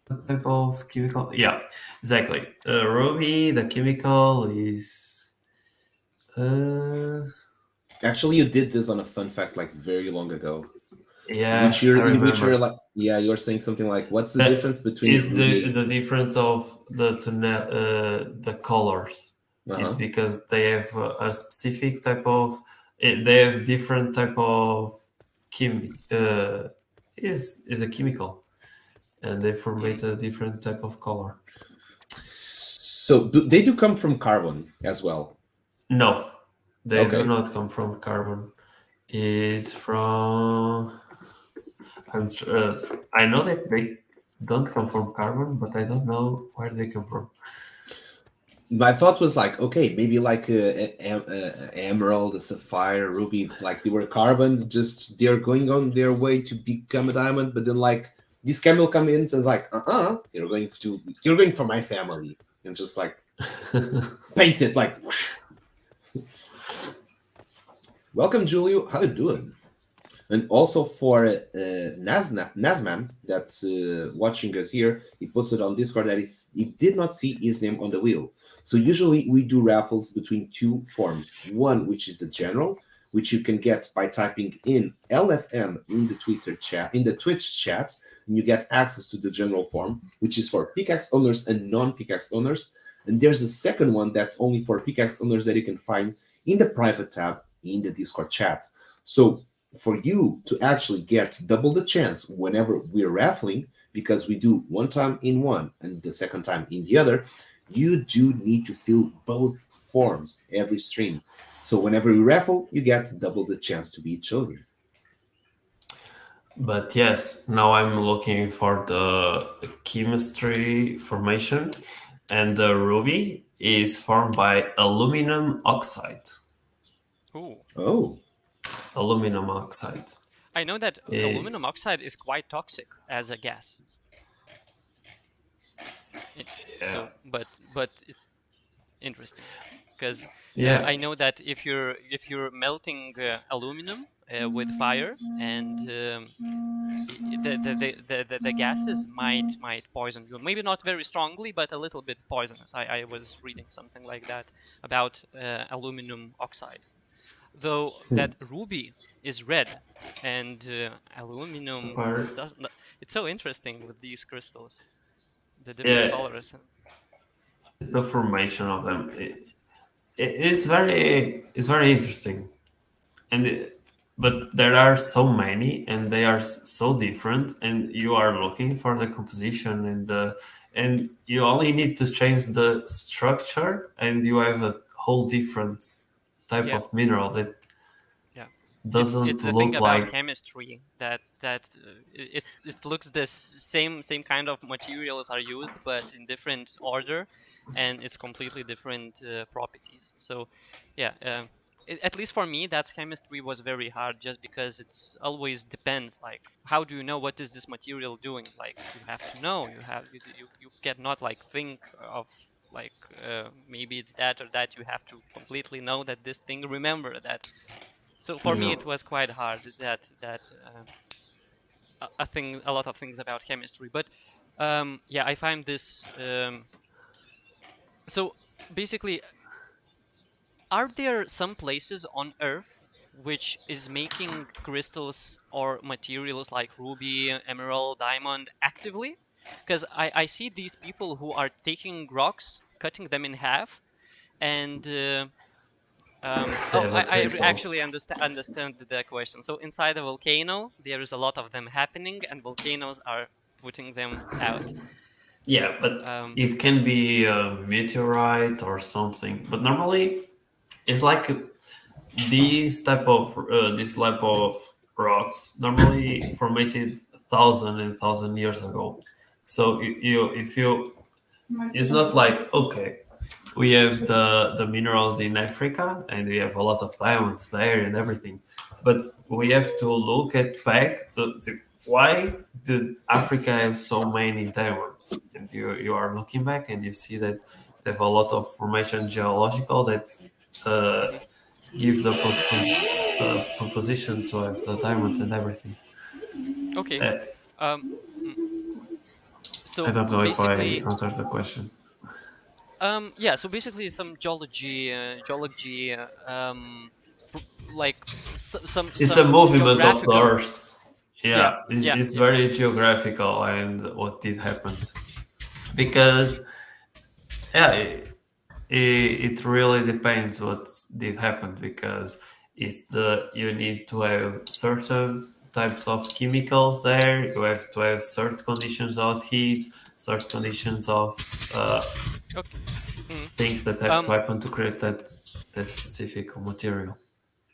[SPEAKER 4] the type of chemical. Yeah, exactly. Ruby, the chemical is.
[SPEAKER 3] Actually, you did this on a fun fact like very long ago.
[SPEAKER 4] Yeah,
[SPEAKER 3] which you're like, yeah, you're saying something like, what's the difference between
[SPEAKER 4] is the difference of the colors? Is because they have a specific type of. They have different type of is a chemical, and they formate a different type of color.
[SPEAKER 3] So they do come from carbon as well.
[SPEAKER 4] No, they do
[SPEAKER 3] Okay.
[SPEAKER 4] not come from carbon. It's from. I know that they don't come from carbon, but I don't know where they come from.
[SPEAKER 3] My thought was like, okay, maybe like emerald, a sapphire, ruby, like they were carbon, just they're going on their way to become a diamond, but then like this camel comes in and says like, you're going for my family, and just like paints it like, whoosh. Welcome, Julio. How you doing? And also for Nazman, that's watching us here, he posted on Discord that he did not see his name on the wheel. So usually we do raffles between two forms. One, which is the general, which you can get by typing in LFM in the Twitter chat, in the Twitch chat, and you get access to the general form, which is for pickaxe owners and non-pickaxe owners. And there's a second one that's only for pickaxe owners that you can find in the private tab in the Discord chat. So for you to actually get double the chance whenever we're raffling, because we do one time in one and the second time in the other, you do need to fill both forms every stream. So whenever we raffle, you get double the chance to be chosen.
[SPEAKER 4] But yes, now I'm looking for the chemistry formation, and the ruby is formed by aluminum oxide.
[SPEAKER 5] Ooh.
[SPEAKER 3] Oh.
[SPEAKER 4] Aluminum oxide.
[SPEAKER 5] I know that aluminum oxide is quite toxic as a gas. So, but it's interesting because I know that if you're melting aluminum with fire, and the gases might poison you. Maybe not very strongly, but a little bit poisonous. I was reading something like that about aluminum oxide. Though that ruby is red and aluminum doesn't. It's so interesting with these crystals, the different colors.
[SPEAKER 4] The formation of them, it's very interesting, but there are so many, and they are so different, and you are looking for the composition and you only need to change the structure, and you have a whole different type of mineral that doesn't
[SPEAKER 5] it's the
[SPEAKER 4] look
[SPEAKER 5] thing about
[SPEAKER 4] like
[SPEAKER 5] chemistry that it looks the same kind of materials are used, but in different order, and it's completely different properties. So at least for me, that chemistry was very hard, just because it's always depends. Like, how do you know what is this material doing? Like, you have to know. You cannot like think of like maybe it's that or that. You have to completely know that this thing. Remember that. So for me, it was quite hard. That a lot of things about chemistry. But I find this. So basically, are there some places on Earth which is making crystals or materials like ruby, emerald, diamond actively? Because I see these people who are taking rocks, cutting them in half, and I actually understand the question. So inside a volcano, there is a lot of them happening, and volcanoes are putting them out.
[SPEAKER 4] Yeah, but it can be a meteorite or something. But normally, it's like this type of rocks normally formatted thousand years ago. So if you, it's not like, okay, we have the minerals in Africa and we have a lot of diamonds there and everything, but we have to look at back to why did Africa have so many diamonds? And you are looking back and you see that they have a lot of formation geological that give the proposition to have the diamonds and everything.
[SPEAKER 5] Okay. So
[SPEAKER 4] I don't know if I
[SPEAKER 5] basically,
[SPEAKER 4] answered the question.
[SPEAKER 5] So basically some geology, like some.
[SPEAKER 4] It's the movement of the
[SPEAKER 5] geographical.
[SPEAKER 4] Earth. It's very geographical and what did happen. Because it really depends what did happen, because you need to have certain types of chemicals there. You have to have certain conditions of heat, certain conditions of
[SPEAKER 5] Mhm.
[SPEAKER 4] things that have to
[SPEAKER 5] Um,
[SPEAKER 4] happen to create that specific material.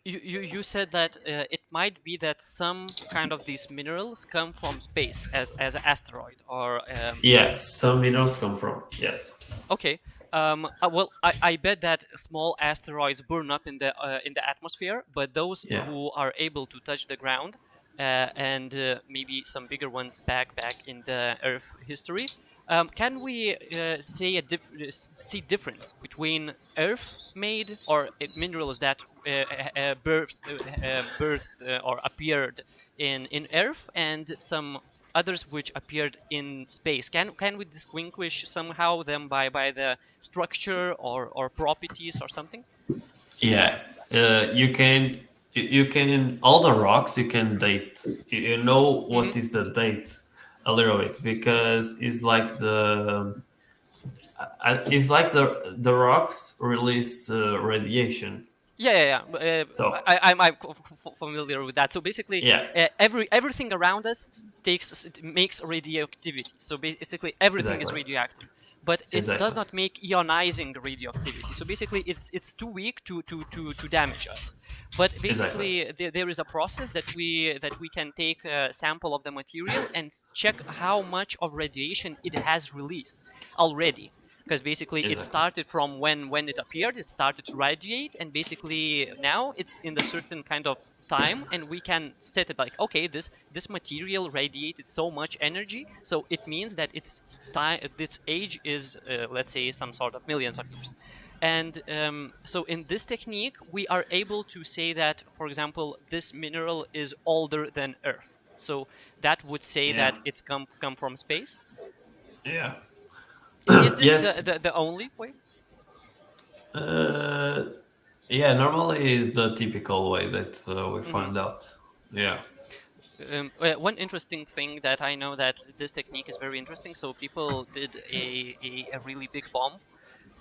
[SPEAKER 5] you said that it might be that some kind of these minerals come from space as an asteroid or
[SPEAKER 4] Yeah, some minerals come from, yes.
[SPEAKER 5] okay. Well, I bet that small asteroids burn up in the atmosphere, but those
[SPEAKER 4] Yeah.
[SPEAKER 5] who are able to touch the ground and maybe some bigger ones back in the Earth history, can we say see difference between Earth-made or minerals that birth or appeared in Earth and some others which appeared in space? Can we distinguish somehow them by the structure or properties or something?
[SPEAKER 4] Yeah, you can you can all the rocks you can date. You know
[SPEAKER 5] Hmm.
[SPEAKER 4] what is the date a little bit because it's like the rocks release radiation.
[SPEAKER 5] Yeah.
[SPEAKER 4] So
[SPEAKER 5] I'm familiar with that. So basically,
[SPEAKER 4] yeah,
[SPEAKER 5] everything around us it makes radioactivity. So basically, everything is
[SPEAKER 4] exactly,
[SPEAKER 5] radioactive, but it does
[SPEAKER 4] exactly,
[SPEAKER 5] not make ionizing radioactivity. So basically, it's too weak to damage us. But
[SPEAKER 4] exactly.
[SPEAKER 5] basically, there is a process that we can take a sample of the material and check how much of radiation it has released already, because basically it
[SPEAKER 4] Exactly.
[SPEAKER 5] started from when it appeared, it started to radiate, and basically now it's in a certain kind of time, and we can set it like, okay, this material radiated so much energy, so it means that its age is let's say some sort of millions of years. And so in this technique we are able to say that, for example, this mineral is older than Earth, so that would say
[SPEAKER 4] Yeah.
[SPEAKER 5] that it's come from space.
[SPEAKER 4] Yeah.
[SPEAKER 5] Is this
[SPEAKER 4] Yes.
[SPEAKER 5] the only way?
[SPEAKER 4] Uh, yeah. Normally is the typical way that we
[SPEAKER 5] Hmm.
[SPEAKER 4] find out. Yeah.
[SPEAKER 5] One interesting thing that I know, that this technique is very interesting. So people did a really big bomb,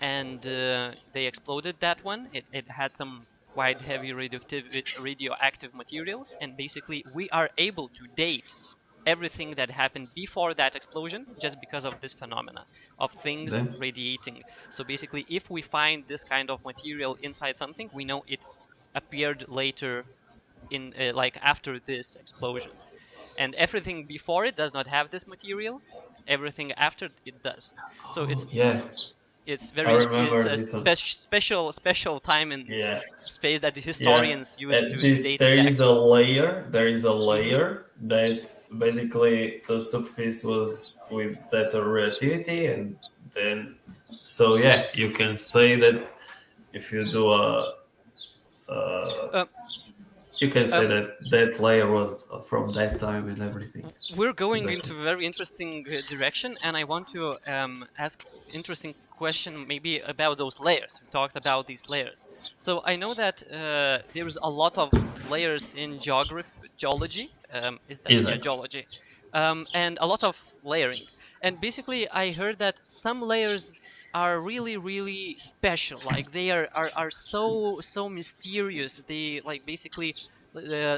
[SPEAKER 5] and they exploded that one. It had some quite heavy radioactive materials, and basically we are able to date everything that happened before that explosion just because of this phenomena of things
[SPEAKER 4] Then.
[SPEAKER 5] radiating. So basically, if we find this kind of material inside something, we know it appeared later in like after this explosion, and everything before it does not have this material, everything after it does. So
[SPEAKER 4] Oh yeah. I
[SPEAKER 5] it's
[SPEAKER 4] remember
[SPEAKER 5] a
[SPEAKER 4] this one.
[SPEAKER 5] special time and
[SPEAKER 4] Yeah.
[SPEAKER 5] space that the
[SPEAKER 4] Yeah.
[SPEAKER 5] historians use to
[SPEAKER 4] This
[SPEAKER 5] date the actual.
[SPEAKER 4] there is a
[SPEAKER 5] Hmm.
[SPEAKER 4] layer that basically the surface was with that relativity, and then so yeah, you can say that if you do
[SPEAKER 5] uh,
[SPEAKER 4] you can say
[SPEAKER 5] um,
[SPEAKER 4] that that layer was from that time and everything.
[SPEAKER 5] we're going
[SPEAKER 4] Exactly.
[SPEAKER 5] into a very interesting direction, and I want to ask interesting question maybe about those layers. We talked about these layers, so I know that there's a lot of layers in geology. Is that, yeah,
[SPEAKER 4] Exactly.
[SPEAKER 5] geology, and a lot of layering. And basically I heard that some layers are really special, like they are so mysterious, they like basically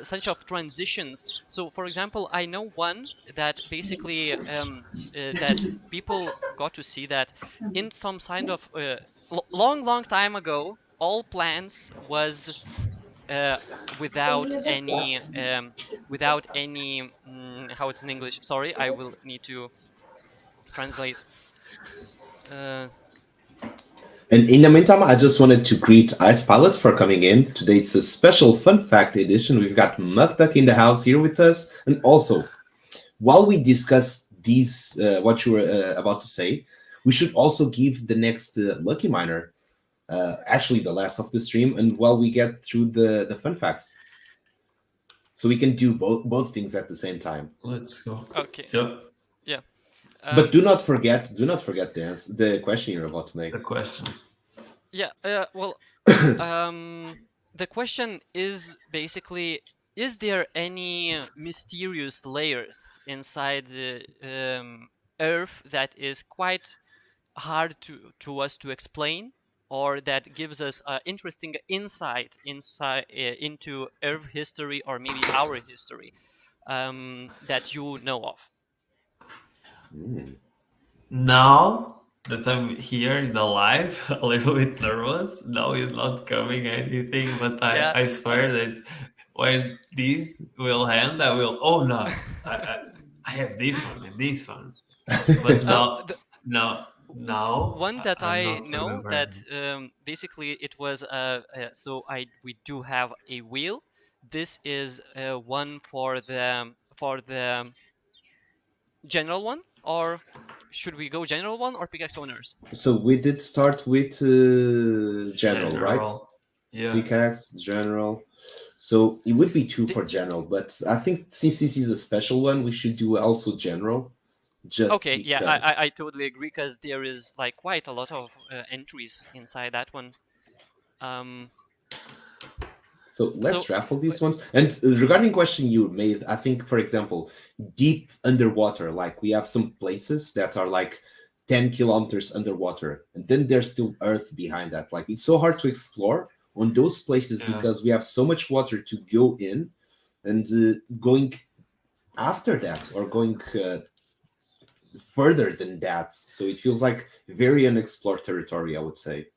[SPEAKER 5] such of transitions. So, for example, I know one that basically that people got to see that in some kind of long time ago, all plants was uh, without any how it's in English. Sorry, I will need to translate. Uh,
[SPEAKER 3] And in the meantime, I just wanted to greet Ice Pilot for coming in. Today it's a special fun fact edition. We've got Mukdak in the house here with us. And also, while we discuss these, what you were about to say, we should also give the next Lucky Miner, actually the last of the stream, and while we get through the fun facts. So we can do both things at the same time.
[SPEAKER 4] Let's go.
[SPEAKER 5] okay,
[SPEAKER 4] Yep.
[SPEAKER 5] yeah.
[SPEAKER 3] But
[SPEAKER 5] So
[SPEAKER 3] do not forget the question you're about to make.
[SPEAKER 4] The question.
[SPEAKER 5] yeah, well, the question is basically, is there any mysterious layers inside the Earth that is quite hard to us to explain, or that gives us interesting insight into Earth history, or maybe our history, that you know of?
[SPEAKER 3] Mm.
[SPEAKER 4] Now that I'm here in the live a little bit nervous. Now is not coming anything, but
[SPEAKER 5] Yeah.
[SPEAKER 4] I swear that when this will end, I will. Oh no, I have this one and this one. But now
[SPEAKER 5] The
[SPEAKER 4] now now
[SPEAKER 5] one that
[SPEAKER 4] I'm
[SPEAKER 5] I
[SPEAKER 4] not
[SPEAKER 5] know that
[SPEAKER 4] remembering.
[SPEAKER 5] basically it was so I we do have a wheel. This is one for the general one, or should we go general one or pickaxe owners?
[SPEAKER 3] So we did start with general, right?
[SPEAKER 4] General, yeah,
[SPEAKER 3] Pickaxe, general. So it would be two for general, but I think since this is a special one, we should do also general, just
[SPEAKER 5] Okay, yeah, I
[SPEAKER 3] because.
[SPEAKER 5] totally agree because there is like quite a lot of entries inside that one. Um,
[SPEAKER 3] So let's
[SPEAKER 5] so
[SPEAKER 3] raffle
[SPEAKER 5] w-
[SPEAKER 3] these ones. And regarding question you made, I think, for example, deep underwater, like we have some places that are like 10 kilometers underwater, and then there's still earth behind that. Like it's so hard to explore on those places
[SPEAKER 4] yeah.
[SPEAKER 3] because we have so much water to go in, and going after that or going further than that. So it feels like very unexplored territory, I would say.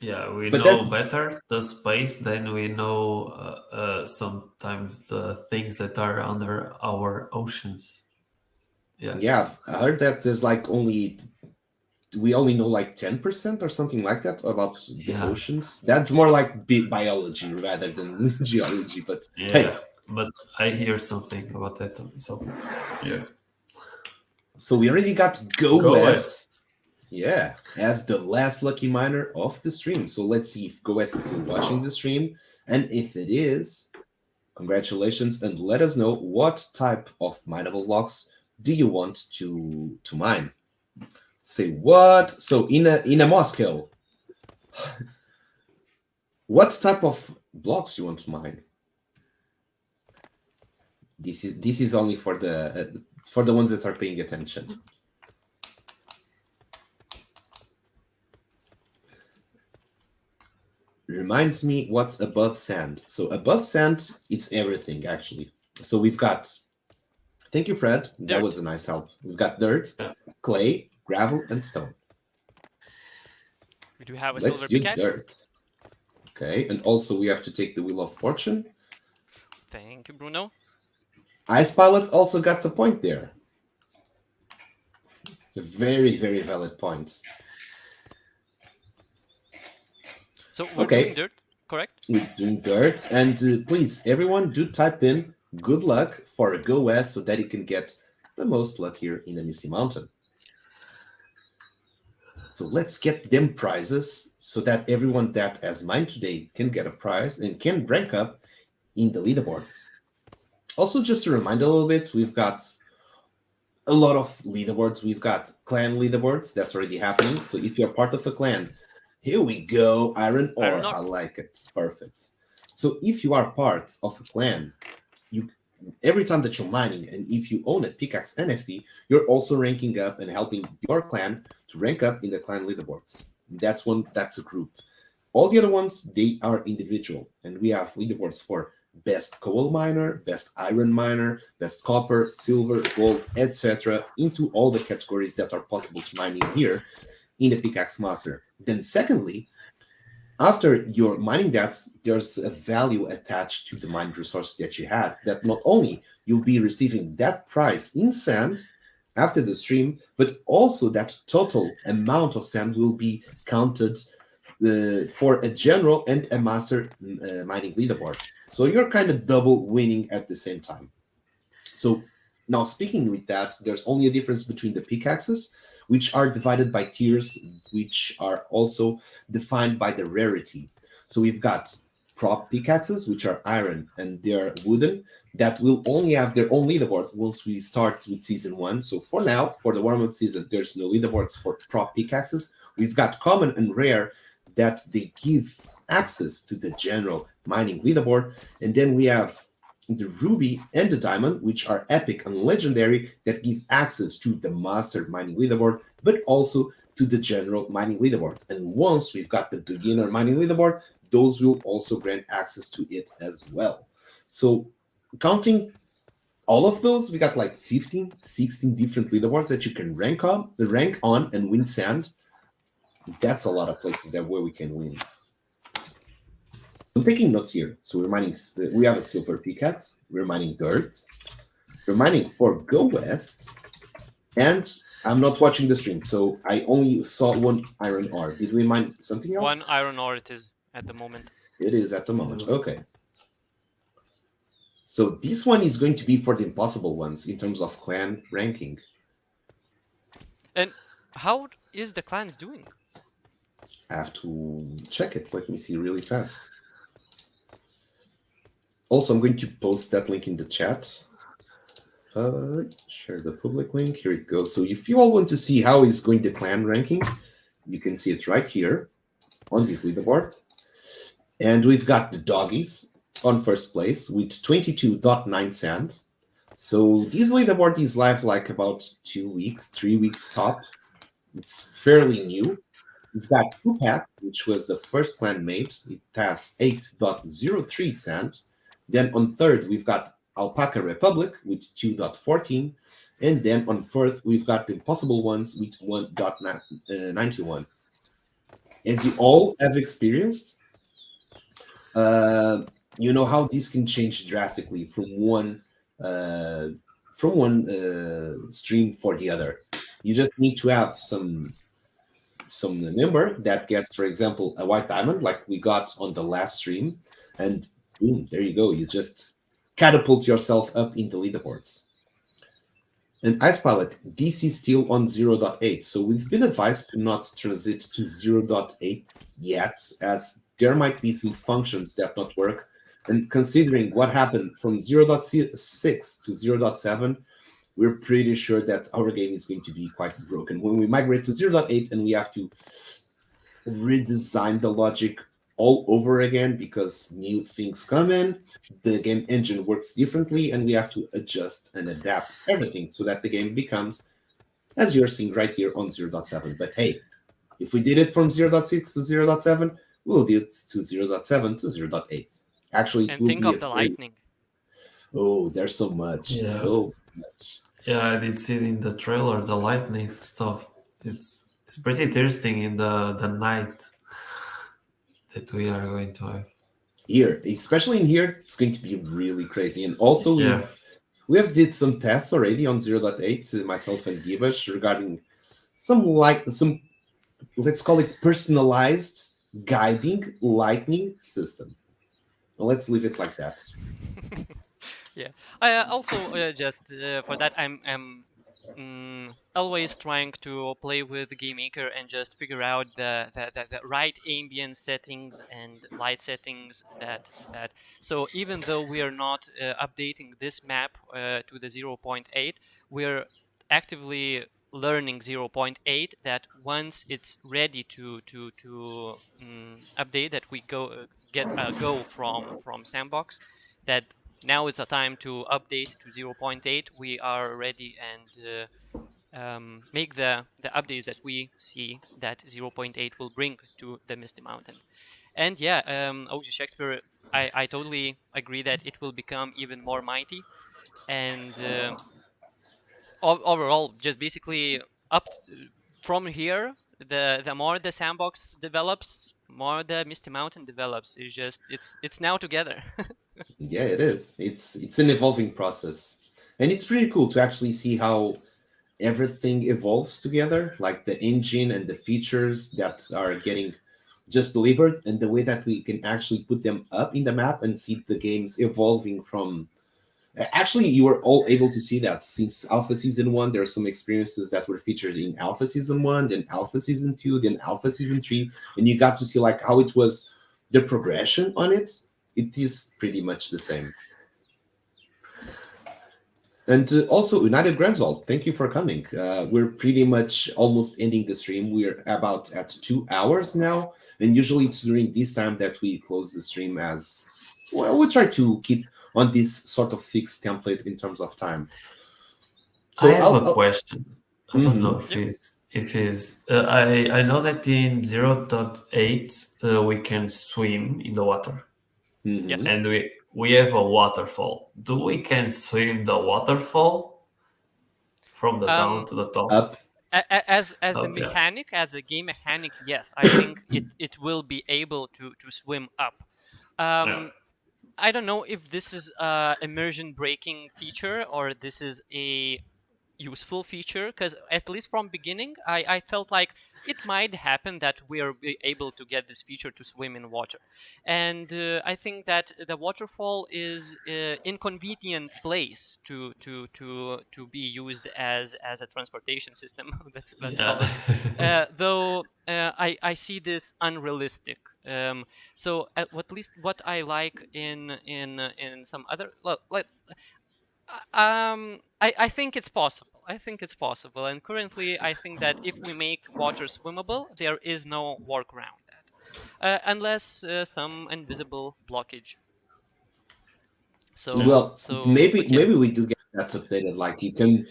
[SPEAKER 4] Yeah, we
[SPEAKER 3] But
[SPEAKER 4] know
[SPEAKER 3] that,
[SPEAKER 4] better the space than we know sometimes the things that are under our oceans. Yeah,
[SPEAKER 3] yeah, I heard that there's like only we only know like 10% or something like that about the
[SPEAKER 4] yeah,
[SPEAKER 3] oceans. That's more like biology rather than geology. But
[SPEAKER 4] yeah.
[SPEAKER 3] hey,
[SPEAKER 4] But I hear something about that. So, yeah.
[SPEAKER 3] so we already got Go
[SPEAKER 4] Go
[SPEAKER 3] West,
[SPEAKER 4] West.
[SPEAKER 3] yeah, as the last lucky miner of the stream. So let's see if Go West is still watching the stream. And if it is, congratulations, and let us know what type of mineable blocks do you want to mine. Say what? So in a Moscow, what type of blocks you want to mine? This is only for the ones that are paying attention. Reminds me what's above sand. So above sand, it's everything actually. So we've got. Thank you, Fred. That
[SPEAKER 5] dirt.
[SPEAKER 3] was a nice help. We've got dirt,
[SPEAKER 4] Yeah.
[SPEAKER 3] clay, gravel, and stone.
[SPEAKER 5] We do have a
[SPEAKER 3] Let's
[SPEAKER 5] silver
[SPEAKER 3] do
[SPEAKER 5] pickaxe.
[SPEAKER 3] dirt. Okay, and also we have to take the wheel of fortune.
[SPEAKER 5] Thank you, Bruno.
[SPEAKER 3] Ice Pilot also got the point there. A very, very valid point.
[SPEAKER 5] So we're doing
[SPEAKER 3] Okay,
[SPEAKER 5] dirt, correct?
[SPEAKER 3] we're doing dirt, and please, everyone, do type in good luck for a Go West so that you can get the most luck here in the Misty Mountain. So let's get them prizes so that everyone that has mine today can get a prize and can rank up in the leaderboards. Also, just to remind a little bit, we've got a lot of leaderboards. We've got clan leaderboards. That's already happening. So if you're part of a clan, here we go. Iron
[SPEAKER 5] Iron
[SPEAKER 3] ore.
[SPEAKER 5] ore.
[SPEAKER 3] I like it. Perfect. So if you are part of a clan, you every time that you're mining, and if you own a pickaxe NFT, you're also ranking up and helping your clan to rank up in the clan leaderboards. That's a group. All the other ones, they are individual, and we have leaderboards for best coal miner, best iron miner, best copper, silver, gold, etc. into all the categories that are possible to mine in here in the Pickaxe Master. Then secondly, after you're mining that, there's a value attached to the mined resource that you had that not only you'll be receiving that price in sand after the stream, but also that total amount of sand will be counted for a general and a master mining leaderboards. So you're kind of double winning at the same time. So now speaking with that, there's only a difference between the pickaxes, which are divided by tiers, which are also defined by the rarity. So we've got prop pickaxes, which are iron and they're wooden, that will only have their own leaderboard once we start with season one. So for now, for the warm-up season, there's no leaderboards for prop pickaxes. We've got common and rare that they give access to the general mining leaderboard. And then we have the ruby and the diamond, which are epic and legendary, that give access to the master mining leaderboard, but also to the general mining leaderboard. And once we've got the beginner mining leaderboard, those will also grant access to it as well. So counting all of those, we got like 15, 16 different leaderboards that you can rank on and win sand. That's a lot of places that where we can win. I'm taking notes here. So we're mining. We have a silver pickaxe. We're mining dirt. We're mining for Go West, and I'm not watching the stream, so I only saw one iron ore. Did we mine something else?
[SPEAKER 5] One iron ore it is at the moment.
[SPEAKER 3] It is at the moment. Okay. So this one is going to be for the impossible ones in terms of clan ranking.
[SPEAKER 5] And how is the clans doing?
[SPEAKER 3] I have to check it. Let me see really fast. Also, I'm going to post that link in the chat. Share the public link. Here it goes. So if you all want to see how is going the clan ranking, you can see it right here on this leaderboard. And we've got the doggies on first place with 22.9 sand. So this leaderboard is live like about 2 weeks, 3 weeks top. It's fairly new. We've got Pickaxe, which was the first clan made. It has 8.03 sand. Then on third, we've got Alpaca Republic with 2.14. And then on fourth, we've got the Impossible Ones with 1.91. As you all have experienced, you know how this can change drastically from one stream for the other. You just need to have some number that gets, for example, a white diamond like we got on the last stream, and boom, there you go. You just catapult yourself up in the leaderboards. And Ice Pilot, this is still on 0.8, so we've been advised to not transit to 0.8 yet, as there might be some functions that not work. And considering what happened from 0.6 to 0.7, we're pretty sure that our game is going to be quite broken. When we migrate to 0.8 and we have to redesign the logic all over again because new things come in, the game engine works differently, and we have to adjust and adapt everything so that the game becomes, as you're seeing right here, on 0.7. But hey, if we did it from 0.6 to 0.7, we'll do it to 0.7 to 0.8. Actually,
[SPEAKER 5] and think of the lightning.
[SPEAKER 3] Oh, there's so much.
[SPEAKER 4] Yeah.
[SPEAKER 3] So much.
[SPEAKER 4] Yeah, I did see it in the trailer, the lightning stuff. It's pretty interesting in the night that we are going to have.
[SPEAKER 3] Here, especially in here, it's going to be really crazy. And also, we have did some tests already on 0.8, myself and Gibash, regarding some, let's call it personalized guiding lightning system. Well, let's leave it like that.
[SPEAKER 5] Yeah. I also just for that I'm always trying to play with GameMaker and just figure out the right ambient settings and light settings that so even though we are not updating this map to the 0.8, we're actively learning 0.8, that once it's ready to update, that we get a go from Sandbox, that now is the time to update to 0.8. We are ready and make the updates that we see that 0.8 will bring to the Misty Mountain. And yeah, OG Shakespeare, I totally agree that it will become even more mighty. And overall, just basically from here, the more the Sandbox develops, more the Misty Mountain develops. It's now together.
[SPEAKER 3] Yeah, it is. It's an evolving process, and it's pretty cool to actually see how everything evolves together, like the engine and the features that are getting just delivered, and the way that we can actually put them up in the map and see the games evolving from. Actually, you were all able to see that since Alpha Season 1. There are some experiences that were featured in Alpha Season 1, then Alpha Season 2, then Alpha Season 3, and you got to see like how it was, the progression on it. It is pretty much the same. And also, United Granzol, thank you for coming. We're pretty much almost ending the stream. We're about at 2 hours now, and usually it's during this time that we close the stream, as well, we try to keep on this sort of fixed template in terms of time.
[SPEAKER 4] So I have a question. I don't know if is I know that in 0.8 we can swim in the water.
[SPEAKER 5] Yes.
[SPEAKER 4] And we have a waterfall. Do we can swim the waterfall from the down
[SPEAKER 5] Um,
[SPEAKER 4] to the top?
[SPEAKER 3] Up.
[SPEAKER 5] as the
[SPEAKER 4] Okay.
[SPEAKER 5] mechanic, as a game mechanic, yes, I think it will be able to swim up.
[SPEAKER 4] Yeah.
[SPEAKER 5] Um, I don't know if this is a immersion breaking feature or this is a useful feature, because at least from beginning I felt like it might happen that we're able to get this feature to swim in water, and I think that the waterfall is inconvenient place to be used as a transportation system. Let's call
[SPEAKER 4] Yeah.
[SPEAKER 5] it, though I see this unrealistic. So at least what I like in some other, well, like, I think it's possible. I think it's possible. And currently, I think that if we make water swimmable, there is no workaround that, unless some invisible blockage.
[SPEAKER 4] Yeah.
[SPEAKER 3] Well, maybe
[SPEAKER 5] But yeah.
[SPEAKER 3] maybe we do get that updated. Like you can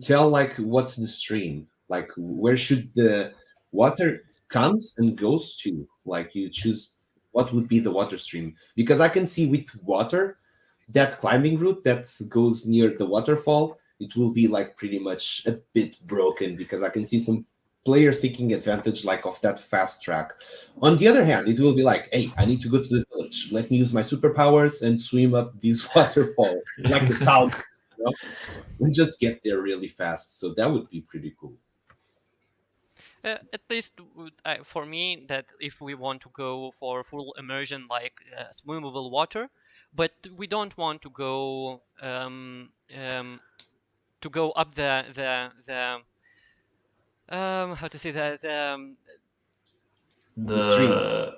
[SPEAKER 3] tell like what's the stream, like where should the water comes and goes to. Like you choose what would be the water stream, because I can see with water that climbing route that goes near the waterfall, it will be like pretty much a bit broken, because I can see some players taking advantage like of that fast track. On the other hand, it will be like, hey, I need to go to the village. Let me use my superpowers and swim up this waterfall like a sound, you know, and just get there really fast. So that would be pretty cool.
[SPEAKER 5] At least for me, that if we want to go for full immersion, like swimmable water, but we don't want to go up the how to say that,
[SPEAKER 3] The stream.
[SPEAKER 4] the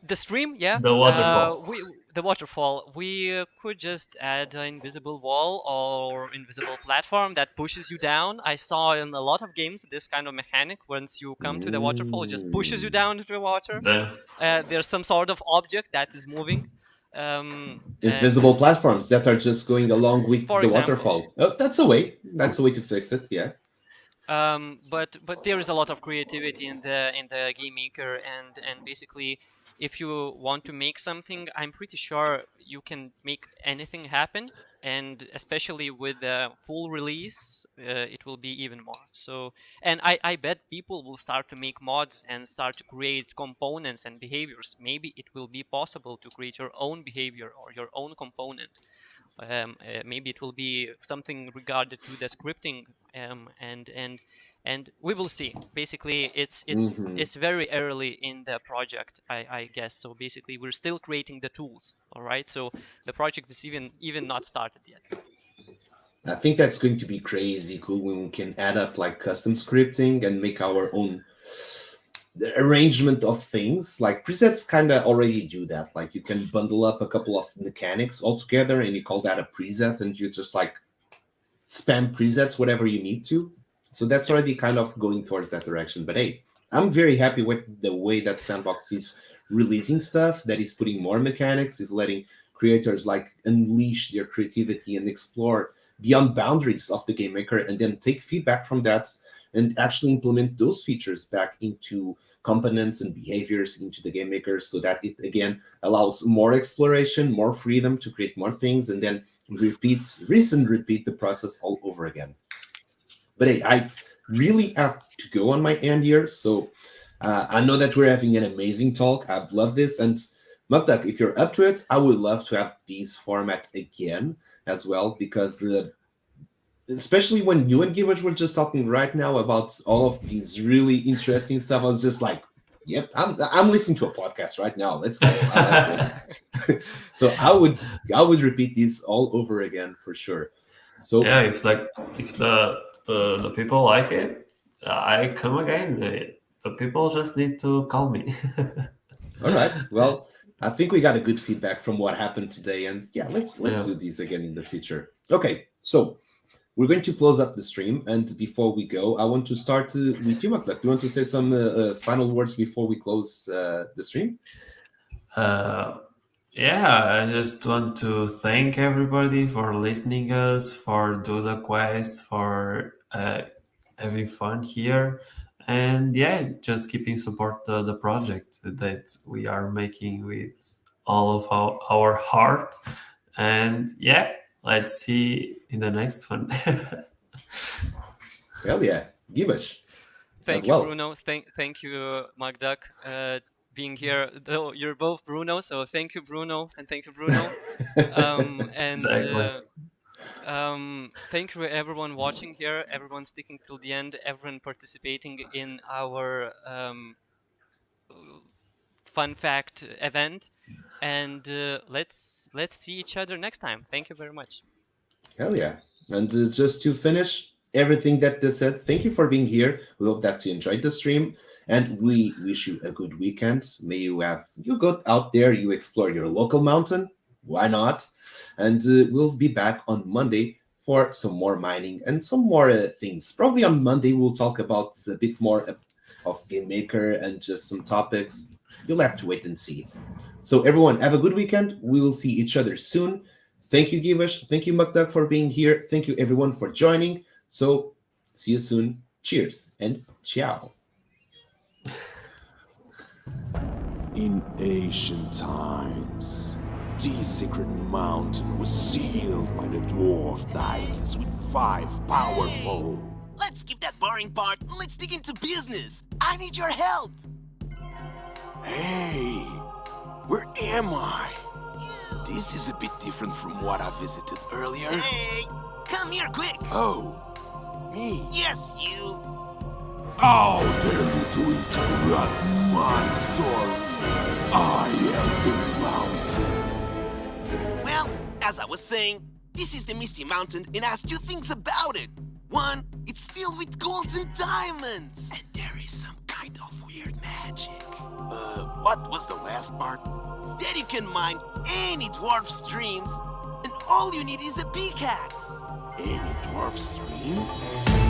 [SPEAKER 5] the stream, yeah.
[SPEAKER 4] the waterfall.
[SPEAKER 5] We The waterfall. We could just add an invisible wall or invisible platform that pushes you down. I saw in a lot of games this kind of mechanic. Once you come to the waterfall, it just pushes you
[SPEAKER 3] Mm.
[SPEAKER 5] down to the water.
[SPEAKER 4] The
[SPEAKER 5] There's some sort of object that is moving,
[SPEAKER 3] Invisible
[SPEAKER 5] and it's,
[SPEAKER 3] platforms that are just going along with
[SPEAKER 5] for
[SPEAKER 3] the
[SPEAKER 5] example.
[SPEAKER 3] waterfall. Oh, that's a way. That's a way to fix it. Yeah.
[SPEAKER 5] But there is a lot of creativity in the game maker, and basically, if you want to make something, I'm pretty sure you can make anything happen, and especially with the full release, it will be even more so. And I bet people will start to make mods and start to create components and behaviors. Maybe it will be possible to create your own behavior or your own component. Maybe it will be something regarded to the scripting, and we will see. Basically,
[SPEAKER 3] Hmm.
[SPEAKER 5] it's very early in the project, I guess. So basically, we're still creating the tools. All right, so the project is even not started yet.
[SPEAKER 3] I think that's going to be crazy cool when we can add up like custom scripting and make our own arrangement of things. Like presets kind of already do that. Like you can bundle up a couple of mechanics all together and you call that a preset, and you just like spam presets whatever you need to. So that's
[SPEAKER 5] Yep.
[SPEAKER 3] already kind of going towards that direction. But hey, I'm very happy with the way that Sandbox is releasing stuff, that is putting more mechanics, is letting creators like unleash their creativity and explore beyond boundaries of the game maker, and then take feedback from that and actually implement those features back into components and behaviors into the game maker, so that it again allows more exploration, more freedom to create more things, and then rinse and repeat the process all over again. But hey, I really have to go on my end here. So I know that we're having an amazing talk. I've loved this. And Magdak, if you're up to it, I would love to have these format again as well, because especially when you and Gibbage were just talking right now about all of these really interesting stuff, I was just like, yep, I'm listening to a podcast right now. Let's go. I like this. So I would repeat these all over again for sure. So
[SPEAKER 4] Yeah, it's like if the people like it, I come again. The people just need to call me.
[SPEAKER 3] all right. Well, I think we got a good feedback from what happened today, and yeah, let's
[SPEAKER 4] Yeah.
[SPEAKER 3] do these again in the future. Okay, so we're going to close up the stream, and before we go, I want to start with you, Maklak. Do you want to say some final words before we close the stream?
[SPEAKER 4] Uh, yeah, I just want to thank everybody for listening us, for do the quest, for having fun here, and yeah, just keeping support the project that we are making with all of our heart. And yeah, let's see in the next one.
[SPEAKER 3] Hell yeah. Gibbous.
[SPEAKER 5] Thank
[SPEAKER 3] As
[SPEAKER 5] you,
[SPEAKER 3] well.
[SPEAKER 5] Bruno. Thank you, Magduck, being here. Though you're both Bruno, so thank you, Bruno, and thank you, Bruno. And
[SPEAKER 4] Exactly.
[SPEAKER 5] thank you everyone watching here, everyone sticking till the end, everyone participating in our fun fact event. And let's see each other next time. Thank you very much.
[SPEAKER 3] Hell yeah. And just to finish everything that they said, thank you for being here. We hope that you enjoyed the stream. And we wish you a good weekend. May you go out there, you explore your local mountain. Why not? And we'll be back on Monday for some more mining and some more things. Probably on Monday, we'll talk about a bit more of Game Maker and just some topics. You'll have to wait and see. So, everyone, have a good weekend. We will see each other soon. Thank you, Givesh. Thank you, Makdak, for being here. Thank you, everyone, for joining. So, see you soon. Cheers and ciao.
[SPEAKER 1] In ancient times, the secret mountain was sealed by the dwarf titans with 5 powerful.
[SPEAKER 2] Let's skip that boring part and let's dig into business. I need your help.
[SPEAKER 1] Hey, where am I? This is a bit different from what I visited earlier.
[SPEAKER 2] Hey, come here quick.
[SPEAKER 1] Oh, me?
[SPEAKER 2] Yes, you.
[SPEAKER 1] How dare you to interrupt my story? I am the mountain.
[SPEAKER 2] Well, as I was saying, this is the Misty Mountain and has 2 things about it. One, it's filled with golds and diamonds. And there is some kind of weird magic.
[SPEAKER 1] What was the last part?
[SPEAKER 2] Instead, you can mine any dwarf streams, and all you need is a pickaxe.
[SPEAKER 1] Any dwarf streams?